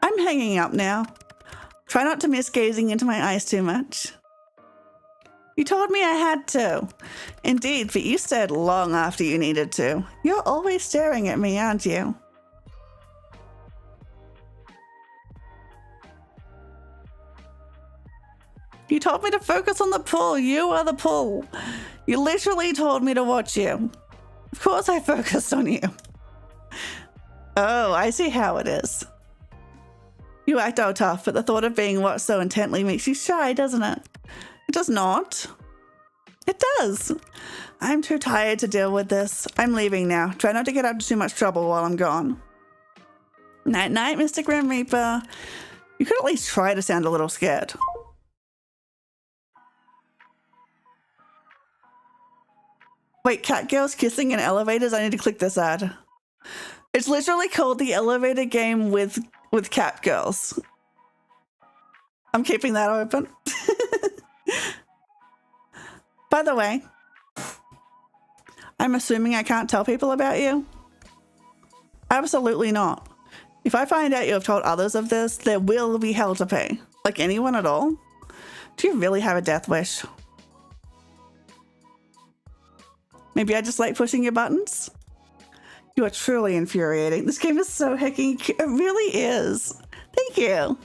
Speaker 1: I'm hanging up now. Try not to miss gazing into my eyes too much. You told me I had to. Indeed, but you said long after you needed to. You're always staring at me, aren't you? You told me to focus on the pull. You are the pull. You literally told me to watch you. Of course I focused on you. Oh, I see how it is. You act all tough, but the thought of being watched so intently makes you shy, doesn't it? It does not. It does. I'm too tired to deal with this. I'm leaving now. Try not to get up to too much trouble while I'm gone. Night-night, Mr. Grim Reaper. You could at least try to sound a little scared. Wait, cat girls kissing in elevators? I need to click this ad. It's literally called the elevator game with cat girls. I'm keeping that open. By the way, I'm assuming I can't tell people about you? Absolutely not. If I find out you have told others of this, there will be hell to pay. Like anyone at all? Do you really have a death wish? Maybe I just like pushing your buttons? You are truly infuriating. This game is so hecking cute. It really is. Thank you.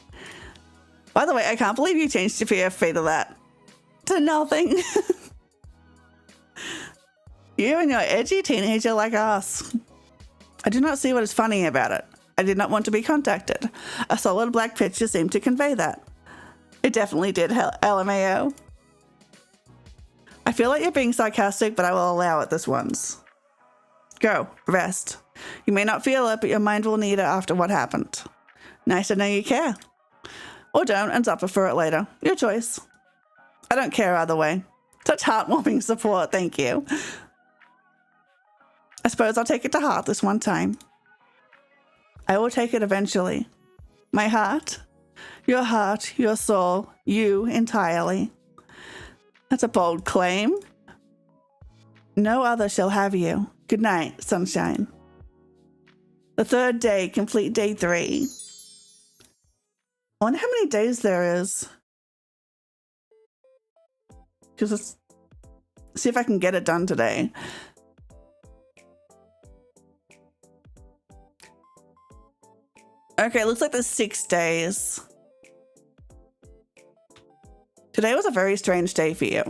Speaker 1: By the way, I can't believe you changed your PFP to that. To nothing. You and your edgy teenager like us. I do not see what is funny about it. I did not want to be contacted. A solid black picture seemed to convey that. It definitely did, LMAO. I feel like you're being sarcastic, but I will allow it this once. Go, rest. You may not feel it, but your mind will need it after what happened. Nice to know you care. Or don't and suffer for it later. Your choice. I don't care either way. Such heartwarming support, thank you. I suppose I'll take it to heart this one time. I will take it eventually. My heart, your soul, you entirely. That's a bold claim. No other shall have you. Good night, sunshine. The third day, complete day 3. I wonder how many days there is. Because let's see if I can get it done today. Okay, it looks like there's 6 days. Today was a very strange day for you.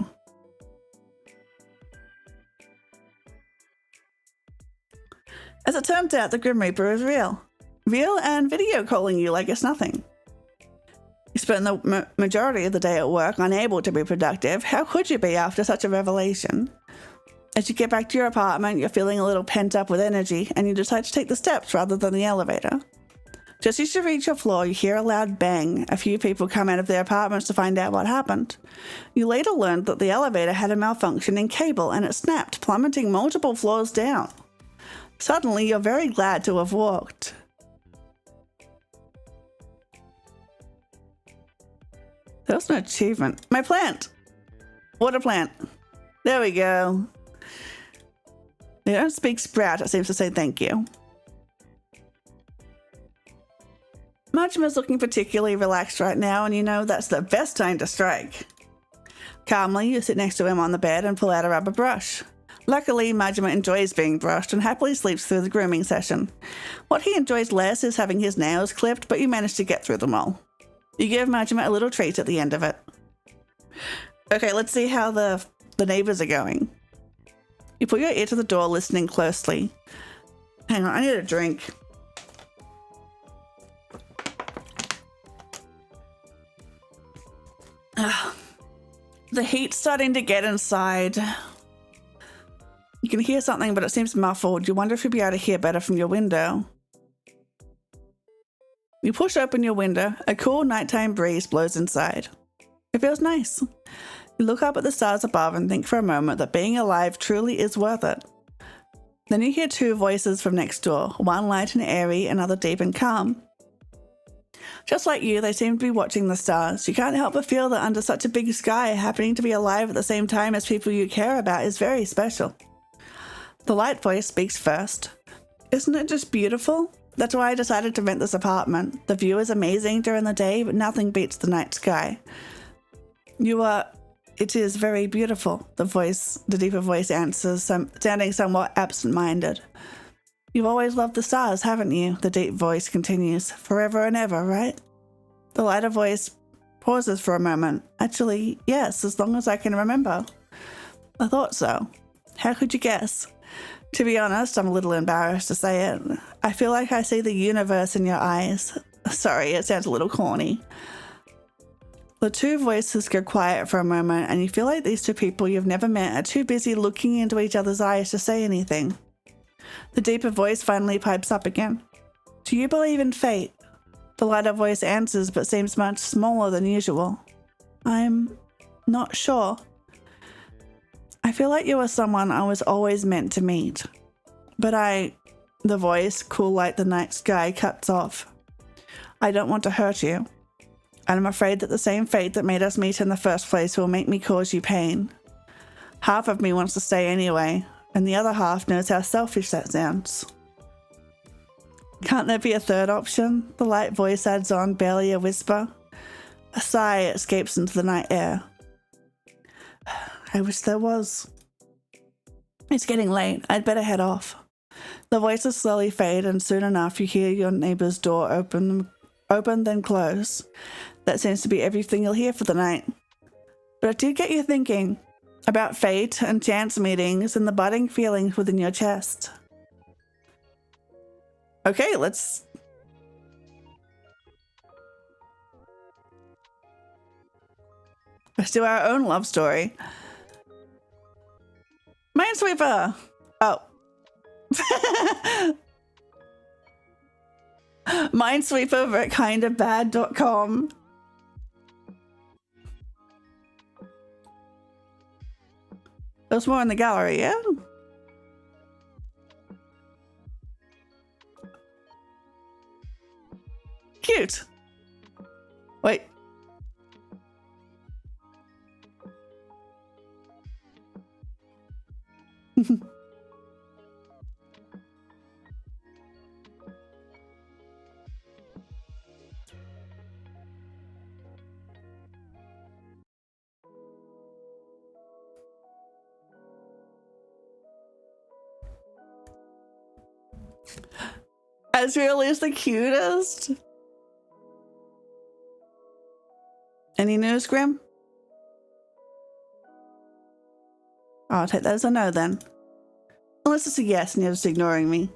Speaker 1: As it turned out, the Grim Reaper is real. Real and video calling you like it's nothing. You spent the majority of the day at work unable to be productive. How could you be after such a revelation? As you get back to your apartment, you're feeling a little pent up with energy and you decide to take the steps rather than the elevator. Just as you reach your floor, you hear a loud bang. A few people come out of their apartments to find out what happened. You later learned that the elevator had a malfunctioning cable and it snapped, plummeting multiple floors down. Suddenly, you're very glad to have walked. That was an achievement. My plant! Water plant. There we go. They don't speak Sprout, it seems to say thank you. Majima's looking particularly relaxed right now, and you know that's the best time to strike. Calmly, you sit next to him on the bed and pull out a rubber brush. Luckily, Majima enjoys being brushed and happily sleeps through the grooming session. What he enjoys less is having his nails clipped, but you manage to get through them all. You give Majima a little treat at the end of it. Okay, let's see how the neighbors are going. You put your ear to the door, listening closely. Hang on, I need a drink. The heat's starting to get inside. You can hear something, but it seems muffled. You wonder if you'll be able to hear better from your window. You push open your window. A cool nighttime breeze blows inside. It feels nice. You look up at the stars above and think for a moment that being alive truly is worth it. Then you hear two voices from next door, one light and airy, another deep and calm. Just like you, they seem to be watching the stars. You can't help but feel that under such a big sky, happening to be alive at the same time as people you care about is very special. The light voice speaks first. Isn't it just beautiful? That's why I decided to rent this apartment. The view is amazing during the day, but nothing beats the night sky. It is very beautiful, the deeper voice answers, sounding somewhat absent-minded. You've always loved the stars, haven't you? The deep voice continues. Forever and ever, right? The lighter voice pauses for a moment. Actually, yes, as long as I can remember. I thought so. How could you guess? To be honest, I'm a little embarrassed to say it. I feel like I see the universe in your eyes. Sorry, it sounds a little corny. The two voices go quiet for a moment, and you feel like these two people you've never met are too busy looking into each other's eyes to say anything. The deeper voice finally pipes up again. Do you believe in fate? The lighter voice answers, but seems much smaller than usual. I'm not sure. I feel like you are someone I was always meant to meet. But the voice, cool like the night sky, cuts off. I don't want to hurt you. And I'm afraid that the same fate that made us meet in the first place will make me cause you pain. Half of me wants to stay anyway, and the other half knows how selfish that sounds. Can't there be a third option? The light voice adds on, barely a whisper. A sigh escapes into the night air. I wish there was. It's getting late. I'd better head off. The voices slowly fade, and soon enough you hear your neighbor's door open then close. That seems to be everything you'll hear for the night. But it did get you thinking about fate and chance meetings and the budding feelings within your chest. Okay, let's do our own love story. Minesweeper! Oh. Minesweeper at kindabad.com. There's more in the gallery, yeah? Cute. Wait. Ezreal is the cutest. Any news, Grim? I'll take that as a no then. Unless it's a yes and you're just ignoring me.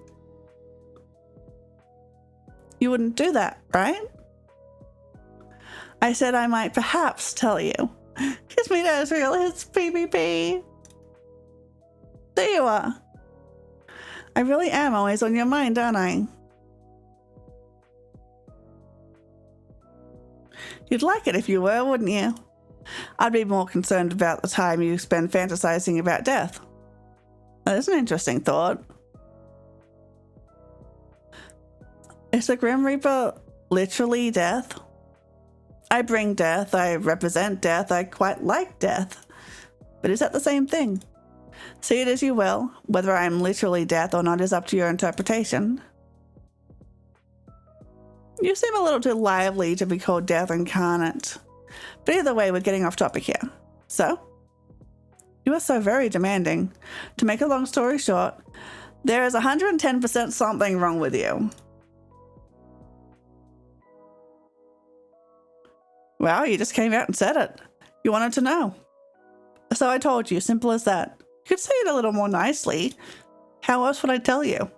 Speaker 1: You wouldn't do that, right? I said I might perhaps tell you. Kiss me, Ezreal, it's PvP. There you are. I really am always on your mind, aren't I? You'd like it if you were, wouldn't you? I'd be more concerned about the time you spend fantasizing about death. That's an interesting thought. Is the Grim Reaper literally death? I bring death, I represent death, I quite like death. But is that the same thing? See it as you will. Whether I am literally death or not is up to your interpretation. You seem a little too lively to be called death incarnate. But either way, we're getting off topic here. So? You are so very demanding. To make a long story short, there is 110% something wrong with you. Well, you just came out and said it. You wanted to know. So I told you, simple as that. You could say it a little more nicely. How else would I tell you?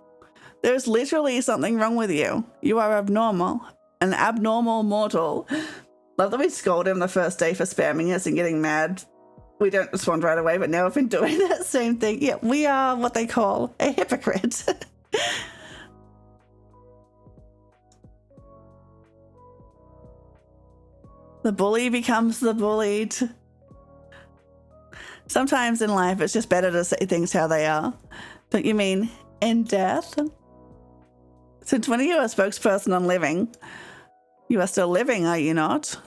Speaker 1: There's literally something wrong with you. You are abnormal. An abnormal mortal. Love that we scold him the first day for spamming us and getting mad. We don't respond right away, but now we've been doing that same thing. Yeah, we are what they call a hypocrite. The bully becomes the bullied. Sometimes in life, it's just better to say things how they are. Don't you mean in death? Since when are you a spokesperson on living? You are still living, are you not?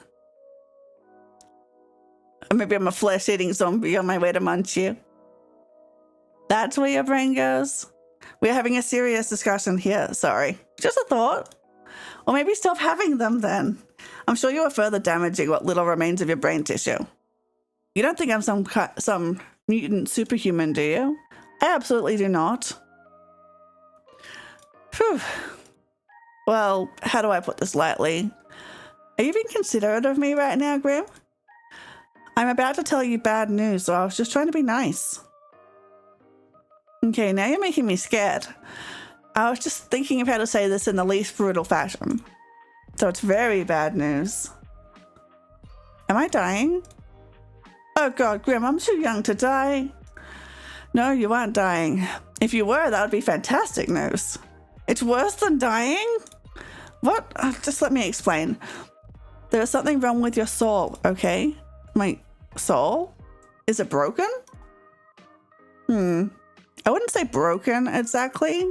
Speaker 1: Or maybe I'm a flesh-eating zombie on my way to munch you. That's where your brain goes? We're having a serious discussion here, sorry. Just a thought. Or maybe stop having them then. I'm sure you are further damaging what little remains of your brain tissue. You don't think I'm some mutant superhuman, do you? I absolutely do not. Phew. Well, how do I put this lightly? Are you being considerate of me right now, Grim? I'm about to tell you bad news, so I was just trying to be nice. Okay, now you're making me scared. I was just thinking of how to say this in the least brutal fashion. So it's very bad news. Am I dying? Oh god, Grim, I'm too young to die. No, you aren't dying. If you were, that would be fantastic news. It's worse than dying? What? Just let me explain. There is something wrong with your soul, okay? My soul? Is it broken? I wouldn't say broken exactly.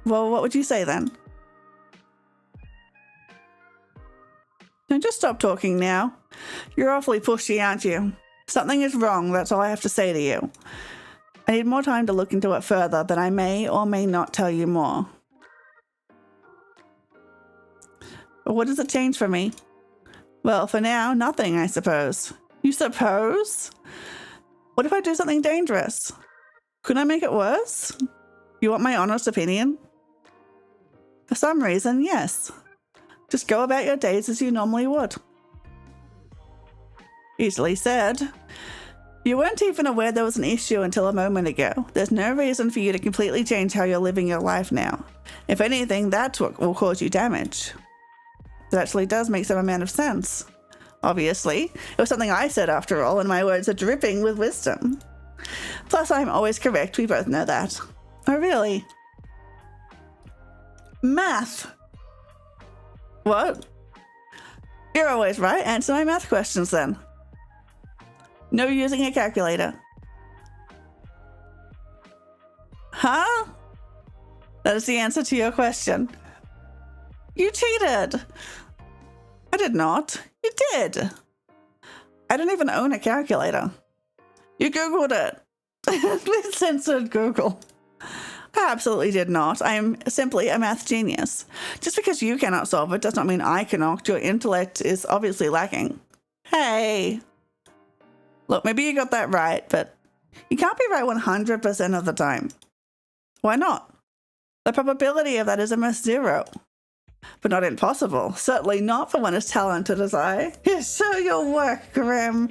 Speaker 1: Well, what would you say then? No, just stop talking now. You're awfully pushy, aren't you? Something is wrong, that's all I have to say to you. I need more time to look into it further, then I may or may not tell you more. But what does it change for me? Well, for now, nothing, I suppose. You suppose? What if I do something dangerous? Could I make it worse? You want my honest opinion? For some reason, yes. Just go about your days as you normally would. Easily said. You weren't even aware there was an issue until a moment ago. There's no reason for you to completely change how you're living your life now. If anything, that's what will cause you damage. That actually does make some amount of sense. Obviously, it was something I said after all, and my words are dripping with wisdom. Plus, I'm always correct, we both know that. Oh, really? Math! What? You're always right. Answer my math questions then. No using a calculator. Huh? That is the answer to your question. You cheated. I did not. You did. I don't even own a calculator. You Googled it. Please censored Google. I absolutely did not. I am simply a math genius. Just because you cannot solve it does not mean I cannot. Your intellect is obviously lacking. Hey. Look, maybe you got that right, but you can't be right 100% of the time. Why not? The probability of that is almost zero. But not impossible. Certainly not for one as talented as I. Show your work, Grim.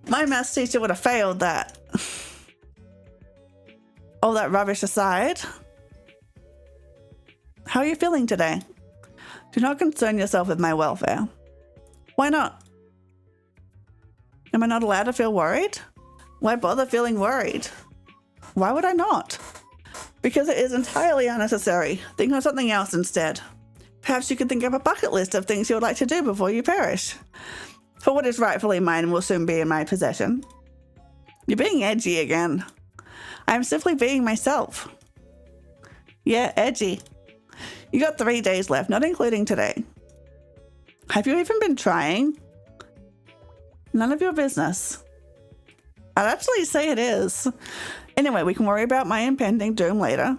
Speaker 1: My maths teacher would have failed that. All that rubbish aside, how are you feeling today? Do not concern yourself with my welfare. Why not? Am I not allowed to feel worried? Why bother feeling worried? Why would I not? Because it is entirely unnecessary. Think of something else instead. Perhaps you could think of a bucket list of things you would like to do before you perish. For what is rightfully mine will soon be in my possession. You're being edgy again. I'm simply being myself. Yeah, edgy. You got 3 days left, not including today. Have you even been trying? None of your business. I'd actually say it is. Anyway, we can worry about my impending doom later.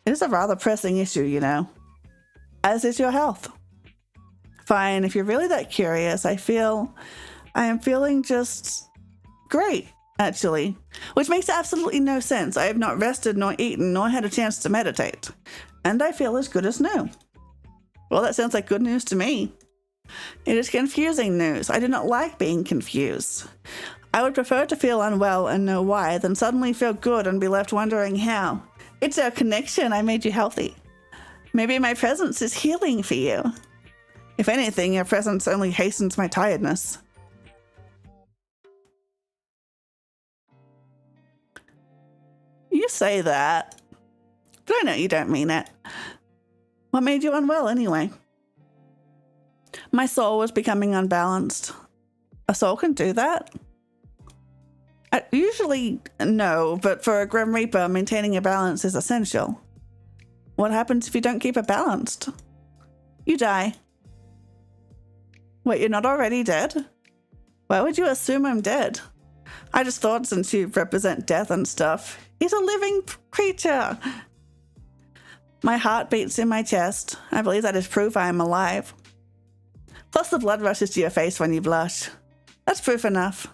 Speaker 1: It is a rather pressing issue, you know. As is your health. Fine, if you're really that curious, I am feeling just great, actually. Which makes absolutely no sense. I have not rested, nor eaten, nor had a chance to meditate. And I feel as good as new. Well, that sounds like good news to me. It is confusing news. I do not like being confused. I would prefer to feel unwell and know why than suddenly feel good and be left wondering how. It's our connection. I made you healthy. Maybe my presence is healing for you. If anything, your presence only hastens my tiredness. You say that, but I know you don't mean it. What made you unwell anyway? My soul was becoming unbalanced. A soul can do that? Usually, no, but for a Grim Reaper, maintaining a balance is essential. What happens if you don't keep it balanced? You die. Wait, you're not already dead? Why would you assume I'm dead? I just thought since you represent death and stuff. He's a living creature. My heart beats in my chest. I believe that is proof I am alive. Plus the blood rushes to your face when you blush. That's proof enough.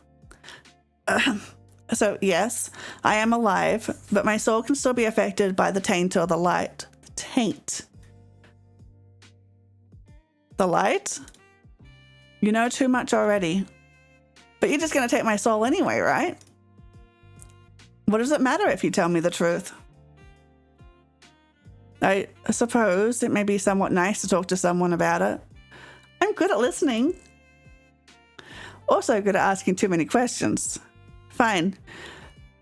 Speaker 1: So yes, I am alive, but my soul can still be affected by the taint or the light. Taint. The light? You know too much already. But you're just going to take my soul anyway, right? What does it matter if you tell me the truth? I suppose it may be somewhat nice to talk to someone about it. I'm good at listening. Also good at asking too many questions. Fine.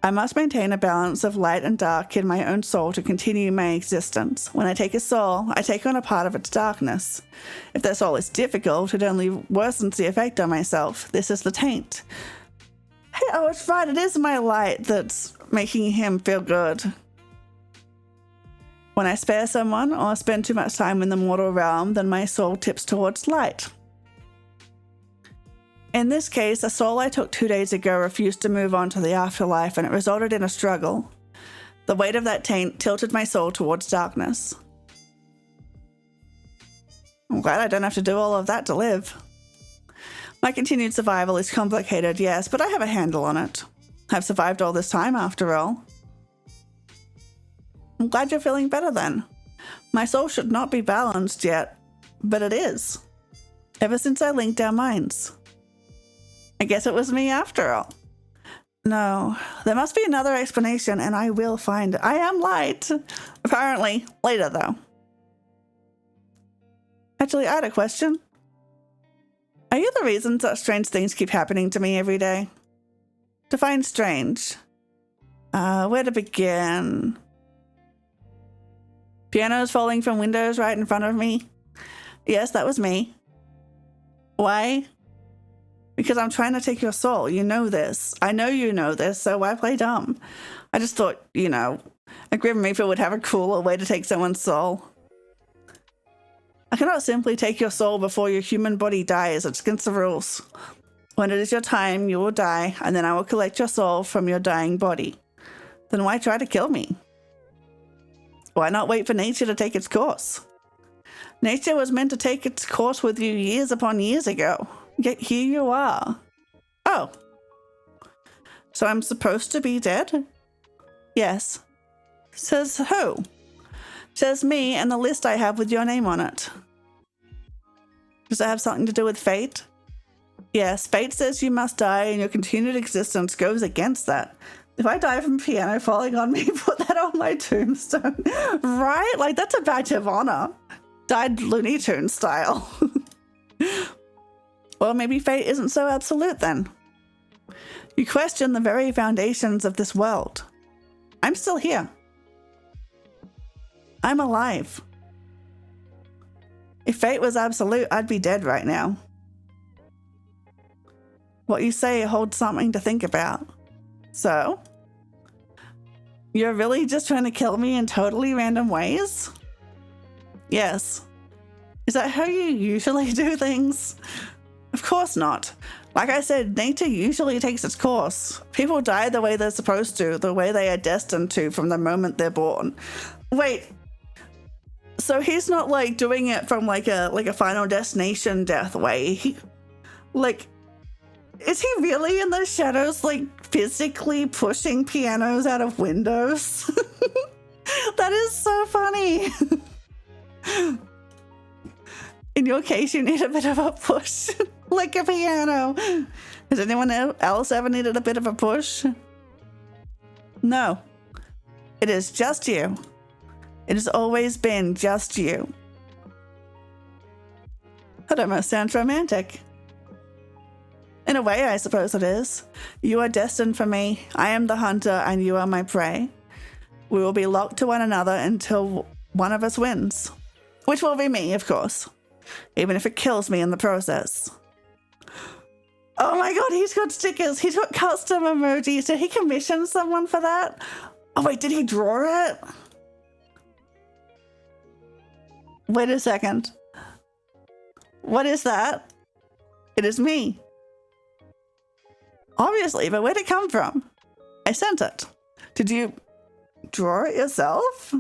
Speaker 1: I must maintain a balance of light and dark in my own soul to continue my existence. When I take a soul, I take on a part of its darkness. If that soul is difficult, it only worsens the effect on myself. This is the taint. Hey, oh, it's right. It is my light that's making him feel good. When I spare someone or spend too much time in the mortal realm, then my soul tips towards light. In this case, a soul I took 2 days ago refused to move on to the afterlife, and it resulted in a struggle. The weight of that taint tilted my soul towards darkness. I'm glad I don't have to do all of that to live. My continued survival is complicated, yes, but I have a handle on it. I've survived all this time, after all. I'm glad you're feeling better then. My soul should not be balanced yet, but it is. Ever since I linked our minds. I guess it was me after all. No, there must be another explanation, and I will find it. I am light. Apparently, later though. Actually, I had a question. Are you the reason such strange things keep happening to me every day? Define strange. Where to begin? Pianos falling from windows right in front of me. Yes, that was me. Why? Because I'm trying to take your soul. You know this. I know you know this, so why play dumb? I just thought, you know, a Grim Reaper would have a cooler way to take someone's soul. I cannot simply take your soul before your human body dies. It's against the rules. When it is your time, you will die, and then I will collect your soul from your dying body. Then why try to kill me? Why not wait for nature to take its course? Nature was meant to take its course with you years upon years ago. Yet here you are. Oh. So I'm supposed to be dead? Yes. Says who? Says me and the list I have with your name on it. Does it have something to do with fate? Yes, fate says you must die and your continued existence goes against that. If I die from piano falling on me, put that on my tombstone. Right? Like, that's a badge of honor. Died Looney Tunes style. Well, maybe fate isn't so absolute then. You question the very foundations of this world. I'm still here. I'm alive. If fate was absolute, I'd be dead right now. What you say holds something to think about. So? You're really just trying to kill me in totally random ways? Yes. Is that how you usually do things? Of course not. Like I said, nature usually takes its course. People die the way they're supposed to, the way they are destined to from the moment they're born. Wait, so he's not like doing it from like a Final Destination death way. Is he really in the shadows, like physically pushing pianos out of windows? That is so funny. In your case, you need a bit of a push, like a piano. Has anyone else ever needed a bit of a push? No. It is just you. It has always been just you. That almost sounds romantic. In a way, I suppose it is. You are destined for me. I am the hunter and you are my prey. We will be locked to one another until one of us wins. Which will be me, of course. Even if it kills me in the process. Oh my god, he's got stickers. He's got custom emojis. Did he commission someone for that? Oh wait, did he draw it? Wait a second. What is that? It is me. Obviously, but where'd it come from? I sent it. Did you draw it yourself?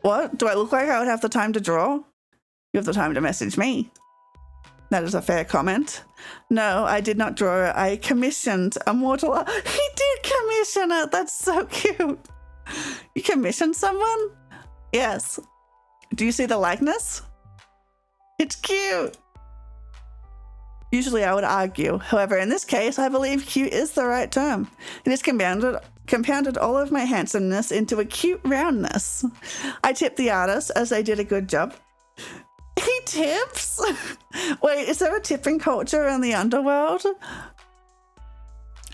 Speaker 1: What? Do I look like I would have the time to draw? You have the time to message me. That is a fair comment. No, I did not draw it. I commissioned a mortal. He did commission it. That's so cute. You commissioned someone? Yes. Do you see the likeness? It's cute. Usually I would argue. However, in this case, I believe cute is the right term. It has compounded all of my handsomeness into a cute roundness. I tip the artist as they did a good job. He tips? Wait, is there a tipping culture in the underworld?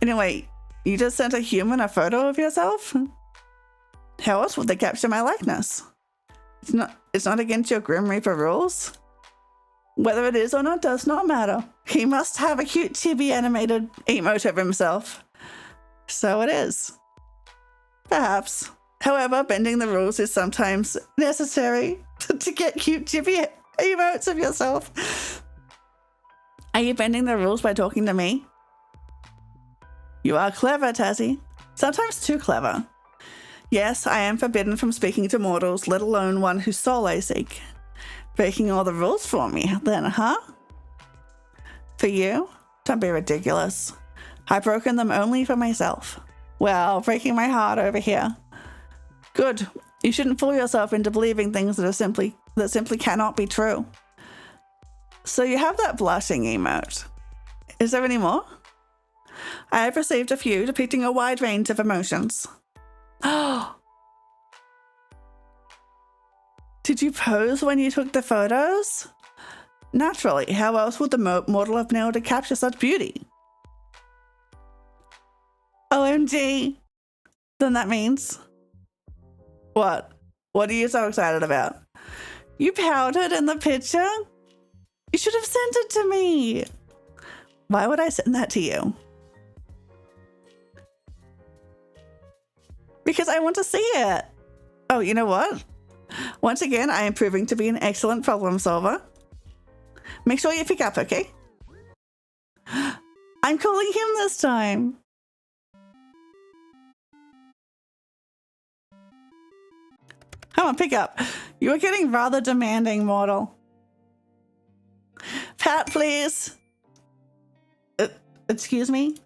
Speaker 1: Anyway, you just sent a human a photo of yourself? How else would they capture my likeness? It's not against your Grim Reaper rules? Whether it is or not does not matter. He must have a cute chibi animated emote of himself. So it is. Perhaps. However, bending the rules is sometimes necessary to get cute chibi emotes of yourself. Are you bending the rules by talking to me? You are clever, Tazzy. Sometimes too clever. Yes, I am forbidden from speaking to mortals, let alone one whose soul I seek. Breaking all the rules for me, then, huh? For you? Don't be ridiculous. I've broken them only for myself. Well, breaking my heart over here. Good. You shouldn't fool yourself into believing things that simply cannot be true. So you have that blushing emote. Is there any more? I have received a few depicting a wide range of emotions. Oh! Did you pose when you took the photos? Naturally, how else would the mortal have been able to capture such beauty? OMG! Then that means... What? What are you so excited about? You powdered in the picture? You should have sent it to me. Why would I send that to you? Because I want to see it. Oh, you know what? Once again, I am proving to be an excellent problem solver. Make sure you pick up, okay? I'm calling him this time. Come on, pick up. You are getting rather demanding, mortal. Pat, please. Excuse me?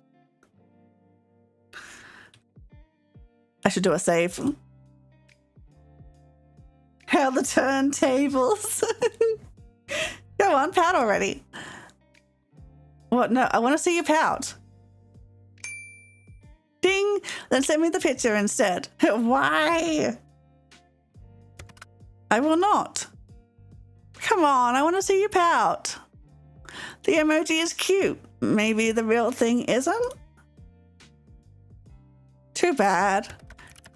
Speaker 1: I should do a save. How the turntables. Go on, pout already. What? No, I want to see you pout. Ding! Then send me the picture instead. Why? I will not. Come on, I want to see you pout. The emoji is cute. Maybe the real thing isn't? Too bad.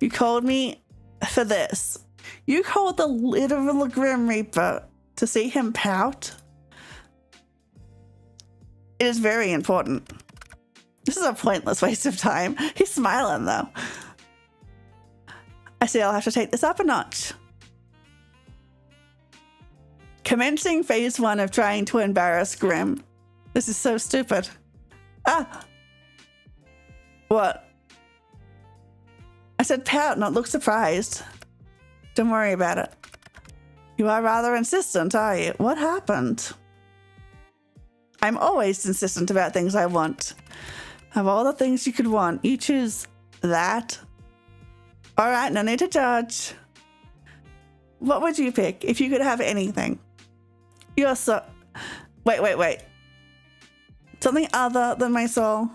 Speaker 1: You called me for this. You called the literal Grim Reaper to see him pout? It is very important. This is a pointless waste of time. He's smiling though. I see I'll have to take this up a notch. Commencing phase 1 of trying to embarrass Grim. This is so stupid. Ah! What? I said pout, not look surprised. Don't worry about it. You are rather insistent, are you? What happened? I'm always insistent about things I want. Of all the things you could want, you choose that. All right, no need to judge. What would you pick if you could have anything? You're so... Wait. Something other than my soul?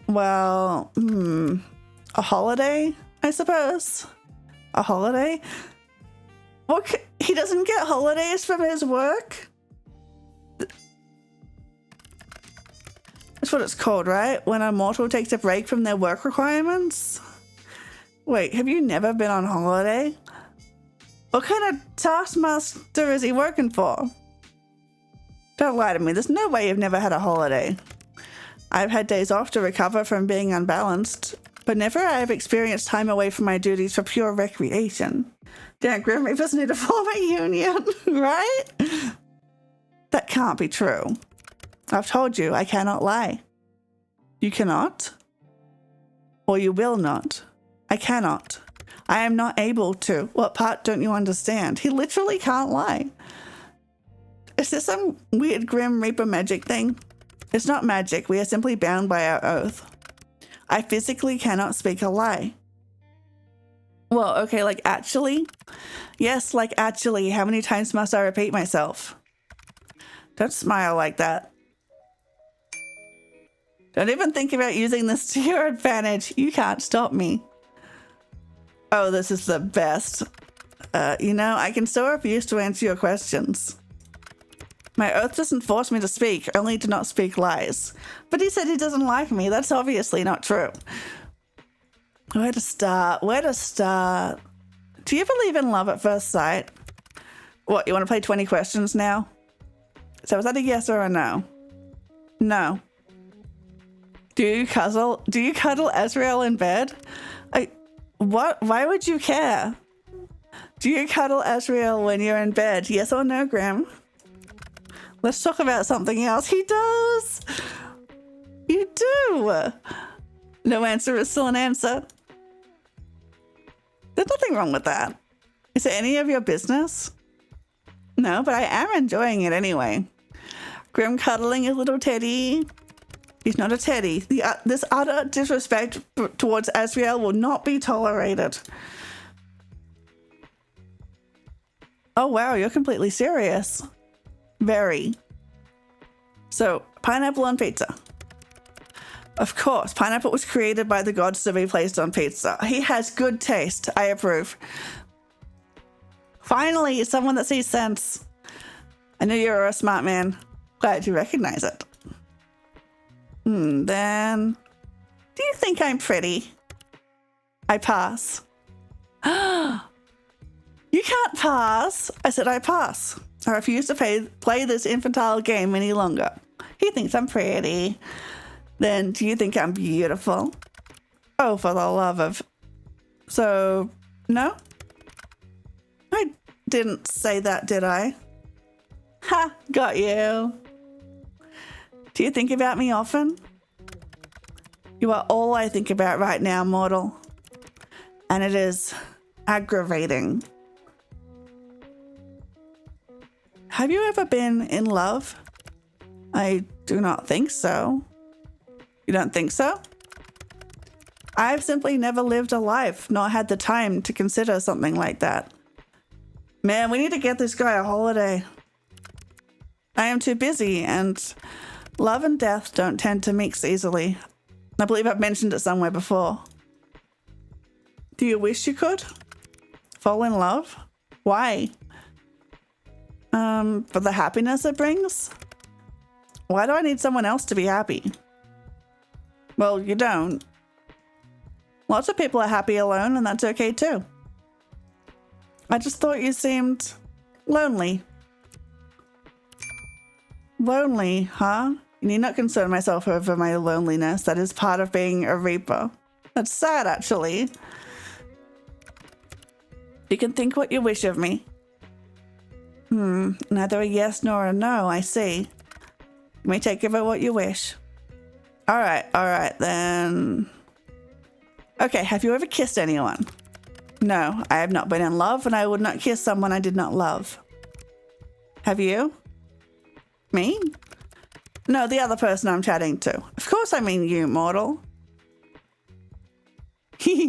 Speaker 1: Well, a holiday, I suppose. A holiday? What? He doesn't get holidays from his work? That's what it's called, right? When a mortal takes a break from their work requirements? Wait, have you never been on holiday? What kind of taskmaster is he working for? Don't lie to me. There's no way you've never had a holiday. I've had days off to recover from being unbalanced, but never have experienced time away from my duties for pure recreation. Damn, Grim Reapers need to form a union, right? That can't be true. I've told you I cannot lie. You cannot? Or you will not? I cannot. I am not able to. What part don't you understand? He literally can't lie. Is this some weird Grim Reaper magic thing? It's not magic. We are simply bound by our oath. I physically cannot speak a lie. Well, okay, like actually? Yes, like actually. How many times must I repeat myself? Don't smile like that. Don't even think about using this to your advantage. You can't stop me. Oh, this is the best. You know, I can still refuse to answer your questions. My oath doesn't force me to speak, only to not speak lies. But he said he doesn't like me. That's obviously not true. Where to start? Do you believe in love at first sight? What, you want to play 20 questions now? So is that a yes or a no? No. Do you cuddle Azrael in bed? What? Why would you care? Do you cuddle Azrael when you're in bed? Yes or no, Graham? Let's talk about something else. He does. You do. No answer is still an answer. There's nothing wrong with that. Is it any of your business? No, but I am enjoying it anyway. Grim cuddling his little teddy. He's not a teddy. This utter disrespect towards Azrael will not be tolerated. Oh wow, you're completely serious. Very. So, pineapple on pizza. Of course, pineapple was created by the gods to be placed on pizza. He has good taste. I approve. Finally, someone that sees sense. I knew you were a smart man. Glad you recognize it. Then, do you think I'm pretty? I pass. You can't pass. I said I pass. I refuse to play this infantile game any longer. He thinks I'm pretty. Then, do you think I'm beautiful? Oh, for the love of... So, no? I didn't say that, did I? Ha, got you. Do you think about me often? You are all I think about right now, mortal. And it is aggravating. Have you ever been in love? I do not think so. You don't think so? I've simply never lived a life, nor had the time to consider something like that. Man, we need to get this guy a holiday. I am too busy, and love and death don't tend to mix easily. I believe I've mentioned it somewhere before. Do you wish you could? Fall in love? Why? For the happiness it brings? Why do I need someone else to be happy? Well, you don't. Lots of people are happy alone, and that's okay too. I just thought you seemed lonely. Lonely, huh? You need not concern myself over my loneliness. That is part of being a Reaper. That's sad, actually. You can think what you wish of me. Neither a yes nor a no, I see. You may take of it what you wish. All right then. Okay, have you ever kissed anyone? No, I have not been in love, and I would not kiss someone I did not love. Have you? Me? No, the other person I'm chatting to. Of course I mean you, mortal.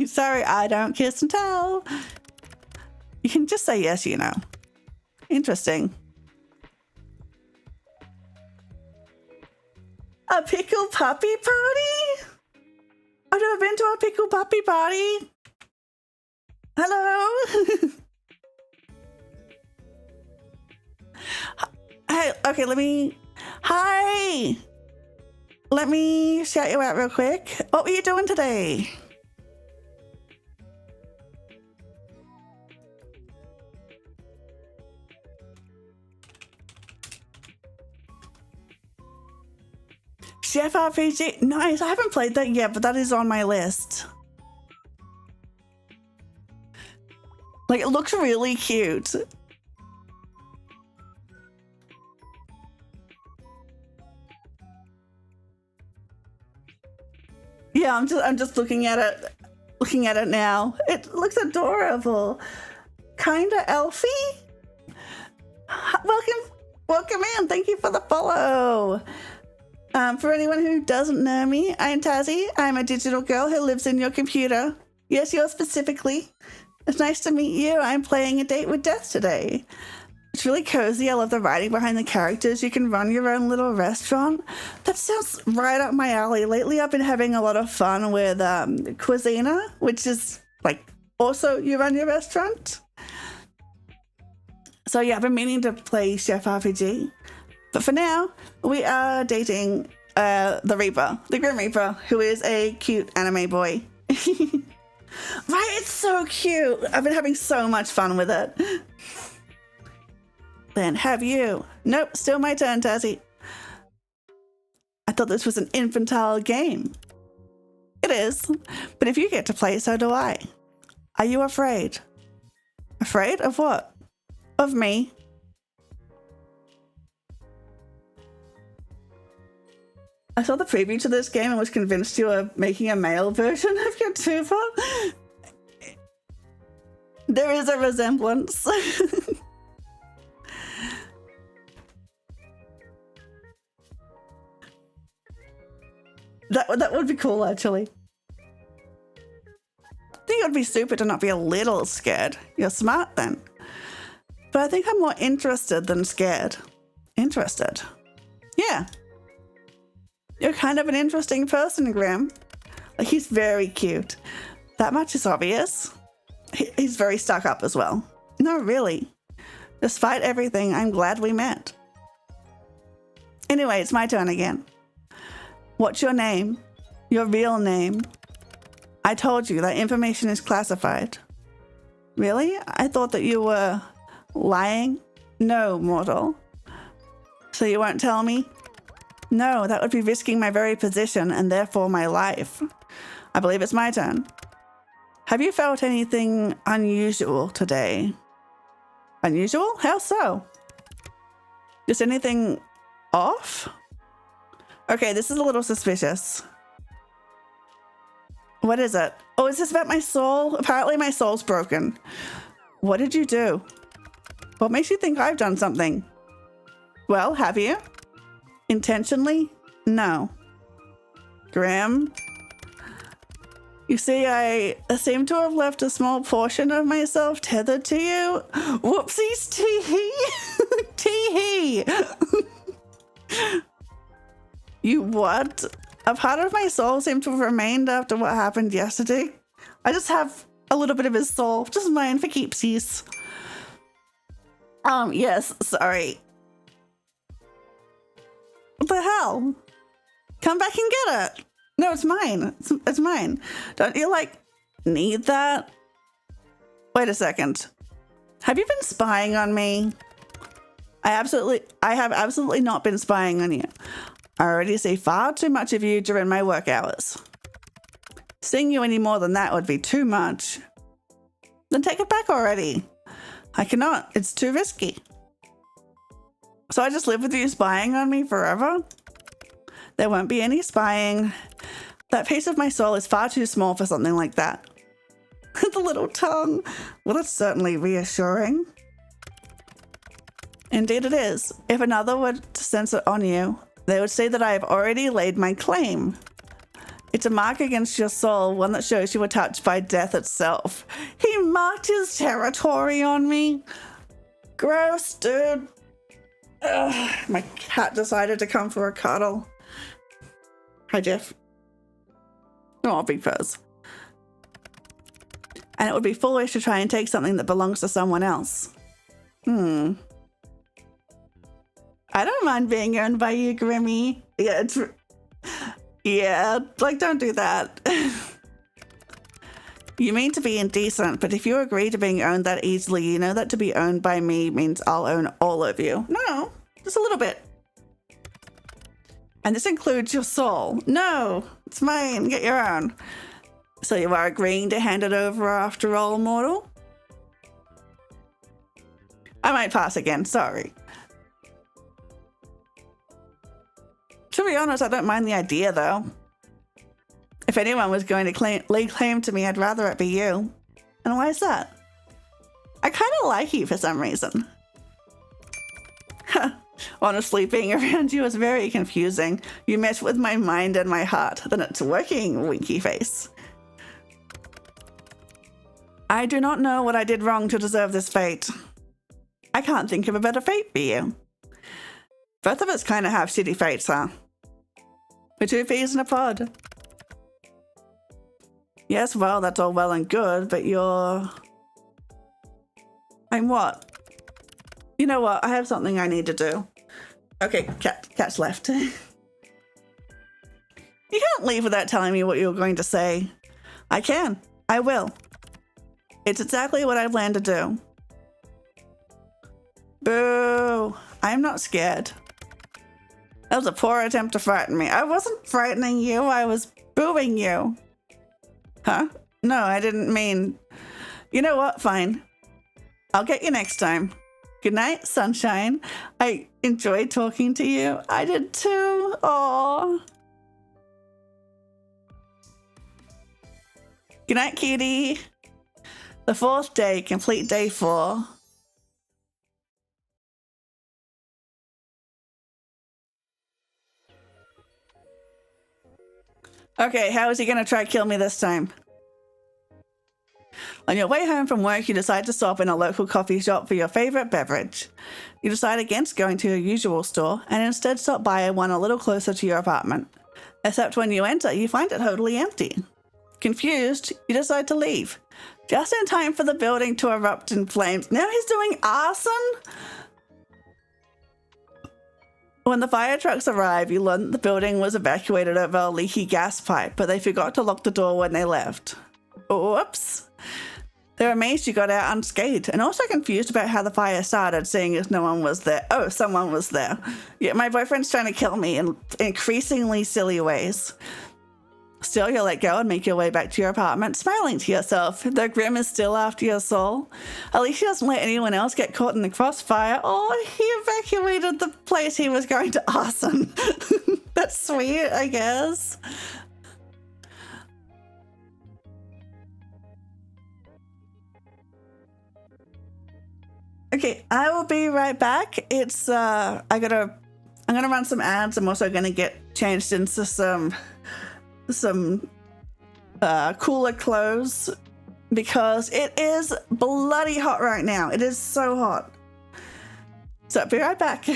Speaker 1: Sorry, I don't kiss and tell. You can just say yes, you know. Interesting. A pickle puppy party? I've never been to a pickle puppy party. Hello? Hey, okay, hi. Let me shout you out real quick. What were you doing today? Chef RPG, nice. I haven't played that yet, but that is on my list. Like, it looks really cute. Yeah, I'm just looking at it now. It looks adorable. Kinda elfy. Welcome in. Thank you for the follow. For anyone who doesn't know me, I'm Tazzy. I'm a digital girl who lives in your computer. Yes, yours specifically. It's nice to meet you. I'm playing A Date with Death today. It's really cozy. I love the writing behind the characters. You can run your own little restaurant. That sounds right up my alley. Lately, I've been having a lot of fun with Cuisina, which is like also you run your restaurant. So yeah, I've been meaning to play Chef RPG. But for now, we are dating the Reaper, the Grim Reaper, who is a cute anime boy. Right, it's so cute. I've been having so much fun with it. Then have you? Nope, still my turn, Tazzy. I thought this was an infantile game. It is, but if you get to play, so do I. Are you afraid? Afraid of what? Of me. I saw the preview to this game and was convinced you were making a male version of your tuber. There is a resemblance. That would be cool, actually. I think it would be super to not be a little scared. You're smart then. But I think I'm more interested than scared. Interested. Yeah. You're kind of an interesting person, Graham. Like, he's very cute. That much is obvious. He's very stuck up as well. No, really. Despite everything, I'm glad we met. Anyway, it's my turn again. What's your name? Your real name? I told you that information is classified. Really? I thought that you were lying? No, mortal. So you won't tell me? No, that would be risking my very position and therefore my life. I believe it's my turn. Have you felt anything unusual today? Unusual? How so? Just anything off? Okay, this is a little suspicious. What is it? Oh, is this about my soul? Apparently my soul's broken. What did you do? What makes you think I've done something? Well, have you? Intentionally? No. Graham? You see, I seem to have left a small portion of myself tethered to you. Whoopsies, tee-hee. Tee-hee. You what? A part of my soul seemed to have remained after what happened yesterday. I just have a little bit of his soul, just mine for keepsies. Yes, sorry. What the hell? Come back and get it. No, it's mine. It's mine. Don't you, like, need that? Wait a second. Have you been spying on me? I have absolutely not been spying on you. I already see far too much of you during my work hours. Seeing you any more than that would be too much. Then take it back already. I cannot. It's too risky. So I just live with you spying on me forever? There won't be any spying. That piece of my soul is far too small for something like that. The little tongue. Well, that's certainly reassuring. Indeed it is. If another were to sense it on you, they would say that I have already laid my claim. It's a mark against your soul, one that shows you were touched by death itself. He marked his territory on me. Gross, dude. Ugh, my cat decided to come for a cuddle. Hi, Jeff. Oh, big fuzz. And it would be foolish to try and take something that belongs to someone else. I don't mind being owned by you, Grimmy. Yeah, like, don't do that. You mean to be indecent, but if you agree to being owned that easily, you know that to be owned by me means I'll own all of you. No, just a little bit. And this includes your soul. No, it's mine. Get your own. So you are agreeing to hand it over after all, mortal? I might pass again, sorry. To be honest, I don't mind the idea, though. If anyone was going to lay claim to me, I'd rather it be you. And why is that? I kind of like you for some reason. Honestly, being around you is very confusing. You mess with my mind and my heart. Then it's working, winky face. I do not know what I did wrong to deserve this fate. I can't think of a better fate for you. Both of us kind of have shitty fates, huh? We're two peas in a pod. Yes, well, that's all well and good, but you're... I'm what? You know what? I have something I need to do. Okay, cat's left. You can't leave without telling me what you're going to say. I can. I will. It's exactly what I plan to do. Boo. I'm not scared. That was a poor attempt to frighten me. I wasn't frightening you. I was booing you. Huh? No, I didn't mean... You know what? Fine. I'll get you next time. Good night, sunshine. I enjoyed talking to you. I did too. Aww. Good night, cutie. The fourth day, complete day 4. Okay, how is he gonna try to kill me this time? On your way home from work, you decide to stop in a local coffee shop for your favorite beverage. You decide against going to your usual store and instead stop by one a little closer to your apartment. Except when you enter, you find it totally empty. Confused, you decide to leave. Just in time for the building to erupt in flames. Now he's doing arson? When the fire trucks arrive, you learn that the building was evacuated over a leaky gas pipe, but they forgot to lock the door when they left. Whoops. They're amazed you got out unscathed and also confused about how the fire started, seeing as no one was there. Oh, someone was there. Yeah, my boyfriend's trying to kill me in increasingly silly ways. Still, you let go and make your way back to your apartment, smiling to yourself. The Grim is still after your soul. At least he doesn't let anyone else get caught in the crossfire. Oh, he evacuated the place he was going to arson. That's sweet, I guess. Okay, I will be right back. It's I'm gonna run some ads. I'm also gonna get changed into some cooler clothes because it is bloody hot right now. It is so hot. So I'll be right back.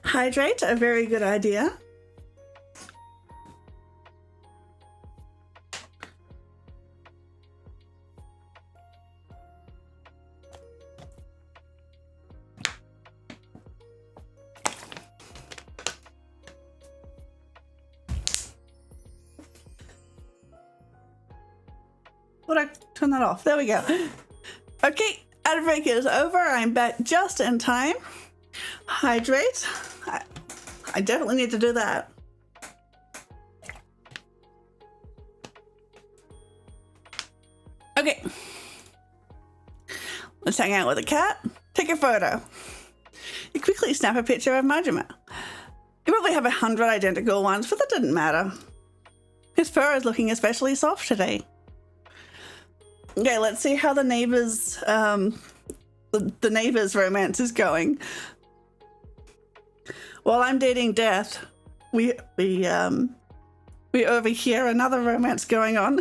Speaker 1: Hydrate, a very good idea. Would I turn that off? There we go. Okay, ad break is over. I'm back just in time. Hydrate. I definitely need to do that. Okay. Let's hang out with the cat. Take a photo. You quickly snap a picture of Majima. You probably have 100 identical ones, but that didn't matter. His fur is looking especially soft today. Okay, let's see how the neighbors, the neighbors' romance is going. While I'm dating Death, we overhear another romance going on.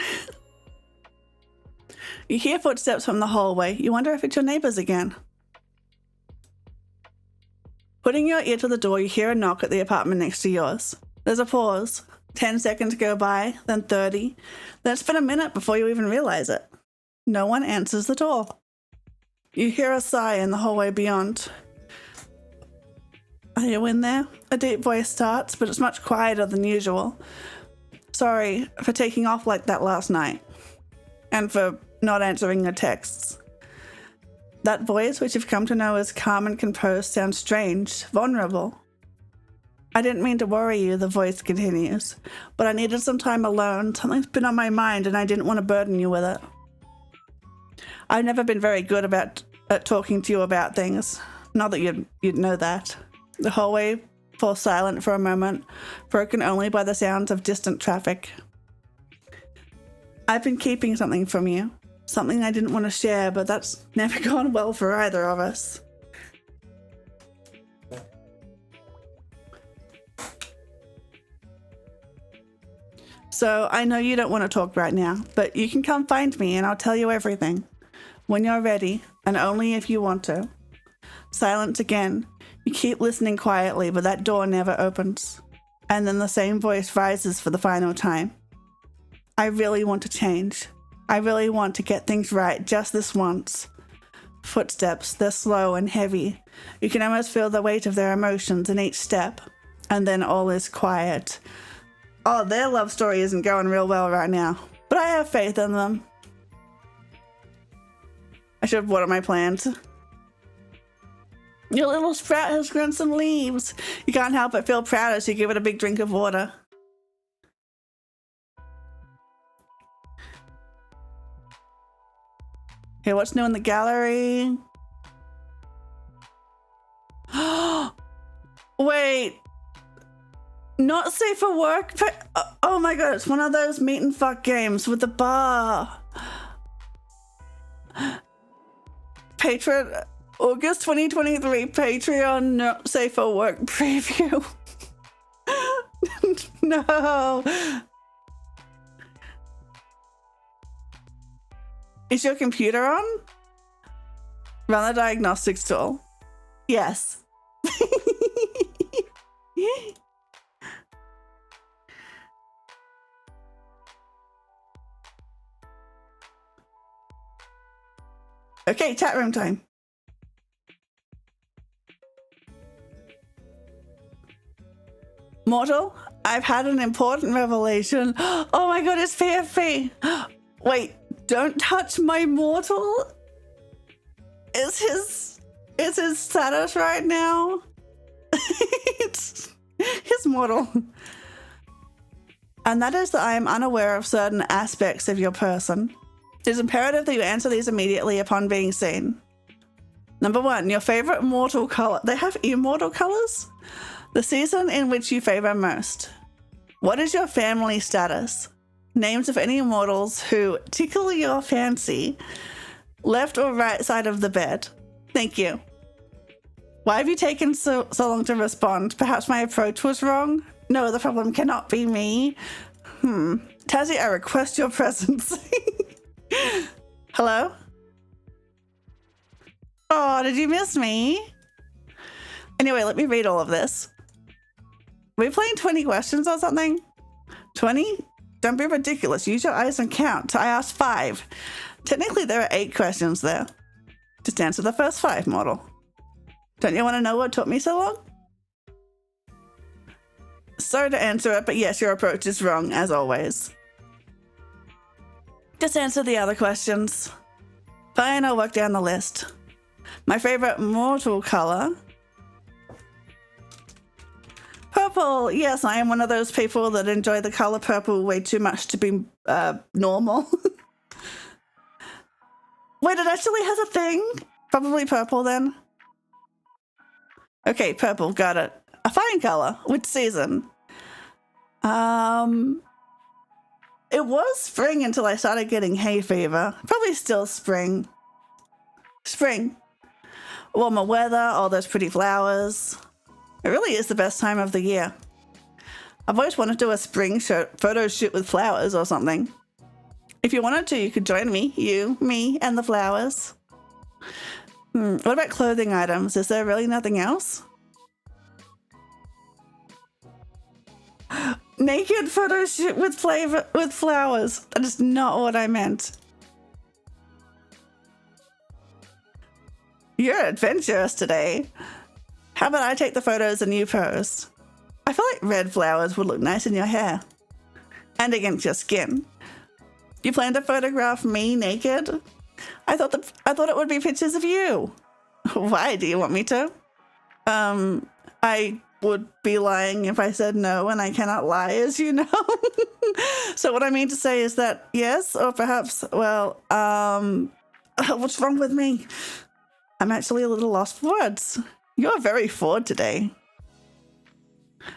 Speaker 1: You hear footsteps from the hallway. You wonder if it's your neighbors again. Putting your ear to the door, you hear a knock at the apartment next to yours. There's a pause. 10 seconds go by, then 30. Then it's been a minute before you even realize it. No one answers the door. You hear a sigh in the hallway beyond. Are you in there? A deep voice starts, but it's much quieter than usual. Sorry for taking off like that last night. And for not answering your texts. That voice, which you've come to know as calm and composed, sounds strange, vulnerable. I didn't mean to worry you, the voice continues, but I needed some time alone. Something's been on my mind and I didn't want to burden you with it. I've never been very good at talking to you about things. Not that you'd know that. The hallway falls silent for a moment, broken only by the sounds of distant traffic. I've been keeping something from you. Something I didn't want to share, but that's never gone well for either of us. So I know you don't want to talk right now, but you can come find me and I'll tell you everything. When you're ready, and only if you want to. Silence again. You keep listening quietly, but that door never opens. And then the same voice rises for the final time. I really want to change. I really want to get things right just this once. Footsteps, they're slow and heavy. You can almost feel the weight of their emotions in each step. And then all is quiet. Oh, their love story isn't going real well right now, but I have faith in them. I should have watered my plants. Your little sprout has grown some leaves. You can't help but feel proud as you give it a big drink of water. Okay, what's new in the gallery? Wait. Not safe for work? Oh my god, it's one of those meet and fuck games with the bar. Patron, August 2023 Patreon not safe for work preview. No. Is your computer on? Run the diagnostics tool. Yes. Okay, chat room time. Mortal, I've had an important revelation. Oh my god, it's PFP. Wait, don't touch my mortal? Is his status right now? It's his mortal. And that is that I am unaware of certain aspects of your person. It is imperative that you answer these immediately upon being seen. Number 1, your favorite mortal color. They have immortal colors? The season in which you favor most. What is your family status? Names of any mortals who tickle your fancy. Left or right side of the bed. Thank you. Why have you taken so long to respond? Perhaps my approach was wrong? No, the problem cannot be me. Tazzy, I request your presence. Hello? Oh, did you miss me? Anyway, let me read all of this. We're playing 20 questions or something? 20? Don't be ridiculous. Use your eyes and count. I asked 5. Technically, there are 8 questions there. Just answer the first 5, mortal. Don't you want to know what took me so long? Sorry to answer it, but yes, your approach is wrong, as always. Just answer the other questions. Fine, I'll work down the list. My favorite mortal color? Purple. Yes, I am one of those people that enjoy the color purple way too much to be normal. Wait, it actually has a thing? Probably purple then. Okay, purple, got it. A fine color. Which season? It was spring until I started getting hay fever. Probably still spring. Spring. Warmer weather, all those pretty flowers. It really is the best time of the year. I've always wanted to do a spring photo shoot with flowers or something. If you wanted to, you could join me. You, me, and the flowers. What about clothing items? Is there really nothing else? Naked photo shoot with flowers. That is not what I meant. You're adventurous today. How about I take the photos and you pose? I feel like red flowers would look nice in your hair. And against your skin. You plan to photograph me naked? I thought it would be pictures of you. Why do you want me to? I would be lying if I said no, and I cannot lie, as you know. So what I mean to say is that yes, or perhaps, well, what's wrong with me? I'm actually a little lost for words. You're very forward today.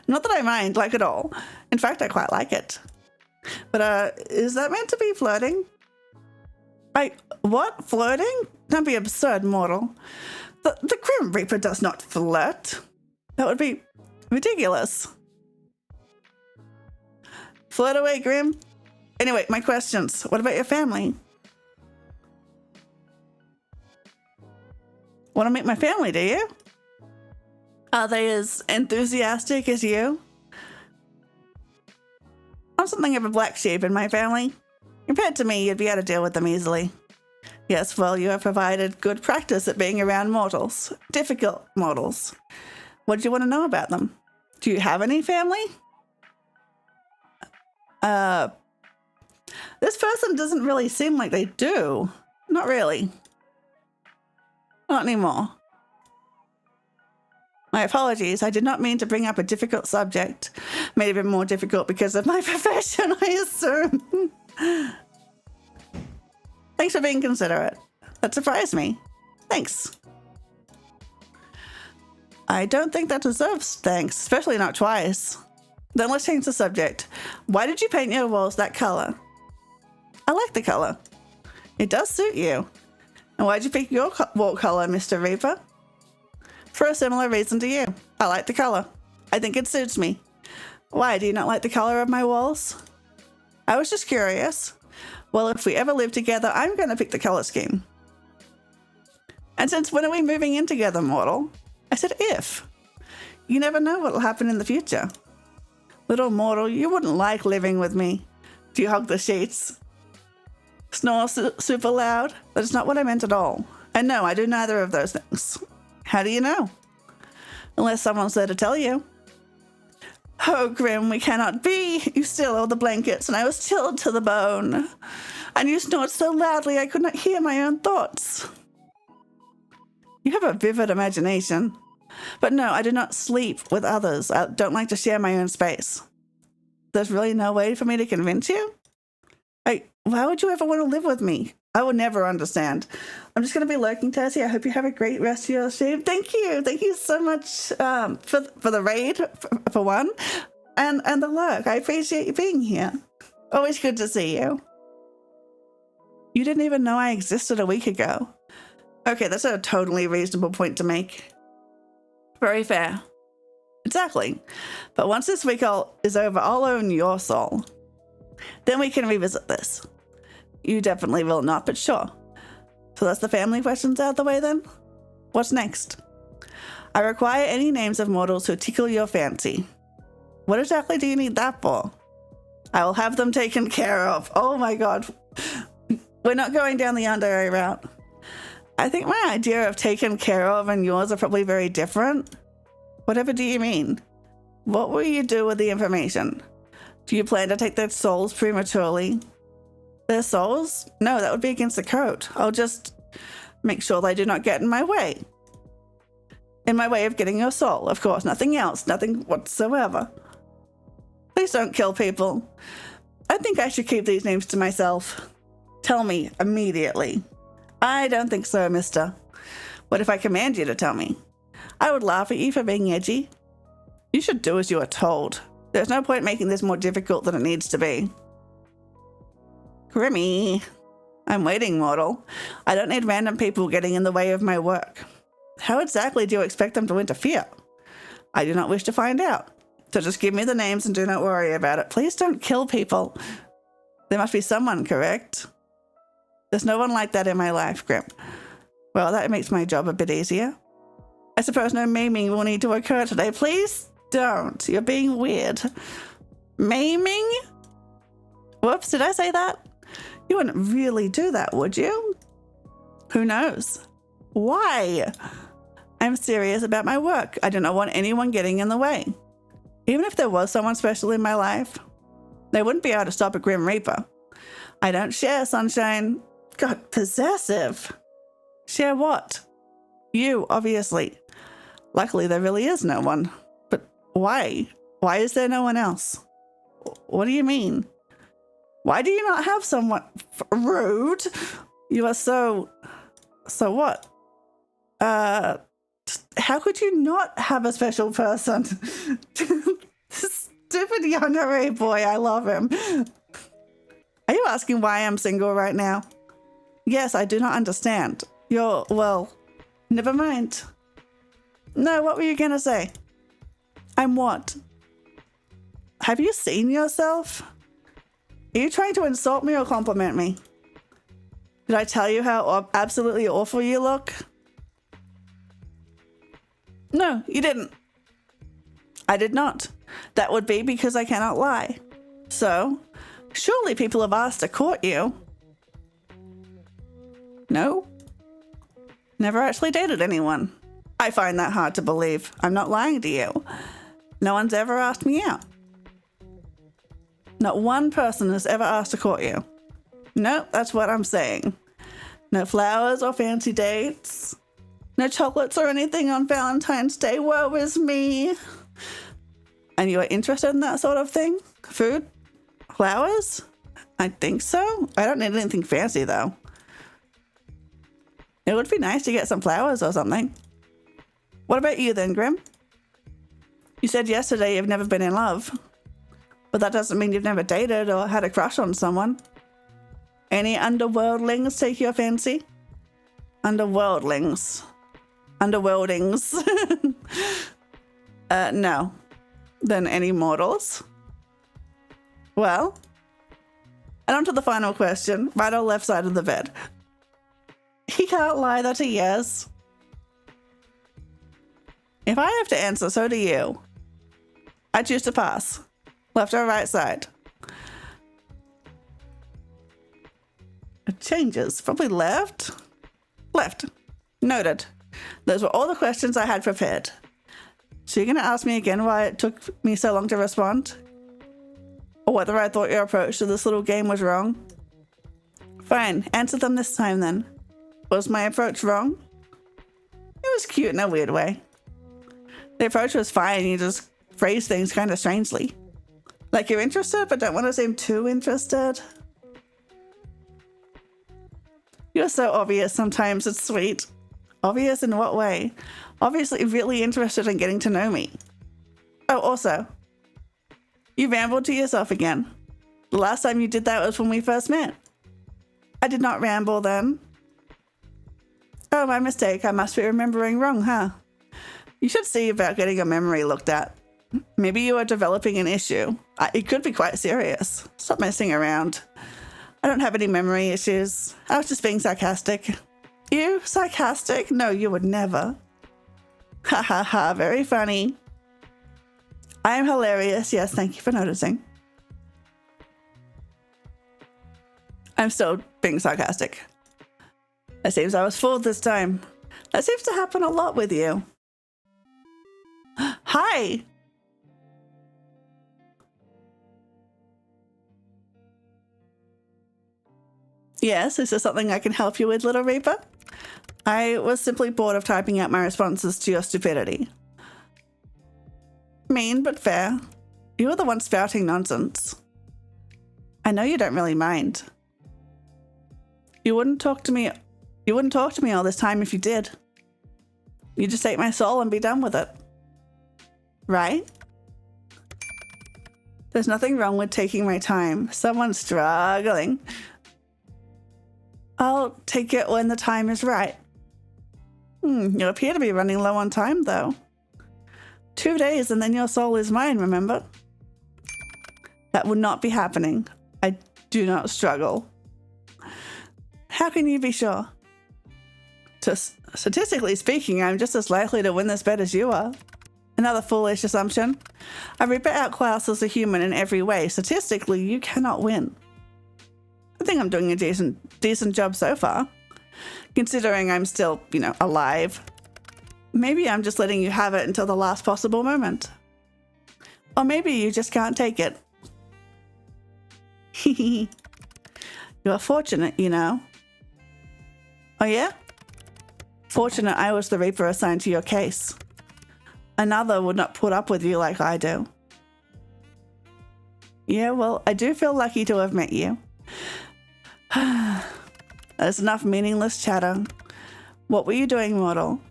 Speaker 1: Not that I mind, like at all. In fact, I quite like it. But, is that meant to be flirting? What? Flirting? Don't be absurd, mortal. The Grim Reaper does not flirt. That would be ridiculous. Flirt away, Grim. Anyway, my questions. What about your family? Want to meet my family, do you? Are they as enthusiastic as you? I'm something of a black sheep in my family. Compared to me, you'd be able to deal with them easily. Yes, well, you have provided good practice at being around mortals. Difficult mortals. What do you want to know about them? Do you have any family? This person doesn't really seem like they do. Not really. Not anymore. My apologies, I did not mean to bring up a difficult subject. Made it a bit more difficult because of my profession, I assume. Thanks for being considerate. That surprised me. Thanks. I don't think that deserves thanks, especially not twice. Then let's change the subject. Why did you paint your walls that color? I like the color. It does suit you. And why'd you pick your wall color, Mr. Reaper? For a similar reason to you. I like the color. I think it suits me. Why, do you not like the color of my walls? I was just curious. Well, if we ever live together, I'm going to pick the color scheme. And since when are we moving in together, mortal? I said if. You never know what will happen in the future. Little mortal, you wouldn't like living with me. Do you hug the sheets? Snore super loud? That is not what I meant at all. And no, I do neither of those things. How do you know? Unless someone's there to tell you. Oh, Grim, we cannot be. You steal all the blankets, and I was chilled to the bone. And you snored so loudly I could not hear my own thoughts. You have a vivid imagination. But no, I do not sleep with others. I don't like to share my own space. There's really no way for me to convince you? Why would you ever want to live with me? I will never understand. I'm just going to be lurking, Tassie. I hope you have a great rest of your stream. Thank you. Thank you so much for the raid, for one, and the lurk. I appreciate you being here. Always good to see you. You didn't even know I existed a week ago. Okay, that's a totally reasonable point to make. Very fair. Exactly. But once this week is over, I'll own your soul. Then we can revisit this. You definitely will not, but sure. So that's the family questions out of the way then? What's next? I require any names of mortals who tickle your fancy. What exactly do you need that for? I will have them taken care of. Oh my god. We're not going down the yandere route. I think my idea of taken care of and yours are probably very different. Whatever do you mean? What will you do with the information? Do you plan to take their souls prematurely? Their souls? No, that would be against the code. I'll just make sure they do not get in my way. In my way of getting your soul, of course. Nothing else. Nothing whatsoever. Please don't kill people. I think I should keep these names to myself. Tell me immediately. I don't think so, mister. What if I command you to tell me? I would laugh at you for being edgy. You should do as you are told. There's no point making this more difficult than it needs to be. Grimmy. I'm waiting, mortal. I don't need random people getting in the way of my work. How exactly do you expect them to interfere? I do not wish to find out. So just give me the names and do not worry about it. Please don't kill people. There must be someone, correct? There's no one like that in my life, Grim. Well, that makes my job a bit easier. I suppose no maiming will need to occur today. Please don't. You're being weird. Maiming? Whoops, did I say that? You wouldn't really do that, would you? Who knows? Why? I'm serious about my work. I do not want anyone getting in the way. Even if there was someone special in my life, they wouldn't be able to stop a Grim Reaper. I don't share, Sunshine. God, possessive. Share what? You, obviously. Luckily, there really is no one. But why? Why is there no one else? What do you mean? Why do you not have someone? Rude. You are so what? How could you not have a special person? Stupid yandere boy, I love him. Are you asking why I'm single right now? Yes, I do not understand. Well, never mind. No, what were you gonna say? I'm what? Have you seen yourself? Are you trying to insult me or compliment me? Did I tell you how absolutely awful you look? No, you didn't. I did not. That would be because I cannot lie. So, surely people have asked to court you. No. Never actually dated anyone. I find that hard to believe. I'm not lying to you. No one's ever asked me out. Not one person has ever asked to court you. No, that's what I'm saying. No flowers or fancy dates. No chocolates or anything on Valentine's Day. Woe is me. And you are interested in that sort of thing? Food? Flowers? I think so. I don't need anything fancy, though. It would be nice to get some flowers or something. What about you then, Grim? You said yesterday you've never been in love. But that doesn't mean you've never dated or had a crush on someone. Any underworldlings take your fancy? Underworldlings. Underworldings. No. Then any mortals? Well, and on to the final question. Right or left side of the bed? He can't lie, that's a yes. If I have to answer, so do you. I choose to pass. Left or right side? It changes. Probably left? Left. Noted. Those were all the questions I had prepared. So you're going to ask me again why it took me so long to respond? Or whether I thought your approach to this little game was wrong? Fine. Answer them this time then. Was my approach wrong? It was cute in a weird way. The approach was fine. You just phrase things kind of strangely. Like you're interested, but don't want to seem too interested. You're so obvious sometimes, it's sweet. Obvious in what way? Obviously really interested in getting to know me. Oh, also, you rambled to yourself again. The last time you did that was when we first met. I did not ramble then. Oh, my mistake. I must be remembering wrong, huh? You should see about getting your memory looked at. Maybe you are developing an issue. It could be quite serious. Stop messing around. I don't have any memory issues. I was just being sarcastic. You? Sarcastic? No, you would never. Ha ha ha, very funny. I am hilarious. Yes, thank you for noticing. I'm still being sarcastic. It seems I was fooled this time. That seems to happen a lot with you. Hi! Yes, is there something I can help you with, Little Reaper? I was simply bored of typing out my responses to your stupidity. Mean, but fair. You were the one spouting nonsense. I know you don't really mind. You wouldn't talk to me all this time if you did. You just take my soul and be done with it. Right? There's nothing wrong with taking my time. Someone's struggling. I'll take it when the time is right. You appear to be running low on time, though. 2 days and then your soul is mine, remember? That would not be happening. I do not struggle. How can you be sure? Statistically speaking, I'm just as likely to win this bet as you are. Another foolish assumption. A Reaper outclasses a human in every way. Statistically, you cannot win. I think I'm doing a decent job so far, considering I'm still, alive. Maybe I'm just letting you have it until the last possible moment. Or maybe you just can't take it. You're fortunate, Oh yeah? Fortunate I was the Reaper assigned to your case. Another would not put up with you like I do. Yeah, well, I do feel lucky to have met you. There's enough meaningless chatter. What were you doing, mortal?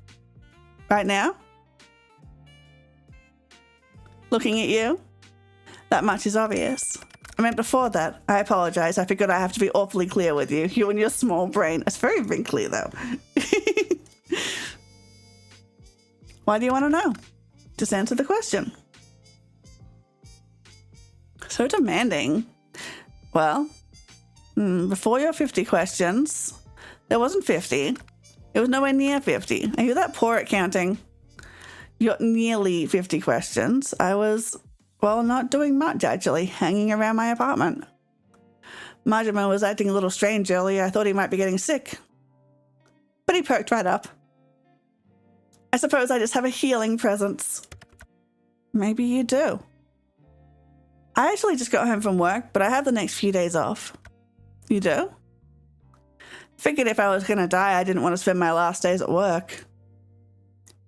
Speaker 1: Right now? Looking at you? That much is obvious. I meant before that. I apologize. I figured I have to be awfully clear with you. You and your small brain. It's very wrinkly, though. Why do you want to know? Just answer the question. So demanding. Well, before your 50 questions, there wasn't 50. It was nowhere near 50. Are you that poor at counting? You got nearly 50 questions. I was, not doing much, actually, hanging around my apartment. Majima was acting a little strange earlier. I thought he might be getting sick. But he perked right up. I suppose I just have a healing presence. Maybe you do. I actually just got home from work, but I have the next few days off. You do? Figured if I was going to die, I didn't want to spend my last days at work.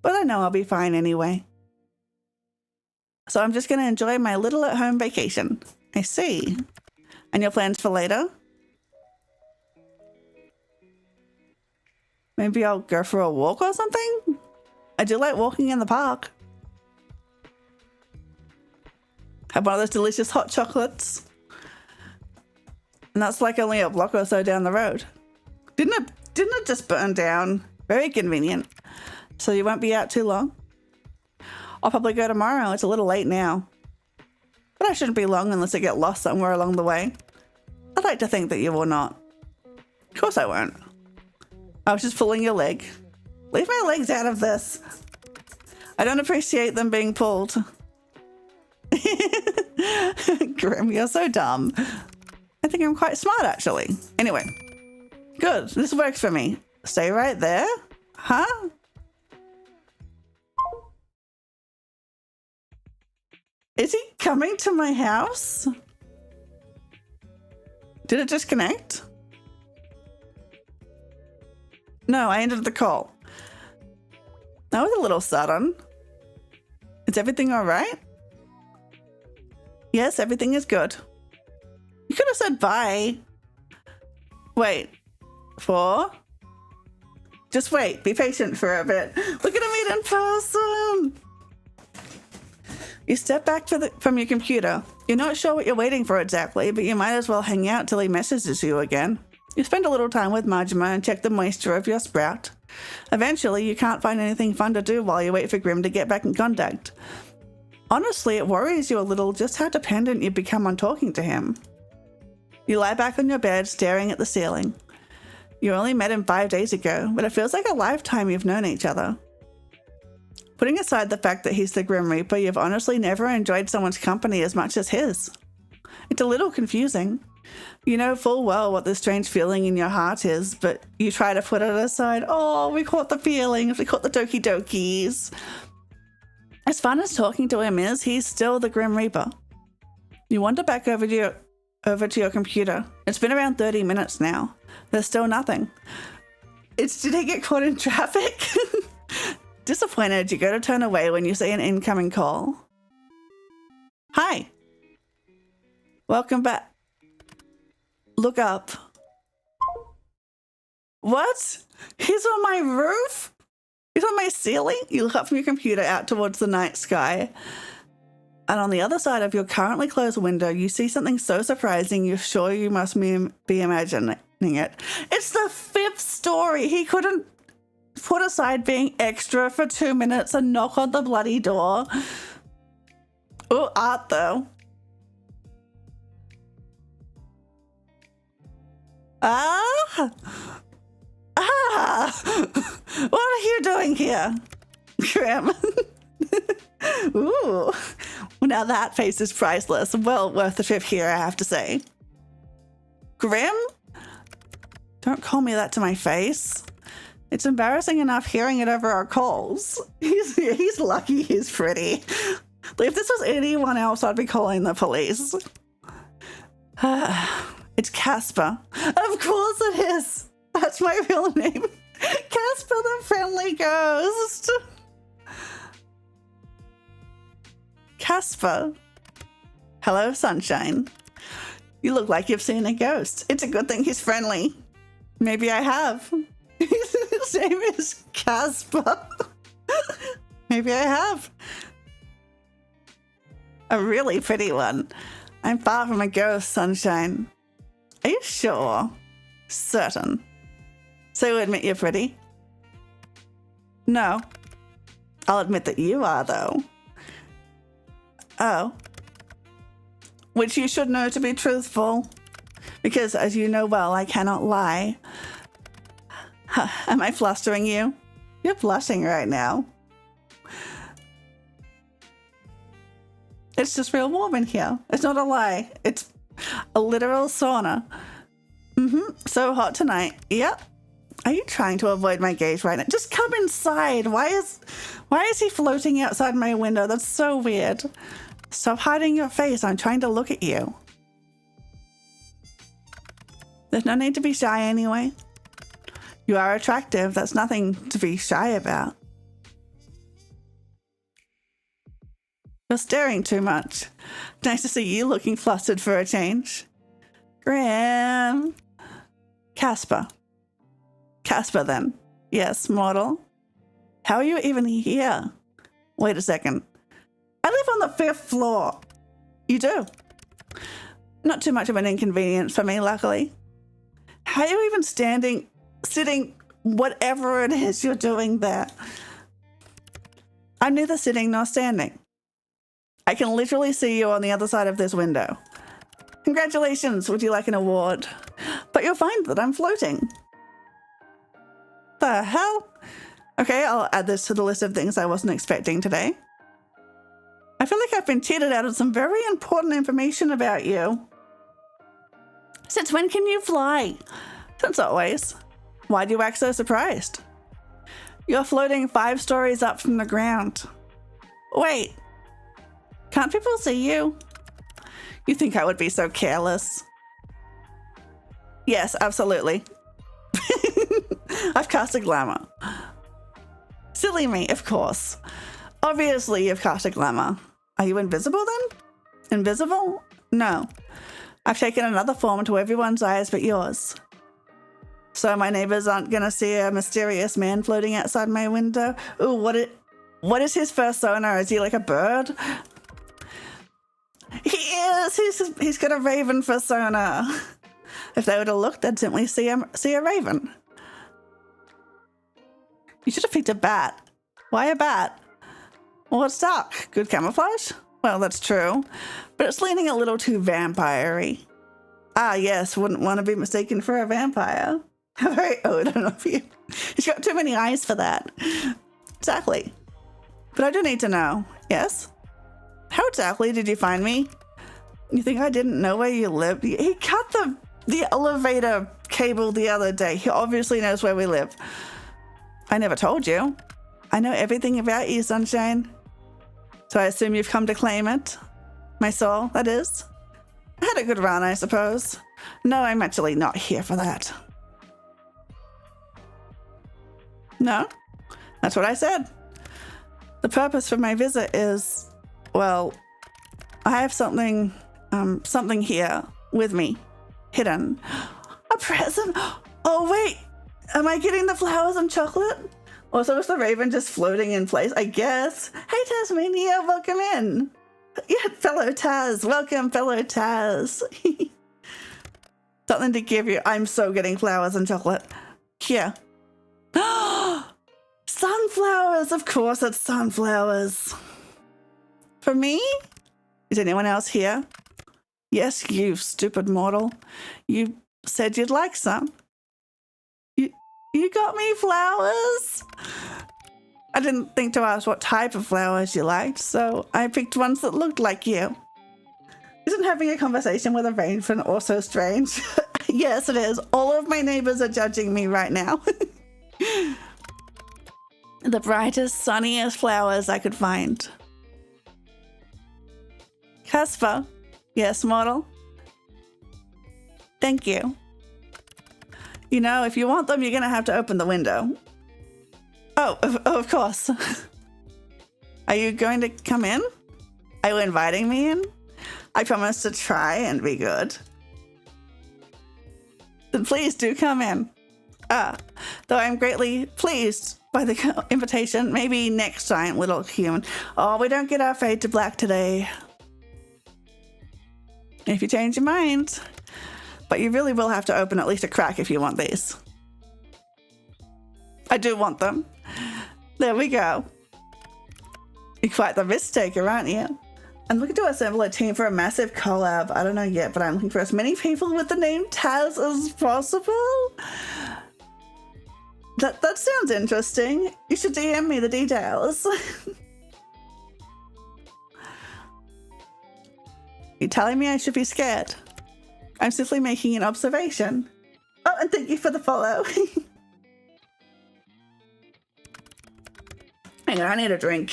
Speaker 1: But I know I'll be fine anyway. So I'm just going to enjoy my little at-home vacation. I see. And your plans for later? Maybe I'll go for a walk or something? I do like walking in the park. Have one of those delicious hot chocolates. And that's like only a block or so down the road. Didn't it just burn down? Very convenient. So you won't be out too long? I'll probably go tomorrow. It's a little late now. But I shouldn't be long unless I get lost somewhere along the way. I'd like to think that you will not. Of course I won't. I was just pulling your leg. Leave my legs out of this. I don't appreciate them being pulled. Grim, you're so dumb. I think I'm quite smart, actually. Anyway. Good. This works for me. Stay right there. Huh? Is he coming to my house? Did it disconnect? No, I ended the call. That was a little sudden. Is everything all right? Yes, everything is good. You could have said bye. Wait. For? Just wait. Be patient for a bit. We're gonna meet in person. You step back from your computer. You're not sure what you're waiting for exactly, but you might as well hang out till he messages you again. You spend a little time with Majima and check the moisture of your sprout. Eventually, you can't find anything fun to do while you wait for Grim to get back in contact. Honestly, it worries you a little just how dependent you've become on talking to him. You lie back on your bed, staring at the ceiling. You only met him 5 days ago, but it feels like a lifetime you've known each other. Putting aside the fact that he's the Grim Reaper, you've honestly never enjoyed someone's company as much as his. It's a little confusing. You know full well what this strange feeling in your heart is, but you try to put it aside. Oh, we caught the feelings, we caught the doki dokis. As fun as talking to him is, he's still the Grim Reaper. You wander back over to your computer. It's been around 30 minutes now. There's still nothing. Did he get caught in traffic? Disappointed, you go to turn away when you see an incoming call. Hi. Welcome back. Look up. What? He's on my roof? He's on my ceiling? You look up from your computer out towards the night sky. And on the other side of your currently closed window, you see something so surprising you're sure you must be imagining it. It's the 5th story. He couldn't put aside being extra for 2 minutes and knock on the bloody door. Oh, art though. What are you doing here, Grim? Ooh, well, now that face is priceless. Well worth the trip here, I have to say. Grim? Don't call me that to my face. It's embarrassing enough hearing it over our calls. He's lucky he's pretty. If this was anyone else, I'd be calling the police. It's Casper. Of course it is. That's my real name. Casper the Friendly Ghost. Casper. Hello, sunshine. You look like you've seen a ghost. It's a good thing he's friendly. Maybe I have. His name is Casper. Maybe I have. A really pretty one. I'm far from a ghost, sunshine. Are you sure? Certain. So you admit you're pretty? No. I'll admit that you are, though. Oh. Which you should know to be truthful. Because, as you know well, I cannot lie. Am I flustering you? You're blushing right now. It's just real warm in here. It's not a lie. It's a literal sauna. So hot tonight. Yep. Are you trying to avoid my gaze right now? Just come inside. Why is he floating outside my window? That's so weird. Stop hiding your face. I'm trying to look at you. There's no need to be shy anyway. You are attractive. That's nothing to be shy about. You're staring too much. Nice to see you looking flustered for a change. Grim. Casper. Casper, then. Yes, mortal. How are you even here? Wait a second. I live on the 5th floor. You do? Not too much of an inconvenience for me, luckily. How are you even sitting, whatever it is you're doing there? I'm neither sitting nor standing. I can literally see you on the other side of this window. Congratulations, would you like an award? But you'll find that I'm floating. The hell? Okay, I'll add this to the list of things I wasn't expecting today. I feel like I've been cheated out of some very important information about you. Since when can you fly? Since always. Why do you act so surprised? You're floating 5 stories up from the ground. Wait. Can't people see you? You think I would be so careless? Yes, absolutely. I've cast a glamour. Silly me, of course. Obviously, you've cast a glamour. Are you invisible then? Invisible? No. I've taken another form to everyone's eyes but yours. So my neighbors aren't gonna see a mysterious man floating outside my window? Ooh, what is his persona? Is he like a bird? He is! He's got a raven persona. If they were to look, they'd simply see a raven. You should have picked a bat. Why a bat? Well, it's dark. Good camouflage? Well, that's true. But it's leaning a little too vampire-y. Ah, yes, wouldn't want to be mistaken for a vampire. Very odd of you. He's got too many eyes for that. Exactly. But I do need to know. Yes? How exactly did you find me? You think I didn't know where you lived? He cut the elevator cable the other day. He obviously knows where we live. I never told you. I know everything about you, Sunshine. So I assume you've come to claim it? My soul, that is? I had a good run, I suppose. No, I'm actually not here for that. No? That's what I said. The purpose for my visit is, well, I have something here with me, hidden. A present? Oh, wait. Am I getting the flowers and chocolate? Or so is the raven just floating in place? I guess. Hey, Tasmania, welcome in. Yeah, fellow Taz. Welcome, fellow Taz. Something to give you. I'm so getting flowers and chocolate. Here. Sunflowers. Of course, it's sunflowers. For me? Is anyone else here? Yes, you stupid mortal. You said you'd like some. You got me flowers? I didn't think to ask what type of flowers you liked, so I picked ones that looked like you. Isn't having a conversation with a raven also strange? Yes, it is. All of my neighbors are judging me right now. The brightest, sunniest flowers I could find. Casper. Yes, mortal? Thank you. You know, if you want them, you're going to have to open the window. Oh, of course. Are you going to come in? Are you inviting me in? I promise to try and be good. Then please do come in. Though I'm greatly pleased by the invitation. Maybe next time, little human. Oh, we don't get our fade to black today. If you change your mind. But you really will have to open at least a crack if you want these. I do want them. There we go. You're quite the risk taker, aren't you? I'm looking to assemble a team for a massive collab. I don't know yet, but I'm looking for as many people with the name Taz as possible. That sounds interesting. You should DM me the details. You're telling me I should be scared? I'm simply making an observation. Oh, and thank you for the follow. Hang on, I need a drink.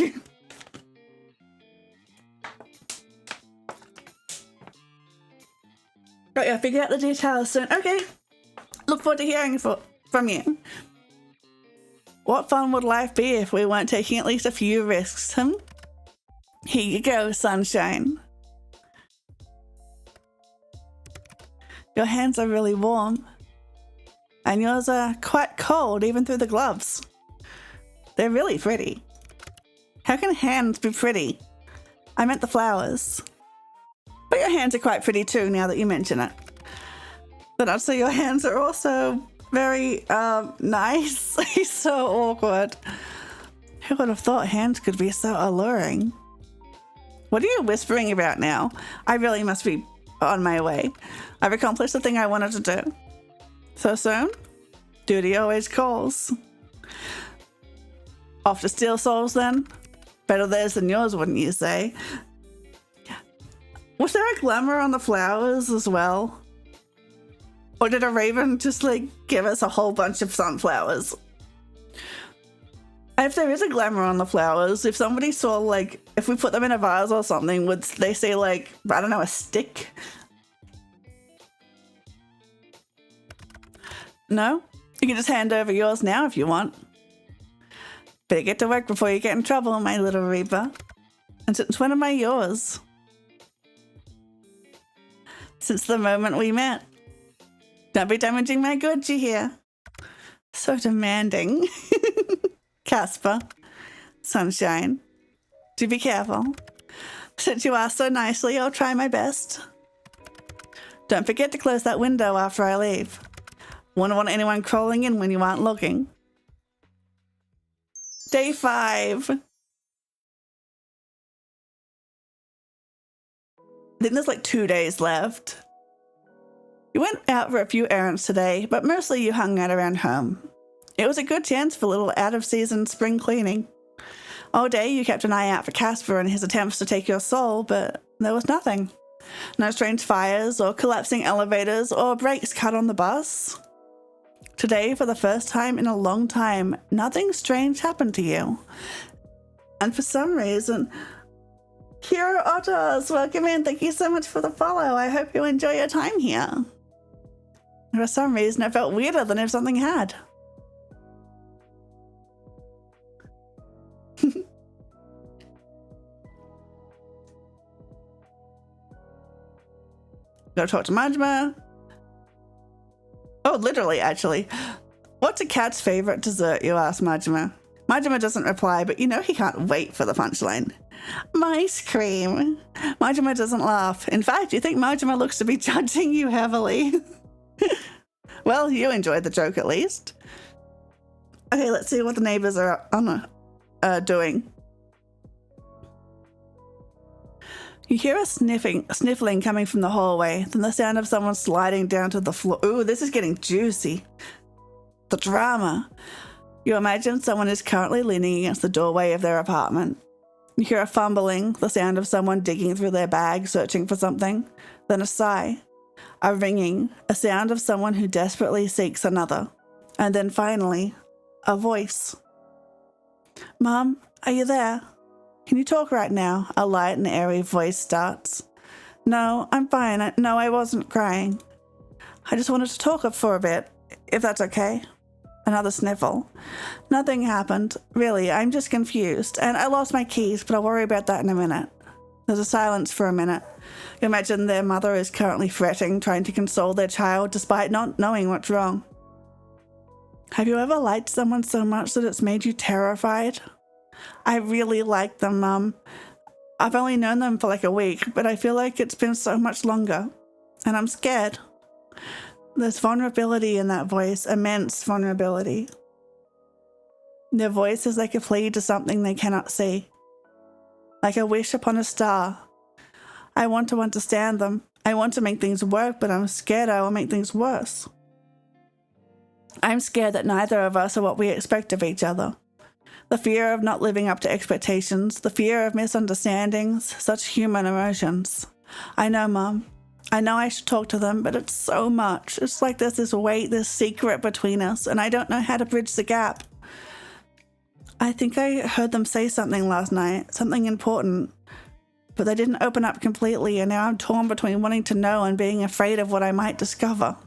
Speaker 1: Right, yeah, figure out the details soon. Okay. Look forward to hearing from you. What fun would life be if we weren't taking at least a few risks, huh? Here you go, Sunshine. Your hands are really warm. And yours are quite cold, even through the gloves. They're really pretty. How can hands be pretty? I meant the flowers. But your hands are quite pretty too, now that you mention it. But also your hands are also very, nice. He's so awkward. Who would have thought hands could be so alluring? What are you whispering about now? I really must be on my way. I've accomplished the thing I wanted to do. So soon? Duty always calls. Off to steal souls then? Better theirs than yours, wouldn't you say? Was there a glamour on the flowers as well? Or did a raven just like give us a whole bunch of sunflowers? If there is a glamour on the flowers, if somebody saw like, if we put them in a vase or something, would they say like, I don't know, a stick? No? You can just hand over yours now if you want. Better get to work before you get in trouble, my little Reaper. And since when am I yours? Since the moment we met. Don't be damaging my goods, you hear? So demanding. Casper. Sunshine. Do be careful. Since you asked so nicely, I'll try my best. Don't forget to close that window after I leave. Wouldn't want anyone crawling in when you aren't looking. Day 5. I think there's like 2 days left. You went out for a few errands today, but mostly you hung out around home. It was a good chance for a little out-of-season spring cleaning. All day you kept an eye out for Casper and his attempts to take your soul, but there was nothing. No strange fires or collapsing elevators or brakes cut on the bus. Today, for the first time in a long time, nothing strange happened to you. And for some reason, Hero Otters, welcome in. Thank you so much for the follow. I hope you enjoy your time here. For some reason, it felt weirder than if something had. Go talk to Majima. Oh, literally, actually. What's a cat's favorite dessert, you ask Majima? Majima doesn't reply, but you know he can't wait for the punchline. Ice cream. Majima doesn't laugh. In fact, you think Majima looks to be judging you heavily. Well, you enjoyed the joke at least. Okay, let's see what the neighbors are doing. You hear a sniffling coming from the hallway, then the sound of someone sliding down to the floor. Ooh, this is getting juicy. The drama. You imagine someone is currently leaning against the doorway of their apartment. You hear a fumbling, the sound of someone digging through their bag, searching for something, then a sigh, a ringing, a sound of someone who desperately seeks another, and then finally, a voice. Mom, are you there? Can you talk right now? A light and airy voice starts. No, I'm fine. No, I wasn't crying. I just wanted to talk for a bit, if that's okay. Another sniffle. Nothing happened. Really, I'm just confused. And I lost my keys, but I'll worry about that in a minute. There's a silence for a minute. You imagine their mother is currently fretting, trying to console their child despite not knowing what's wrong. Have you ever liked someone so much that it's made you terrified? I really like them, Mum. I've only known them for like a week, but I feel like it's been so much longer. And I'm scared. There's vulnerability in that voice, immense vulnerability. Their voice is like a plea to something they cannot see. Like a wish upon a star. I want to understand them. I want to make things work, but I'm scared I will make things worse. I'm scared that neither of us are what we expect of each other. The fear of not living up to expectations, the fear of misunderstandings, such human emotions. I know, Mum. I know I should talk to them, but it's so much. It's like there's this weight, this secret between us, and I don't know how to bridge the gap. I think I heard them say something last night, something important, but they didn't open up completely, and now I'm torn between wanting to know and being afraid of what I might discover.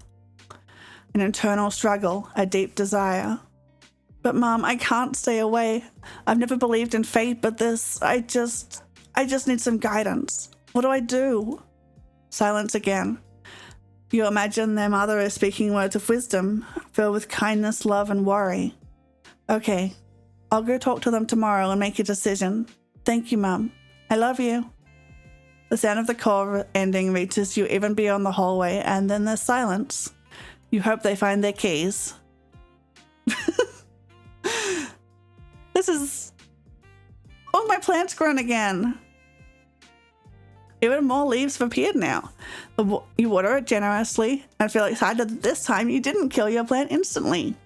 Speaker 1: An internal struggle, a deep desire. But Mom, I can't stay away. I've never believed in fate, but I just need some guidance. What do I do? Silence again. You imagine their mother is speaking words of wisdom, filled with kindness, love, and worry. Okay, I'll go talk to them tomorrow and make a decision. Thank you, Mum. I love you. The sound of the call ending reaches you even beyond the hallway, and then there's silence. You hope they find their keys. This is... Oh, my plant's grown again. Even more leaves have appeared now. You water it generously and feel excited that this time you didn't kill your plant instantly.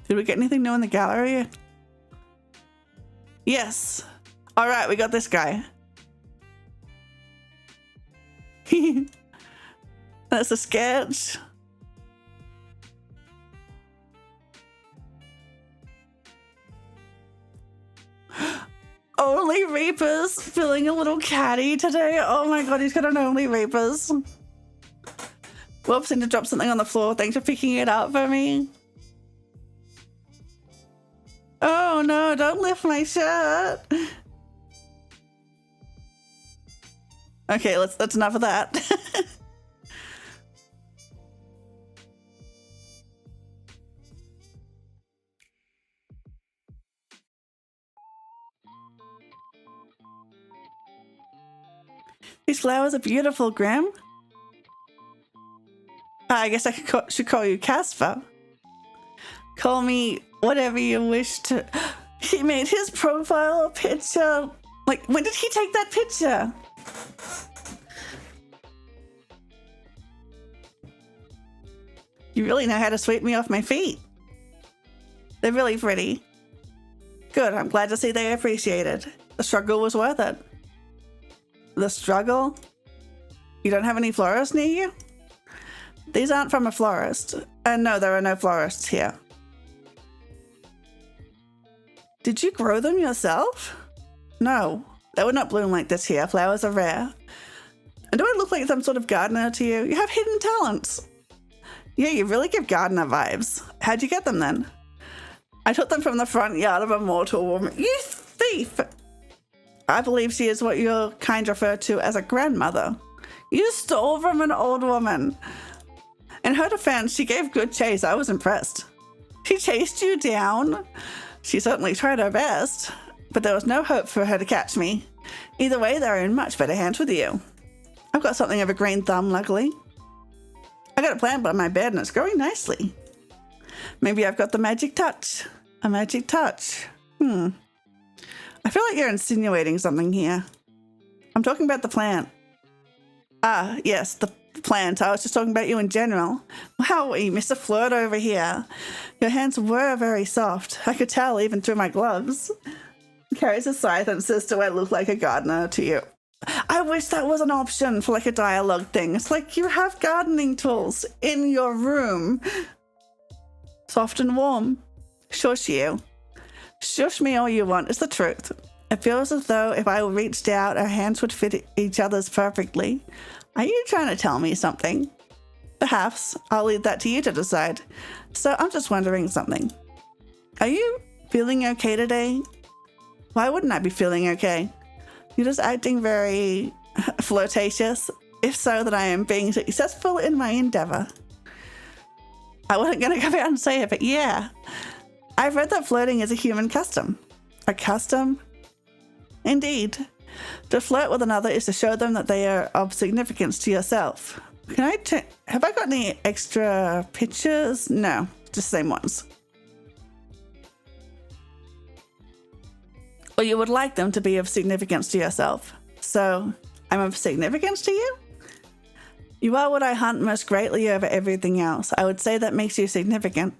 Speaker 1: Did we get anything new in the gallery? Yes. All right, we got this guy. That's a sketch. Only Reapers feeling a little catty today. Oh my god, he's got an Only Reapers. Whoops, I need to drop something on the floor. Thanks for picking it up for me. Oh no, don't lift my shirt. Okay, that's enough of that. These flowers are beautiful, Grim. I guess I should call you Casper. Call me whatever you wish to. He made his profile picture. Like, when did he take that picture? You really know how to sweep me off my feet. They're really pretty. Good, I'm glad to see they appreciate it. The struggle was worth it. The struggle? You don't have any florists near you? These aren't from a florist. No, there are no florists here. Did you grow them yourself? No, they would not bloom like this here. Flowers are rare. And do I look like some sort of gardener to you? You have hidden talents. Yeah, you really give gardener vibes. How'd you get them then? I took them from the front yard of a mortal woman. You thief! I believe she is what your kind refer to as a grandmother. You stole from an old woman. In her defense, she gave good chase. I was impressed. She chased you down? She certainly tried her best, but there was no hope for her to catch me. Either way, they're in much better hands with you. I've got something of a green thumb, luckily. I got a plant by my bed and it's growing nicely. Maybe I've got the magic touch. A magic touch. I feel like you're insinuating something here. I'm talking about the plant. Ah, yes, the plant. I was just talking about you in general. Wow, Mr. Flirt over here. Your hands were very soft. I could tell even through my gloves. He carries a scythe and says, do I look like a gardener to you? I wish that was an option for like a dialogue thing. It's like you have gardening tools in your room. Soft and warm. Shush you. Shush me all you want. It's the truth. It feels as though if I reached out, our hands would fit each other's perfectly. Are you trying to tell me something? Perhaps. I'll leave that to you to decide. So I'm just wondering something. Are you feeling okay today? Why wouldn't I be feeling okay? You're just acting very flirtatious. If so, that I am being successful in my endeavor. I wasn't going to come out and say it, but yeah. I've read that flirting is a human custom. A custom? Indeed. To flirt with another is to show them that they are of significance to yourself. Have I got any extra pictures? No, just the same ones. Or you would like them to be of significance to yourself. So, I'm of significance to you? You are what I hunt most greatly over everything else. I would say that makes you significant.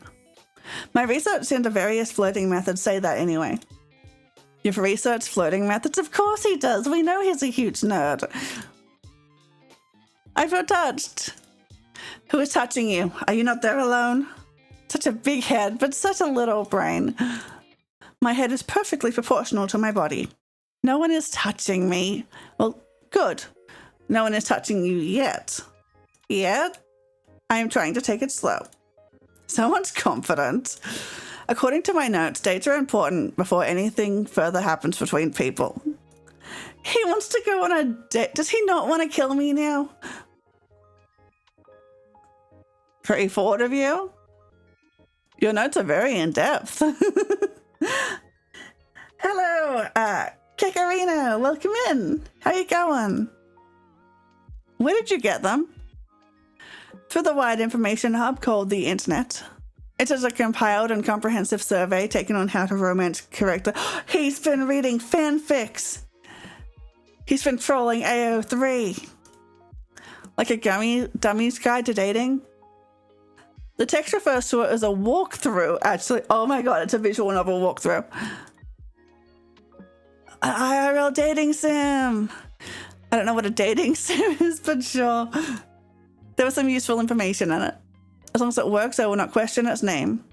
Speaker 1: My research into various flirting methods say that anyway. You've researched flirting methods? Of course he does. We know he's a huge nerd. I feel touched. Who is touching you? Are you not there alone? Such a big head, but such a little brain. My head is perfectly proportional to my body. No one is touching me. Well, good. No one is touching you yet. Yet? I am trying to take it slow. Someone's confident. According to my notes, dates are important before anything further happens between people. He wants to go on a date. Does he not want to kill me now? Pretty forward of you. Your notes are very in-depth. Hello, Kakarina. Welcome in. How you going? Where did you get them? Through the wide information hub called the Internet. It is a compiled and comprehensive survey taken on how to romance character. He's been reading fanfics. He's been trolling AO3. Like a dummy's guide to dating. The text refers to it as a walkthrough, actually. Oh my god, it's a visual novel walkthrough. An IRL dating sim. I don't know what a dating sim is, but sure. There was some useful information in it. As long as it works, I will not question its name.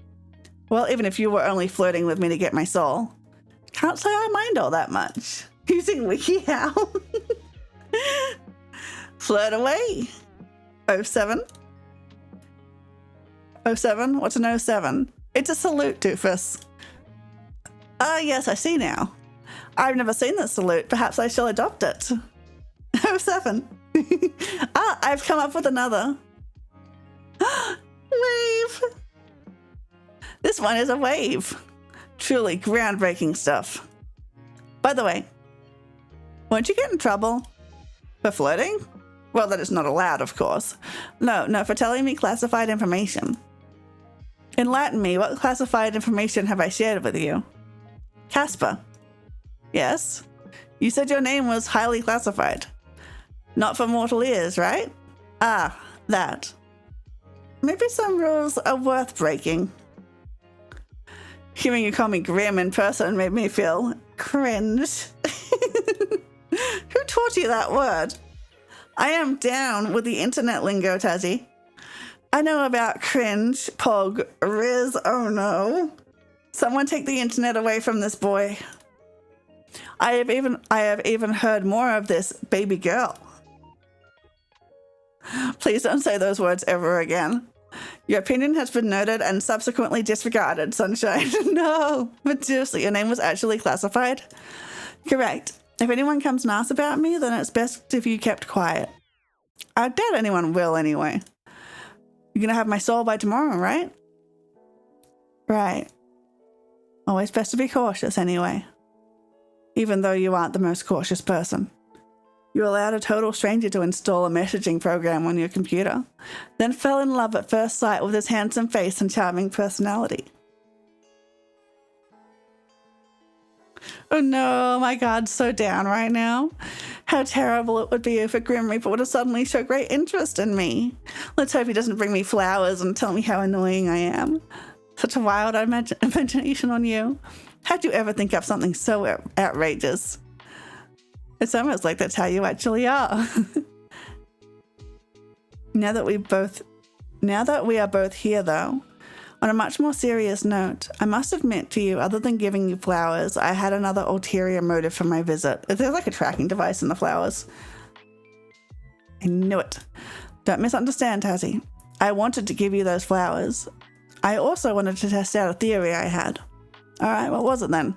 Speaker 1: Well, even if you were only flirting with me to get my soul. Can't say I mind all that much. Using WikiHow. Flirt away. 07. 07? What's an 07? It's a salute, doofus. Ah, yes, I see now. I've never seen this salute. Perhaps I shall adopt it. 07. I've come up with another. Wave. This one is a wave. Truly groundbreaking stuff. By the way, won't you get in trouble? For flirting? Well, that is not allowed, of course. No, for telling me classified information. Enlighten me, what classified information have I shared with you? Casper. Yes? You said your name was highly classified. Not for mortal ears, right? Ah, that. maybe some rules are worth breaking. Hearing you call me Grim in person made me feel cringe. Who taught you that word? I am down with the internet lingo, Tazzy. I know about cringe, pog, riz, oh no. Someone take the internet away from this boy. I have even heard more of this baby girl. Please don't say those words ever again. Your opinion has been noted and subsequently disregarded, Sunshine. No, but seriously, your name was actually classified? Correct. If anyone comes and asks about me, then it's best if you kept quiet. I doubt anyone will anyway. You're gonna have my soul by tomorrow, right? Right. Always best to be cautious anyway. Even though you aren't the most cautious person. You allowed a total stranger to install a messaging program on your computer, then fell in love at first sight with his handsome face and charming personality. Oh no, my God, so down right now. How terrible it would be if a Grim Reaper would have suddenly shown great interest in me. Let's hope he doesn't bring me flowers and tell me how annoying I am. Such a wild imagination on you. How'd you ever think up something so outrageous? It's almost like that's how you actually are. Now that we are both here though, on a much more serious note, I must admit to you, other than giving you flowers, I had another ulterior motive for my visit. Is there like a tracking device in the flowers? I knew it. Don't misunderstand, Tazzy. I wanted to give you those flowers. I also wanted to test out a theory I had. Alright, what was it then?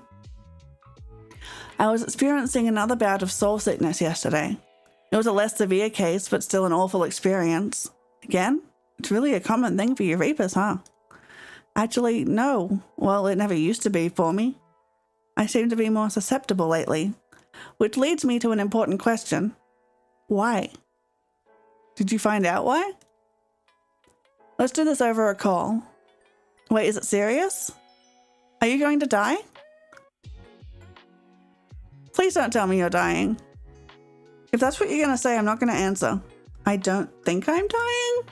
Speaker 1: I was experiencing another bout of soul sickness yesterday. It was a less severe case, but still an awful experience. Again? It's really a common thing for you Reapers, huh? Actually, no. Well, it never used to be for me. I seem to be more susceptible lately. Which leads me to an important question. Why? Did you find out why? Let's do this over a call. Wait, is it serious? Are you going to die? Please don't tell me you're dying. If that's what you're going to say, I'm not going to answer. I don't think I'm dying?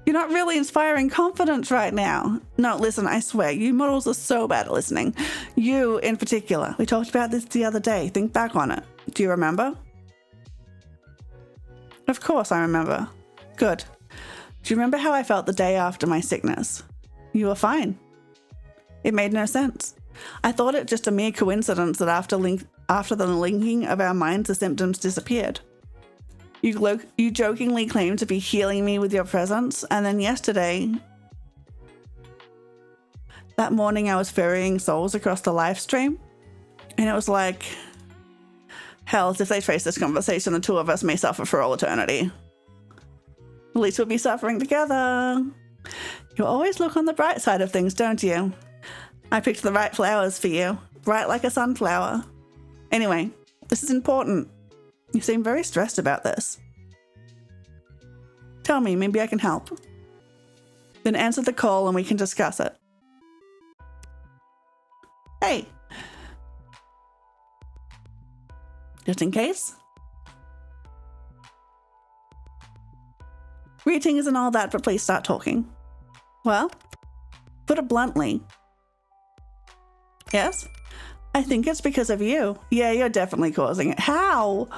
Speaker 1: You're not really inspiring confidence right now. No, listen, I swear, you models are so bad at listening. You in particular. We talked about this the other day. Think back on it. Do you remember? Of course I remember. Good. Do you remember how I felt the day after my sickness? You were fine. It made no sense. I thought it just a mere coincidence that after the linking of our minds, the symptoms disappeared. You jokingly claimed to be healing me with your presence, and then yesterday, that morning I was ferrying souls across the live stream, and it was like, hell, if they trace this conversation, the two of us may suffer for all eternity. At least we'll be suffering together. You always look on the bright side of things, don't you? I picked the right flowers for you, bright like a sunflower. Anyway, this is important. You seem very stressed about this. Tell me, maybe I can help. Then answer the call and we can discuss it. Hey. Just in case. Greeting isn't all that, but please start talking. Well, put it bluntly. Yes? I think it's because of you. Yeah, you're definitely causing it. How?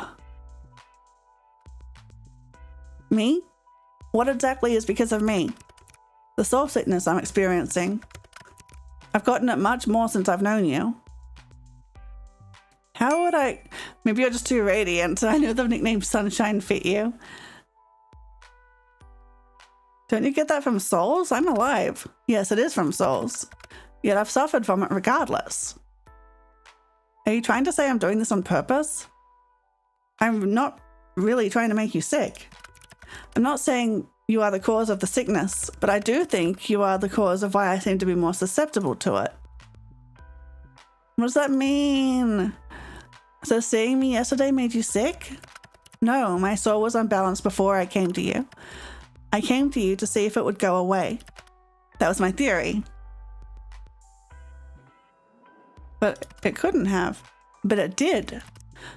Speaker 1: Me? What exactly is because of me? The soul sickness I'm experiencing. I've gotten it much more since I've known you. How would I? Maybe you're just too radiant. I knew the nickname Sunshine fit you. Don't you get that from souls? I'm alive. Yes, it is from souls. Yet I've suffered from it regardless. Are you trying to say I'm doing this on purpose? I'm not really trying to make you sick. I'm not saying you are the cause of the sickness, but I do think you are the cause of why I seem to be more susceptible to it. What does that mean? So seeing me yesterday made you sick? No, my soul was unbalanced before I came to you. I came to you to see if it would go away. That was my theory. But it couldn't have. But it did.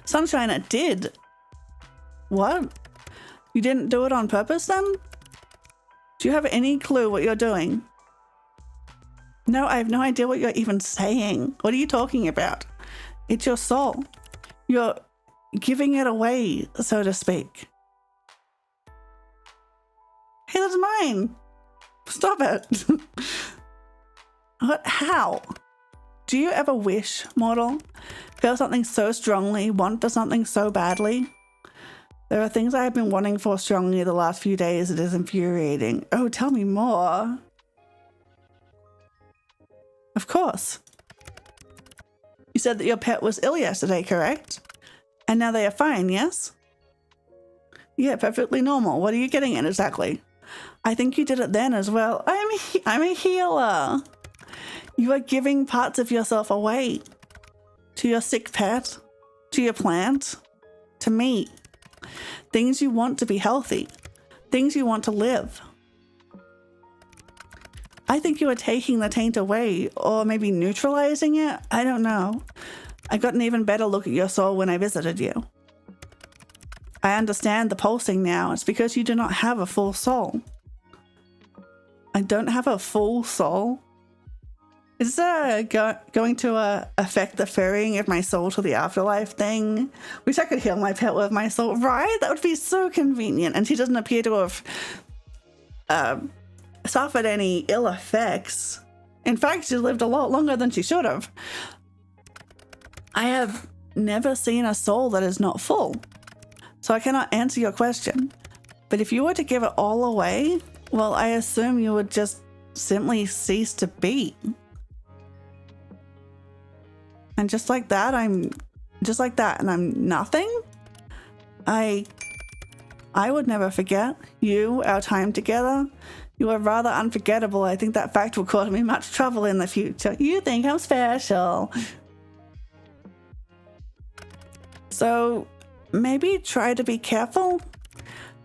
Speaker 1: Sunshine, it did. What? You didn't do it on purpose then? Do you have any clue what you're doing? No, I have no idea what you're even saying. What are you talking about? It's your soul. You're giving it away, so to speak. Hey, that's mine. Stop it. What? How? Do you ever wish, mortal? Feel something so strongly, want for something so badly? There are things I have been wanting for strongly the last few days. It is infuriating. Oh, tell me more. Of course. You said that your pet was ill yesterday, correct? And now they are fine, yes? Yeah, perfectly normal. What are you getting at exactly? I think you did it then as well. I'm a healer. You are giving parts of yourself away. To your sick pet. To your plant. To me. Things you want to be healthy. Things you want to live. I think you are taking the taint away, or maybe neutralizing it. I don't know. I got an even better look at your soul when I visited you. I understand the pulsing now. It's because you do not have a full soul. I don't have a full soul? Is that going to affect the ferrying of my soul to the afterlife thing? Wish I could heal my pet with my soul, right? That would be so convenient. And she doesn't appear to have suffered any ill effects. In fact, she lived a lot longer than she should have. I have never seen a soul that is not full, so I cannot answer your question. But if you were to give it all away, well, I assume you would just simply cease to be. And just like that, and I'm nothing? I would never forget you, our time together. You are rather unforgettable. I think that fact will cause me much trouble in the future. You think I'm special. So maybe try to be careful.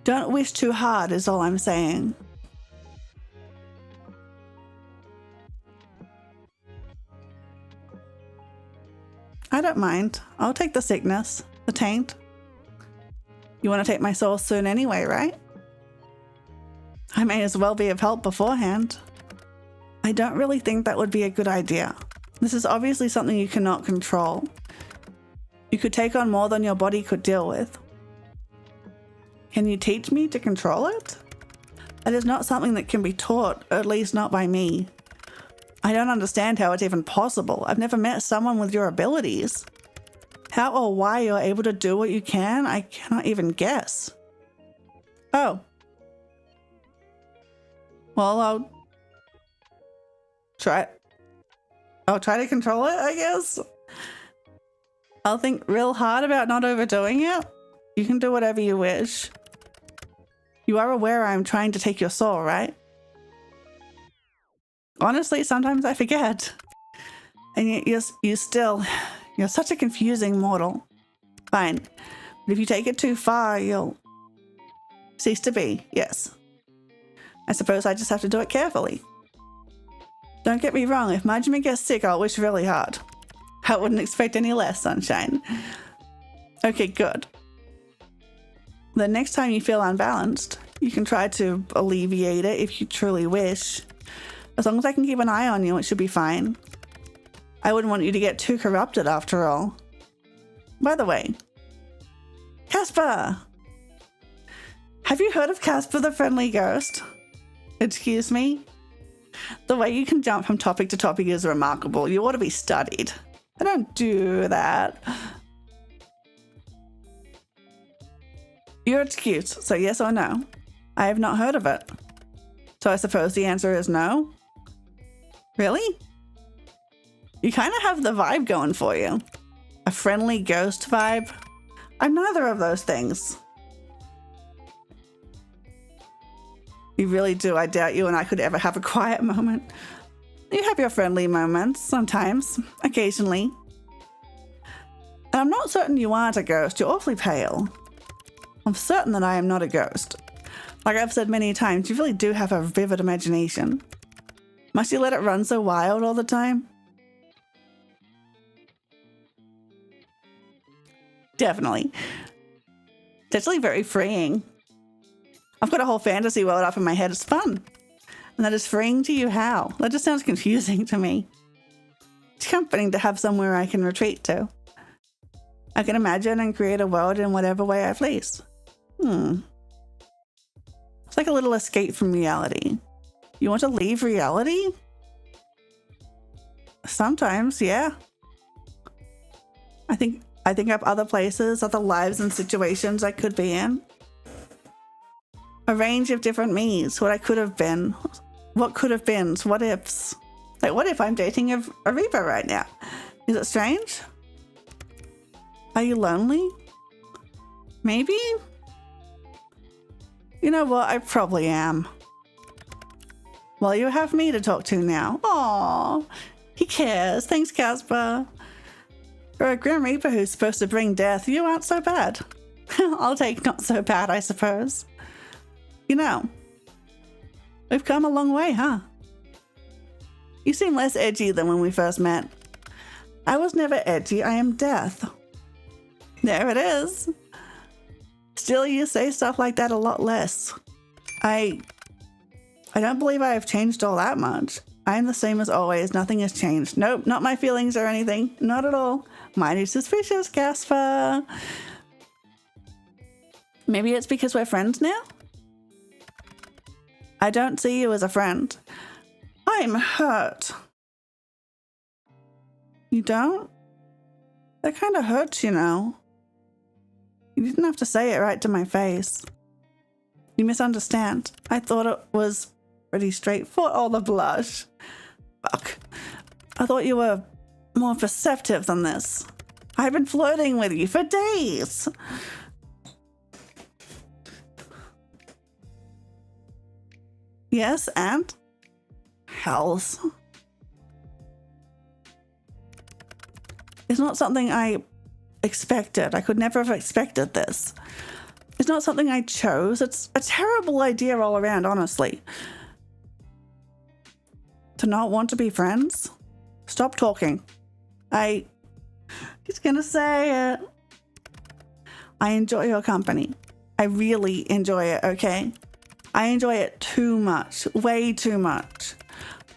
Speaker 1: Don't wish too hard is all I'm saying. I don't mind. I'll take the sickness, the taint. You want to take my soul soon anyway, right? I may as well be of help beforehand. I don't really think that would be a good idea. This is obviously something you cannot control. You could take on more than your body could deal with. Can you teach me to control it? It is not something that can be taught, at least not by me. I don't understand how it's even possible. I've never met someone with your abilities. How or why you're able to do what you can, I cannot even guess. Oh. Well, I'll try to control it, I guess. I'll think real hard about not overdoing it. You can do whatever you wish. You are aware I'm trying to take your soul, right? Honestly, sometimes I forget. And yet you're such a confusing mortal. Fine. But if you take it too far, you'll cease to be, yes. I suppose I just have to do it carefully. Don't get me wrong, if Majima gets sick, I'll wish really hard. I wouldn't expect any less, sunshine. Okay, good. The next time you feel unbalanced, you can try to alleviate it if you truly wish. As long as I can keep an eye on you, it should be fine. I wouldn't want you to get too corrupted after all. By the way, Casper! Have you heard of Casper the Friendly Ghost? Excuse me? The way you can jump from topic to topic is remarkable. You ought to be studied. I don't do that. You're excused, so yes or no? I have not heard of it. So I suppose the answer is no? Really? You kind of have the vibe going for you. A friendly ghost vibe. I'm neither of those things. You really do. I doubt you and I could ever have a quiet moment. You have your friendly moments, sometimes, occasionally. And I'm not certain you aren't a ghost. You're awfully pale. I'm certain that I am not a ghost. Like I've said many times, you really do have a vivid imagination. Must you let it run so wild all the time? Definitely. It's actually very freeing. I've got a whole fantasy world up in my head. It's fun. And that is freeing to you how? That just sounds confusing to me. It's comforting to have somewhere I can retreat to. I can imagine and create a world in whatever way I please. It's like a little escape from reality. You want to leave reality? Sometimes, yeah. I think of other places, other lives and situations I could be in. A range of different me's, what I could have been, what could have been, what ifs. Like, what if I'm dating a Reaper right now? Is it strange? Are you lonely? Maybe? You know what? I probably am. Well, you have me to talk to now. Aww, he cares. Thanks, Casper. For a Grim Reaper who's supposed to bring death, you aren't so bad. I'll take not so bad, I suppose. You know, we've come a long way, huh? You seem less edgy than when we first met. I was never edgy, I am death. There it is. Still, you say stuff like that a lot less. I don't believe I have changed all that much. I am the same as always, nothing has changed. Nope, not my feelings or anything, not at all. Mighty suspicious, Casper. Maybe it's because we're friends now? I don't see you as a friend. I'm hurt. You don't? That kind of hurts, you know. You didn't have to say it right to my face. You misunderstand. I thought it was pretty straightforward. Oh, the blush. Fuck. I thought you were more perceptive than this. I've been flirting with you for days. Yes, and? Hells. It's not something I expected. I could never have expected this. It's not something I chose. It's a terrible idea all around, honestly. To not want to be friends? Stop talking. He's gonna say it. I enjoy your company. I really enjoy it, okay? I enjoy it too much. Way too much.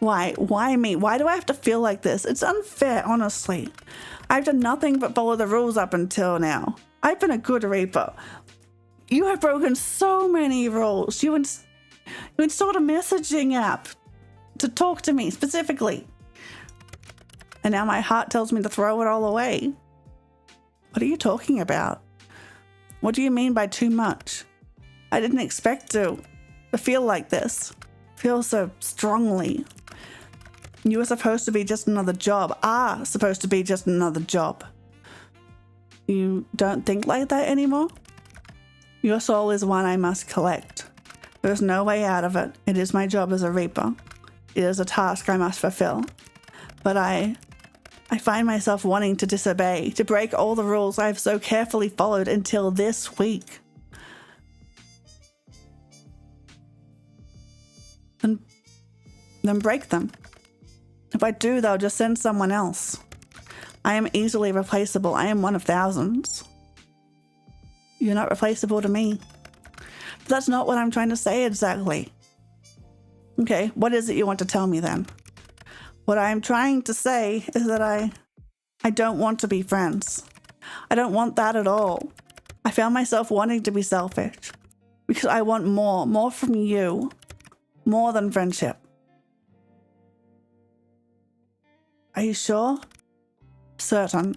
Speaker 1: Why? Why me? Why do I have to feel like this? It's unfair, honestly. I've done nothing but follow the rules up until now. I've been a good Reaper. You have broken so many rules. You installed a messaging app to talk to me specifically. And now my heart tells me to throw it all away. What are you talking about? What do you mean by too much? I didn't expect to feel like this. Feel so strongly. You were supposed to be just another job. Are supposed to be just another job. You don't think like that anymore? Your soul is one I must collect. There's no way out of it. It is my job as a Reaper. It is a task I must fulfill. But I find myself wanting to disobey, to break all the rules I've so carefully followed until this week. And then break them. If I do, they'll just send someone else. I am easily replaceable. I am one of thousands. You're not replaceable to me. But that's not what I'm trying to say exactly. Okay, what is it you want to tell me then? What I'm trying to say is that I don't want to be friends. I don't want that at all. I found myself wanting to be selfish because I want more from you, more than friendship. Are you sure? Certain.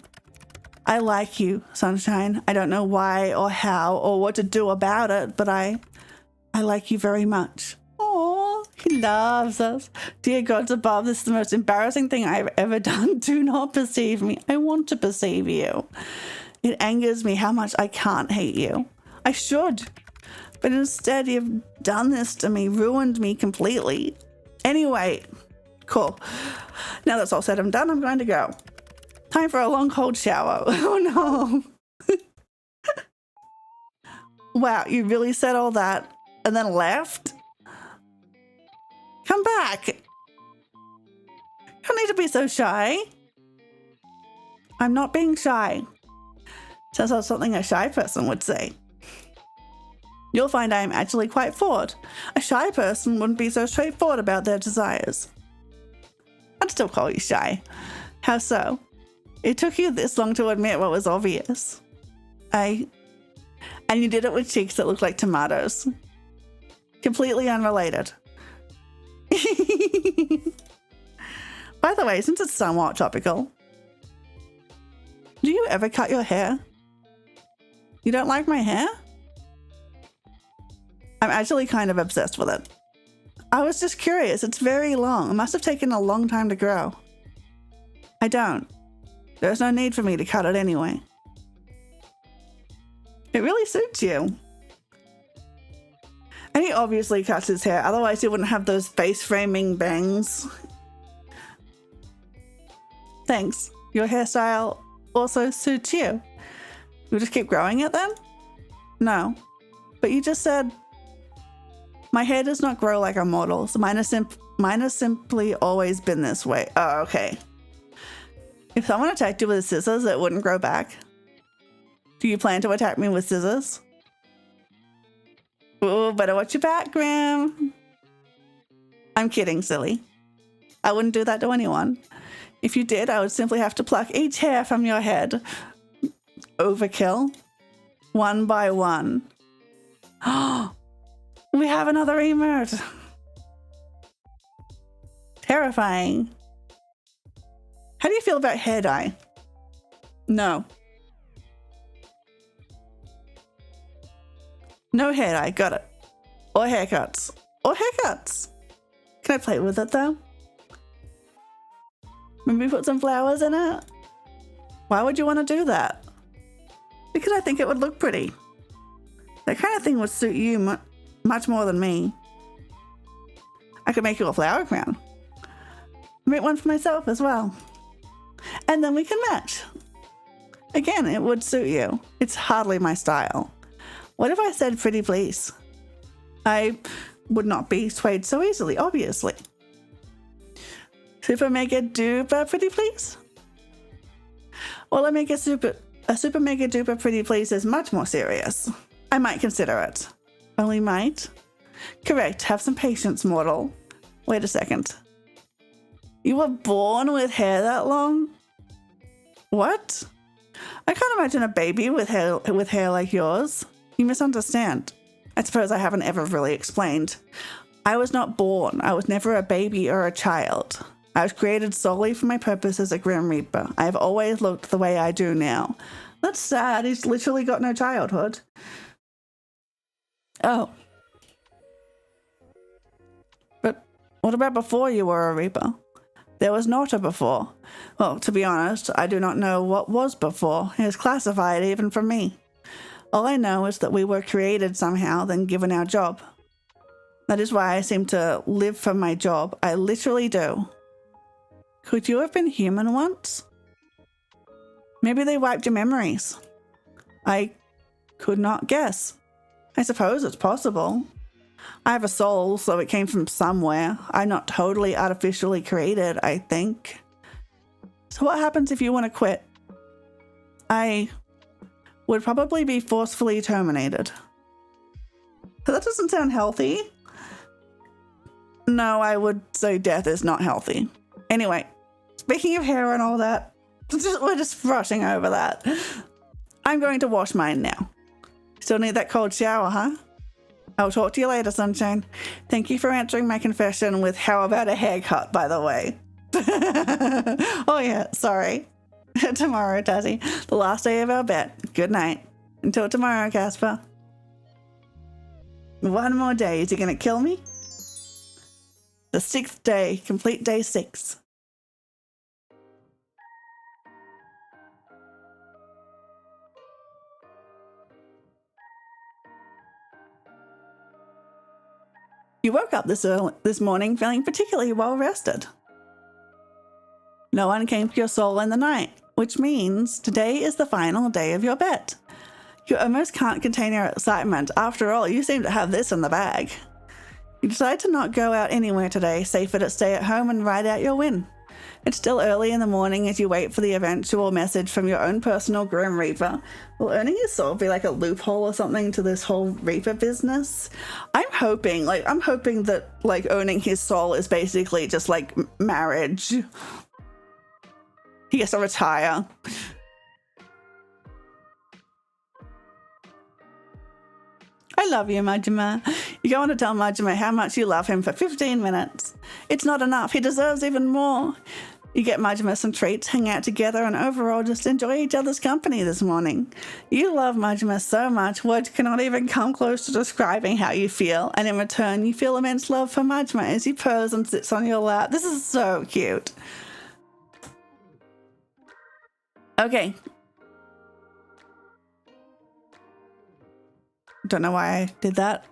Speaker 1: I like you, Sunshine. I don't know why or how or what to do about it, but I like you very much. Oh, he loves us. Dear gods above, this is the most embarrassing thing I've ever done. Do not perceive me. I want to perceive you. It angers me how much I can't hate you. I should. But instead, you've done this to me, ruined me completely. Anyway, cool. Now that's all said and done, I'm going to go. Time for a long cold shower. Oh no. Wow, you really said all that and then left? Come back. You don't need to be so shy. I'm not being shy. Sounds like something a shy person would say. You'll find I am actually quite forward. A shy person wouldn't be so straightforward about their desires. I'd still call you shy. How so? It took you this long to admit what was obvious. And you did it with cheeks that looked like tomatoes. Completely unrelated. By the way, since it's somewhat topical, do you ever cut your hair? You don't like my hair? I'm actually kind of obsessed with it. I was just curious. It's very long. It must have taken a long time to grow. I don't. There's no need for me to cut it anyway. It really suits you. And he obviously cuts his hair, otherwise he wouldn't have those face-framing bangs. Thanks. Your hairstyle also suits you. You'll just keep growing it then? No. But you just said, my hair does not grow like a model's. Mine has simply always been this way. Oh, okay. If someone attacked you with scissors, it wouldn't grow back. Do you plan to attack me with scissors? Oh, better watch your back, Graham. I'm kidding, silly. I wouldn't do that to anyone. If you did, I would simply have to pluck each hair from your head. Overkill. One by one. Oh, we have another emote. Terrifying. How do you feel about hair dye? No. No hair dye, got it. Or haircuts. Or haircuts. Can I play with it though? Maybe put some flowers in it? Why would you want to do that? Because I think it would look pretty. That kind of thing would suit you much more than me. I could make you a flower crown. Make one for myself as well. And then we can match. Again, it would suit you. It's hardly my style. What if I said pretty please? I would not be swayed so easily, obviously. Super mega duper pretty please? Well, a super mega duper pretty please is much more serious. I might consider it. Only might? Correct, have some patience, mortal. Wait a second. You were born with hair that long? What? I can't imagine a baby with hair like yours. You misunderstand. I suppose I haven't ever really explained. I was not born. I was never a baby or a child. I was created solely for my purpose as a Grim Reaper. I have always looked the way I do now. That's sad. He's literally got no childhood. Oh. But what about before you were a Reaper? There was not a before. Well, to be honest, I do not know what was before. It is classified even for me. All I know is that we were created somehow, then given our job. That is why I seem to live for my job. I literally do. Could you have been human once? Maybe they wiped your memories. I could not guess. I suppose it's possible. I have a soul, so it came from somewhere. I'm not totally artificially created, I think. So what happens if you want to quit? I would probably be forcefully terminated. That doesn't sound healthy. No, I would say death is not healthy. Anyway, speaking of hair and all that, we're just brushing over that. I'm going to wash mine now. Still need that cold shower, huh? I'll talk to you later, sunshine. Thank you for answering my confession with how about a haircut, by the way. Oh yeah, sorry. Tomorrow, Tassie. The last day of our bet. Good night. Until tomorrow, Casper. One more day. Is he gonna kill me? The 6th day. Complete day 6. You woke up this morning feeling particularly well rested. No one came to your soul in the night, which means today is the final day of your bet. You almost can't contain your excitement. After all, you seem to have this in the bag. You decide to not go out anywhere today, safer to stay at home and ride out your win. It's still early in the morning as you wait for the eventual message from your own personal Grim Reaper. Will earning his soul be like a loophole or something to this whole Reaper business? I'm hoping that like owning his soul is basically just like marriage. He gets to retire. I love you, Majima. You go on to tell Majima how much you love him for 15 minutes. It's not enough. He deserves even more. You get Majima some treats, hang out together, and overall just enjoy each other's company this morning. You love Majima so much, words cannot even come close to describing how you feel, and in return, you feel immense love for Majima as he purrs and sits on your lap. This is so cute. Okay. Don't know why I did that.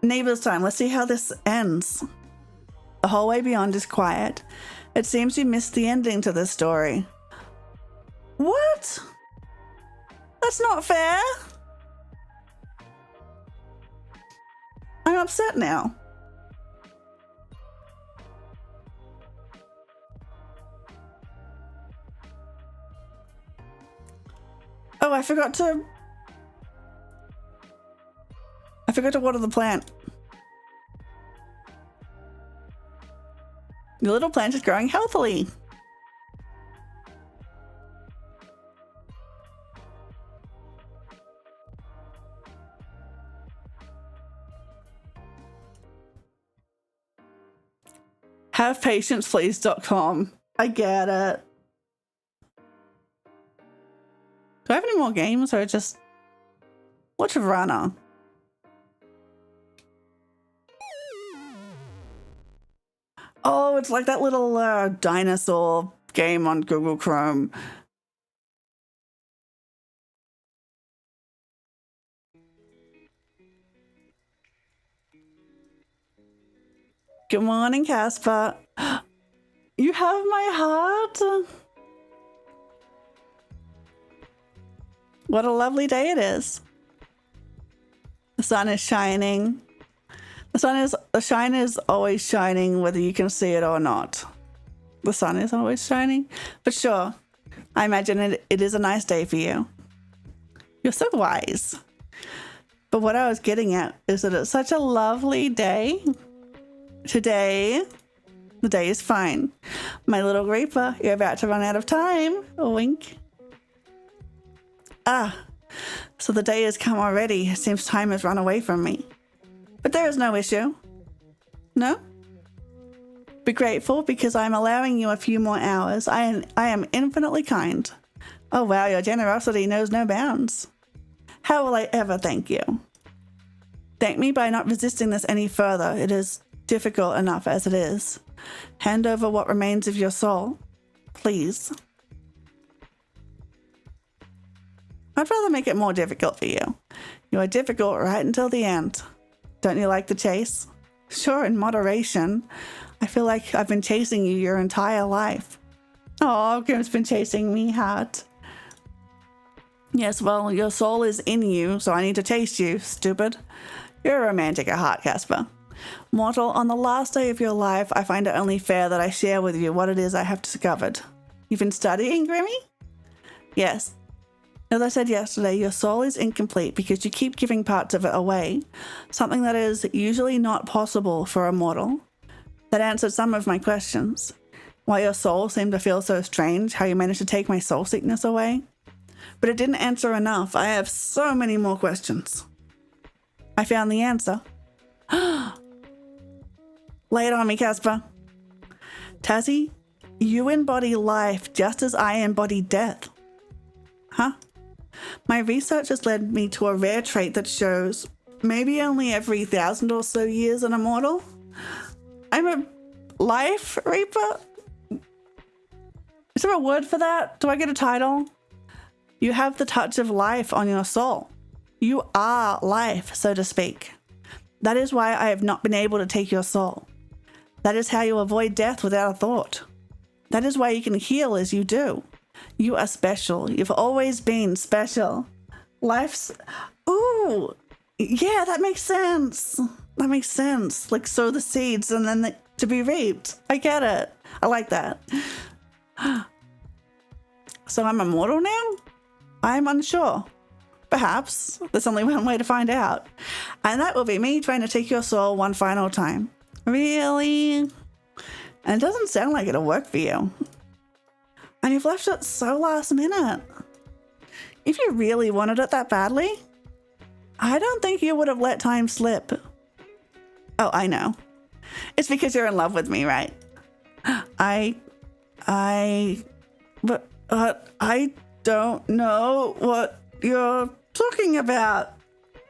Speaker 1: Neighbors time. Let's see how this ends. The hallway beyond is quiet. It seems you missed the ending to this story. What? That's not fair. I'm upset now. Oh, I forgot to water the plant. The little plant is growing healthily. HavePatiencePlease.com. I get it. Do I have any more games or just watch Runner? Oh, it's like that little dinosaur game on Google Chrome. Good morning, Casper. You have my heart. What a lovely day it is. The sun is shining. The shine is always shining, whether you can see it or not. The sun is always shining. But sure, I imagine it is a nice day for you. You're so wise. But what I was getting at is that it's such a lovely day. Today, the day is fine. My little Reaper, you're about to run out of time. A wink. Ah, so the day has come already. It seems time has run away from me. But there is no issue. No? Be grateful because I'm allowing you a few more hours. I am infinitely kind. Oh wow, your generosity knows no bounds. How will I ever thank you? Thank me by not resisting this any further. It is difficult enough as it is. Hand over what remains of your soul. Please. I'd rather make it more difficult for you. You are difficult right until the end. Don't you like the chase? Sure, in moderation. I feel like I've been chasing you your entire life. Oh, Grim's been chasing me, heart. Yes, well, your soul is in you, so I need to chase you, stupid. You're a romantic at heart, Casper. Mortal, on the last day of your life, I find it only fair that I share with you what it is I have discovered. You've been studying, Grimmy? Yes. As I said yesterday, your soul is incomplete because you keep giving parts of it away, something that is usually not possible for a mortal. That answered some of my questions. Why your soul seemed to feel so strange, how you managed to take my soul sickness away. But it didn't answer enough. I have so many more questions. I found the answer. Lay it on me, Casper. Tazzy, you embody life just as I embody death. Huh? My research has led me to a rare trait that shows maybe only every 1,000 or so years an immortal. I'm a life reaper? Is there a word for that? Do I get a title? You have the touch of life on your soul. You are life, so to speak. That is why I have not been able to take your soul. That is how you avoid death without a thought. That is why you can heal as you do. You are special. You've always been special. Life's... Ooh! Yeah, that makes sense. That makes sense. Like sow the seeds and then to be reaped. I get it. I like that. So I'm immortal now? I'm unsure. Perhaps. There's only one way to find out. And that will be me trying to take your soul one final time. Really? And it doesn't sound like it'll work for you. And you've left it so last minute. If you really wanted it that badly, I don't think you would have let time slip. Oh, I know. It's because you're in love with me, right? But I don't know what you're talking about.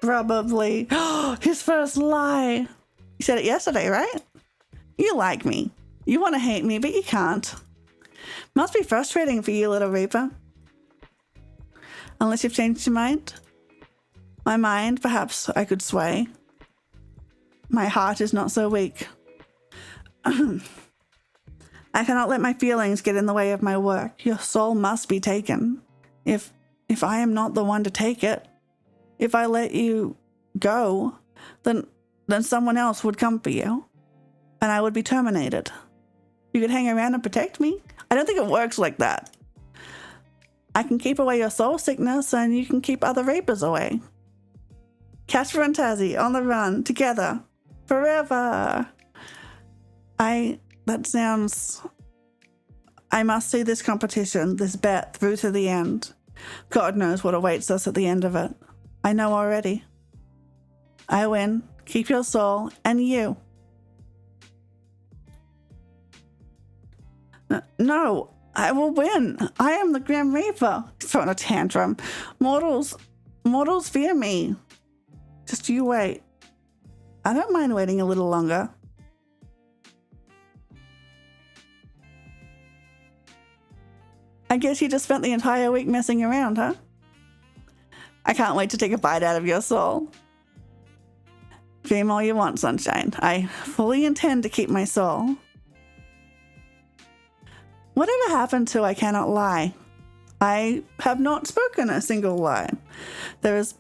Speaker 1: Probably. His first lie. You said it yesterday, right? You like me. You want to hate me, but you can't. Must be frustrating for you, little Reaper. Unless you've changed your mind. My mind, perhaps I could sway. My heart is not so weak. I cannot let my feelings get in the way of my work. Your soul must be taken. If I am not the one to take it, if I let you go, then someone else would come for you, and I would be terminated. You could hang around and protect me? I don't think it works like that. I can keep away your soul sickness, and you can keep other Reapers away. Casper and Tazzy on the run, together, forever. That sounds... I must see this competition, this bet, through to the end. God knows what awaits us at the end of it. I know already. I win. Keep your soul, and you. No, I will win. I am the Grim Reaper. Throwing a tantrum. Mortals fear me. Just you wait. I don't mind waiting a little longer. I guess you just spent the entire week messing around, huh? I can't wait to take a bite out of your soul. Dream all you want, sunshine. I fully intend to keep my soul. Whatever happened to I cannot lie? I have not spoken a single lie. There is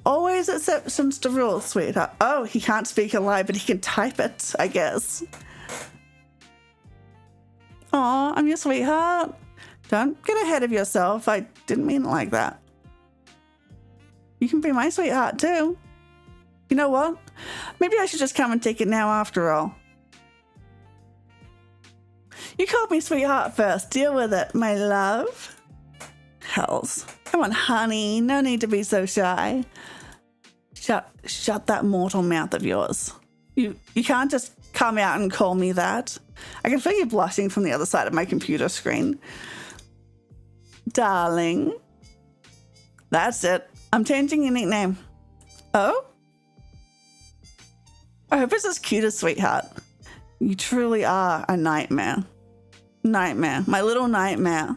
Speaker 1: always exceptions to rules, sweetheart. Oh, he can't speak a lie, but he can type it, I guess. Aw, I'm your sweetheart. Don't get ahead of yourself. I didn't mean it like that. You can be my sweetheart too. You know what? Maybe I should just come and take it now after all. You called me sweetheart first. Deal with it, my love. Hells. Come on, honey. No need to be so shy. Shut that mortal mouth of yours. You can't just come out and call me that. I can feel you blushing from the other side of my computer screen. Darling. That's it. I'm changing your nickname. Oh? I hope it's as cute as sweetheart. You truly are a nightmare. Nightmare. My little nightmare.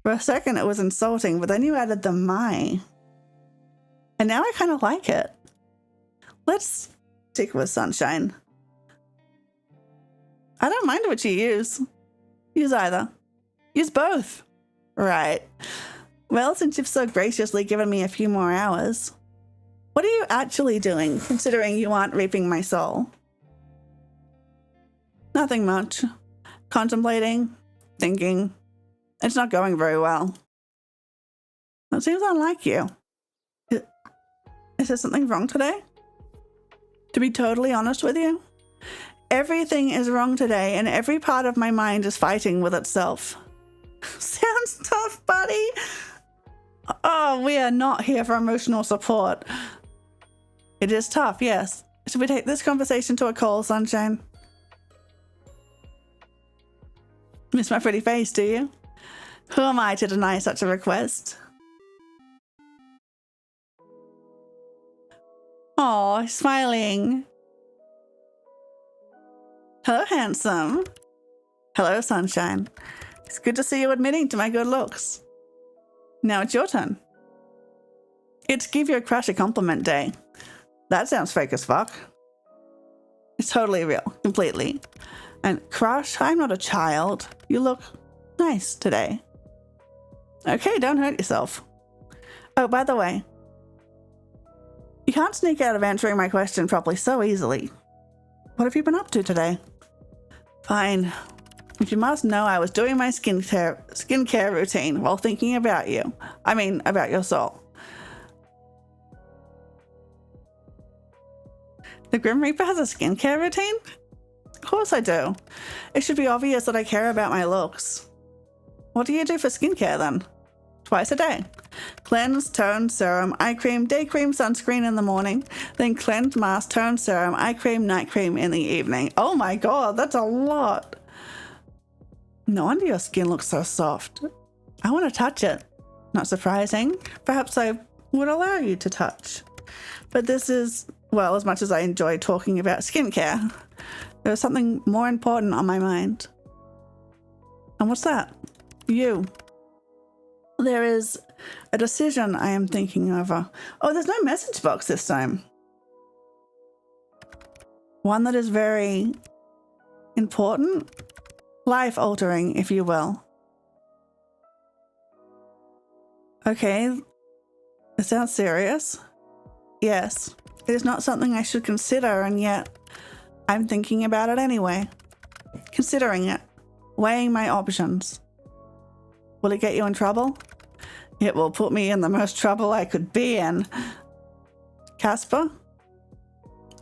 Speaker 1: For a second it was insulting, but then you added the my. And now I kind of like it. Let's stick with sunshine. I don't mind what you use. Use either. Use both. Right. Well, since you've so graciously given me a few more hours, what are you actually doing, considering you aren't reaping my soul? Nothing much. Contemplating, thinking. It's not going very well. That seems unlike you. Is there something wrong today? To be totally honest with you, everything is wrong today and every part of my mind is fighting with itself. Sounds tough, buddy. Oh, we are not here for emotional support. It is tough, yes. Should we take this conversation to a call, sunshine? Miss my pretty face, do you? Who am I to deny such a request? Aw, smiling. Hello, handsome. Hello, sunshine. It's good to see you admitting to my good looks. Now it's your turn. It's give your crush a compliment day. That sounds fake as fuck. It's totally real, completely. And crush, I'm not a child. You look nice today. Okay, don't hurt yourself. Oh, by the way, you can't sneak out of answering my question properly so easily. What have you been up to today? Fine. If you must know, I was doing my skincare routine while thinking about you. I mean, about your soul. The Grim Reaper has a skincare routine? Of course I do. It should be obvious that I care about my looks. What do you do for skincare then? Twice a day. Cleanse, tone, serum, eye cream, day cream, sunscreen in the morning. Then cleanse, mask, tone, serum, eye cream, night cream in the evening. Oh my god, that's a lot. No wonder your skin looks so soft. I want to touch it. Not surprising. Perhaps I would allow you to touch. But this is, well, as much as I enjoy talking about skincare, there's something more important on my mind. And what's that? You. There is a decision I am thinking over. Oh, there's no message box this time. One that is very important, life-altering, if you will. Okay, it sounds serious. Yes, it is not something I should consider, and yet I'm thinking about it anyway. Considering it, weighing my options. Will it get you in trouble? It will put me in the most trouble I could be in. Casper?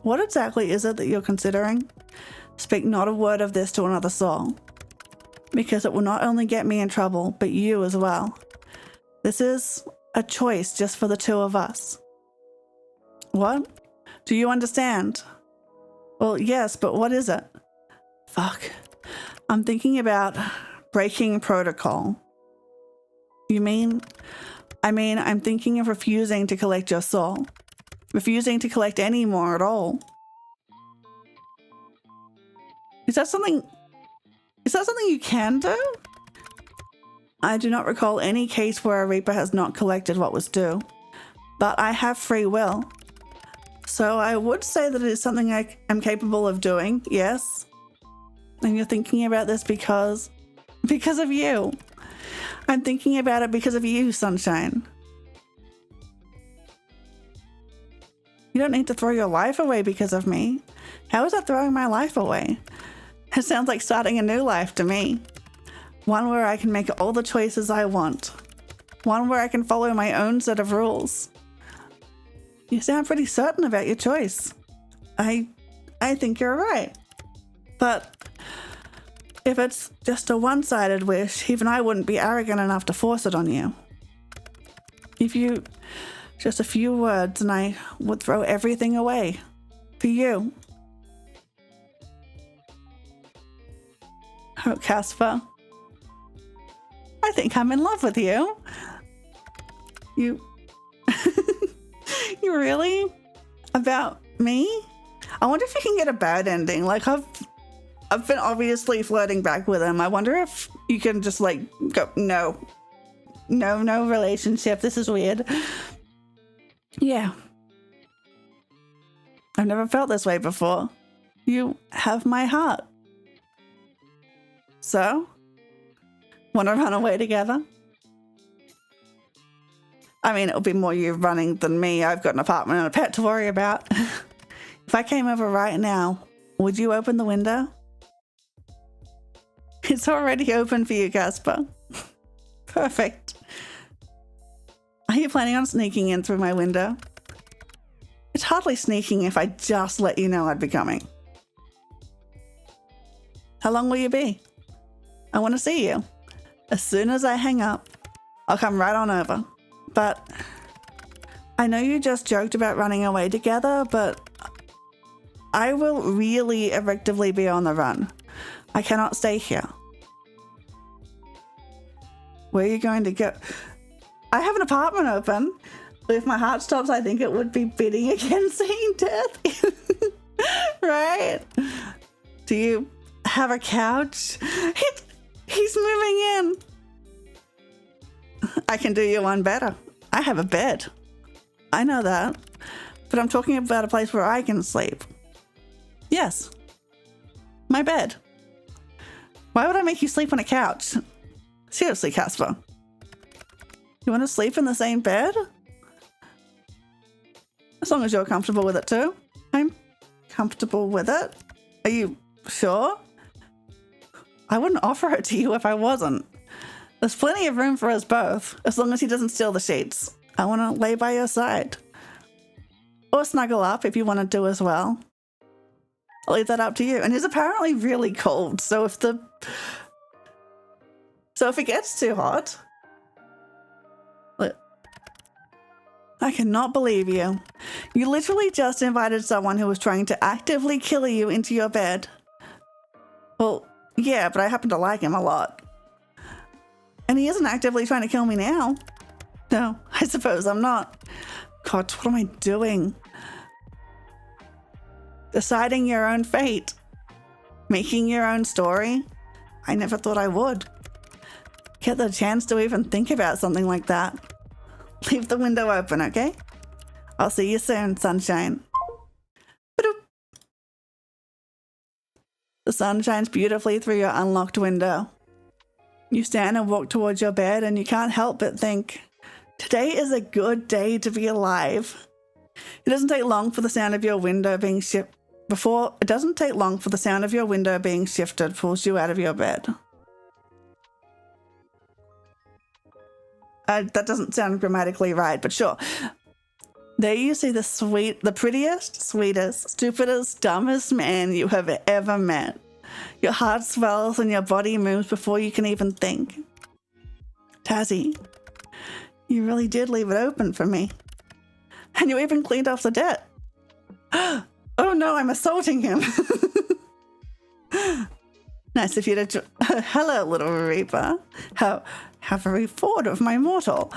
Speaker 1: What exactly is it that you're considering? Speak not a word of this to another soul, because it will not only get me in trouble, but you as well. This is a choice just for the two of us. What? Do you understand? Well, yes, but what is it? Fuck. I'm thinking about breaking protocol. You mean? I'm thinking of refusing to collect your soul. Refusing to collect any more at all. Is that something you can do? I do not recall any case where a Reaper has not collected what was due, but I have free will. So I would say that it is something I am capable of doing, yes. And you're thinking about this because of you. I'm thinking about it because of you, Sunshine. You don't need to throw your life away because of me. How is that throwing my life away? It sounds like starting a new life to me. One where I can make all the choices I want. One where I can follow my own set of rules. You sound pretty certain about your choice. I think you're right. But if it's just a one-sided wish, even I wouldn't be arrogant enough to force it on you. If you... just a few words and I would throw everything away. For you. Oh, Casper. I think I'm in love with you. You... You really? About me? I wonder if you can get a bad ending. Like, I've been obviously flirting back with him. I wonder if you can just, like, go, no, relationship. This is weird. Yeah. I've never felt this way before. You have my heart. So? Want to run away together? I mean, it'll be more you running than me. I've got an apartment and a pet to worry about. If I came over right now, would you open the window? It's already open for you, Casper. Perfect. Are you planning on sneaking in through my window? It's hardly sneaking if I just let you know I'd be coming. How long will you be? I want to see you. As soon as I hang up, I'll come right on over. But I know you just joked about running away together, but I will really effectively be on the run. I cannot stay here. Where are you going to go? I have an apartment open. If my heart stops, I think it would be beating against seeing death. Right? Do you have a couch? He's moving in. I can do you one better. I have a bed. I know that. But I'm talking about a place where I can sleep. Yes. My bed. Why would I make you sleep on a couch? Seriously, Casper. You want to sleep in the same bed? As long as you're comfortable with it too. I'm comfortable with it. Are you sure? I wouldn't offer it to you if I wasn't. There's plenty of room for us both, as long as he doesn't steal the sheets. I want to lay by your side. Or snuggle up if you want to do as well. I'll leave that up to you. And he's apparently really cold, so if it gets too hot... I cannot believe you. You literally just invited someone who was trying to actively kill you into your bed. Well, yeah, but I happen to like him a lot. And he isn't actively trying to kill me now. No, I suppose I'm not. God, what am I doing? Deciding your own fate. Making your own story. I never thought I would. Get the chance to even think about something like that. Leave the window open, okay? I'll see you soon, sunshine. Ba-doop. The sun shines beautifully through your unlocked window. You stand and walk towards your bed and you can't help but think, today is a good day to be alive. It doesn't take long for the sound of your window being shifted pulls you out of your bed. That doesn't sound grammatically right, but sure. There you see the prettiest, sweetest, stupidest, dumbest man you have ever met. Your heart swells and your body moves before you can even think. Tazzy, you really did leave it open for me. And you even cleaned off the debt. Oh no, I'm assaulting him. Nice of you to... Hello, little Reaper. How very forward of my mortal.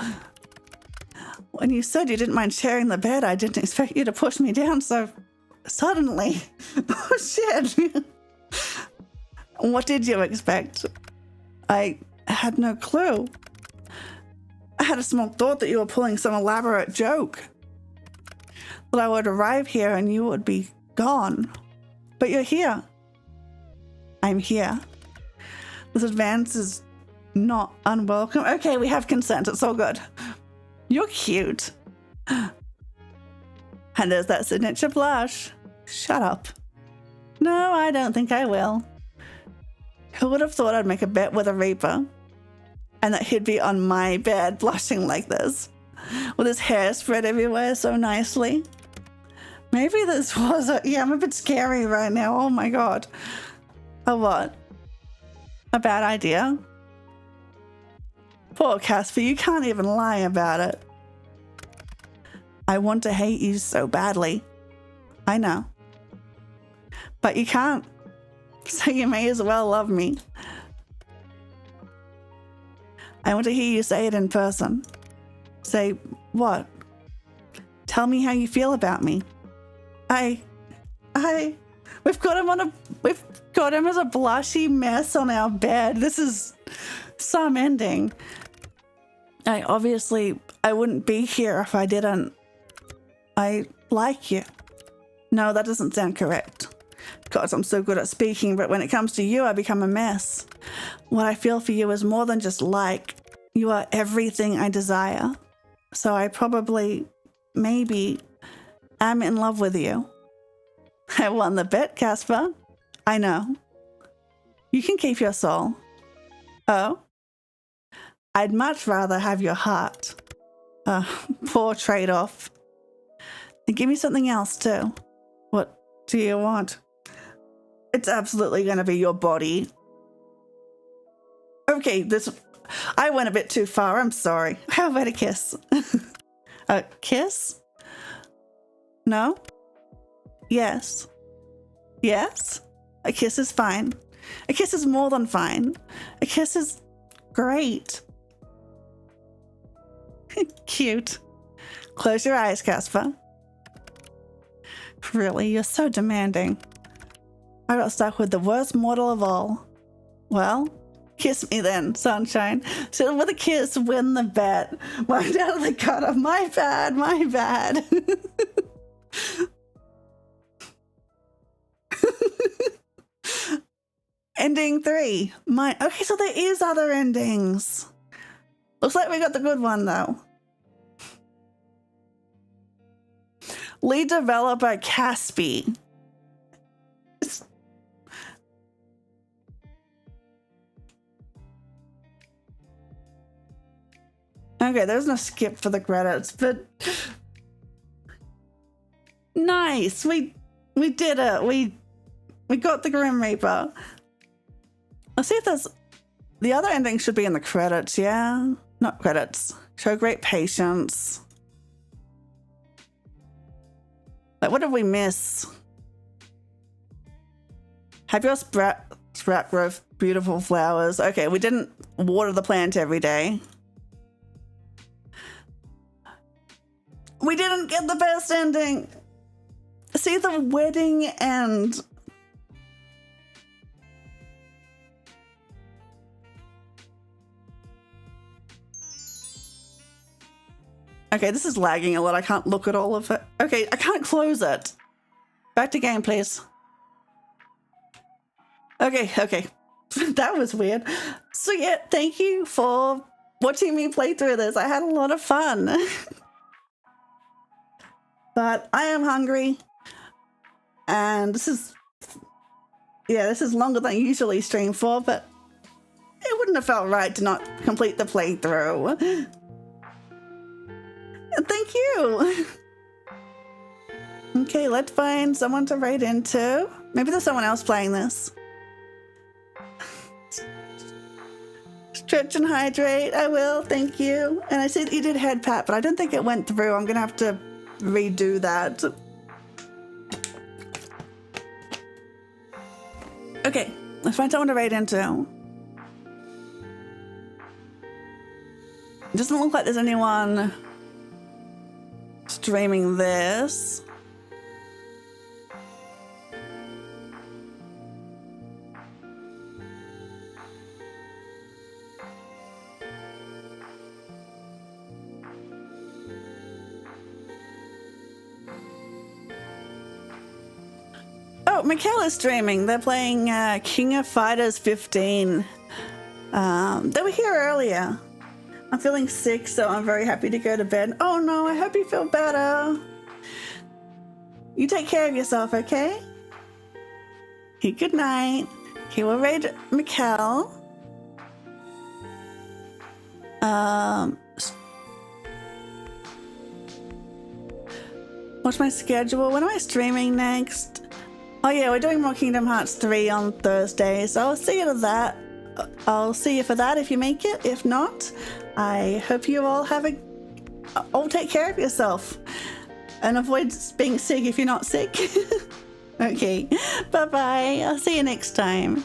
Speaker 1: When you said you didn't mind sharing the bed, I didn't expect you to push me down so suddenly. Oh, shit. What did you expect? I had no clue. I had a small thought that you were pulling some elaborate joke. That I would arrive here and you would be gone. But you're here. I'm here. This advance is not unwelcome. Okay, we have consent. It's all good. You're cute. And there's that signature blush. Shut up. No, I don't think I will. Who would have thought I'd make a bet with a Reaper? And that he'd be on my bed blushing like this. With his hair spread everywhere so nicely. Maybe this was yeah, I'm a bit scary right now. Oh my god. A what? A bad idea? Poor Casper, you can't even lie about it. I want to hate you so badly. I know. But you can't. So you may as well love me. I want to hear you say it in person. Say what? Tell me how you feel about me. We've got him as a blushy mess on our bed. This is some ending. I wouldn't be here if I didn't. I like you. No, that doesn't sound correct. God, I'm so good at speaking, but when it comes to you, I become a mess. What I feel for you is more than just like. You are everything I desire. So I probably, maybe, am in love with you. I won the bet, Casper. I know. You can keep your soul. Oh? I'd much rather have your heart. Poor trade-off. And give me something else too. What do you want? It's absolutely going to be your body. Okay, I went a bit too far. I'm sorry. How about a kiss? A kiss? No? Yes. Yes? A kiss is fine. A kiss is more than fine. A kiss is great. Cute. Close your eyes, Casper. Really, you're so demanding. I got stuck with the worst mortal of all. Well, kiss me then, sunshine. So with a kiss, win the bet. Wind out of the gutter. My bad, my bad. Ending 3. Okay, so there is other endings. Looks like we got the good one though. Lead developer Caspi. Okay, there's no skip for the credits, but nice. We did it. We got the Grim Reaper. Let's see if there's the other ending should be in the credits, yeah? Not credits. Show great patience. Like, what did we miss? Have your sprat growth beautiful flowers. Okay, we didn't water the plant every day. We didn't get the best ending. See the wedding end. Okay, this is lagging a lot. I can't look at all of it. Okay, I can't close it. Back to game, please. Okay. That was weird. So yeah, thank you for watching me play through this. I had a lot of fun. But I am hungry. And this is longer than I usually stream for, but it wouldn't have felt right to not complete the playthrough. Thank you. Okay, let's find someone to write into. Maybe there's someone else playing this. Stretch and hydrate. I will, thank you. And I see that you did head pat, but I don't think it went through. I'm gonna have to redo that. Okay, let's find someone to write into. It doesn't look like there's anyone streaming this. Oh, Mikkel is streaming. They're playing King of Fighters 15. They were here earlier. I'm feeling sick, so I'm very happy to go to bed. Oh no, I hope you feel better. You take care of yourself, okay? Okay, good night. Okay, we'll raid Mikkel. What's my schedule? When am I streaming next? Oh yeah, we're doing more Kingdom Hearts 3 on Thursday, so I'll see you to that. I'll see you for that if you make it. If not, I hope you all all take care of yourself and avoid being sick if you're not sick. Okay, bye-bye. I'll see you next time.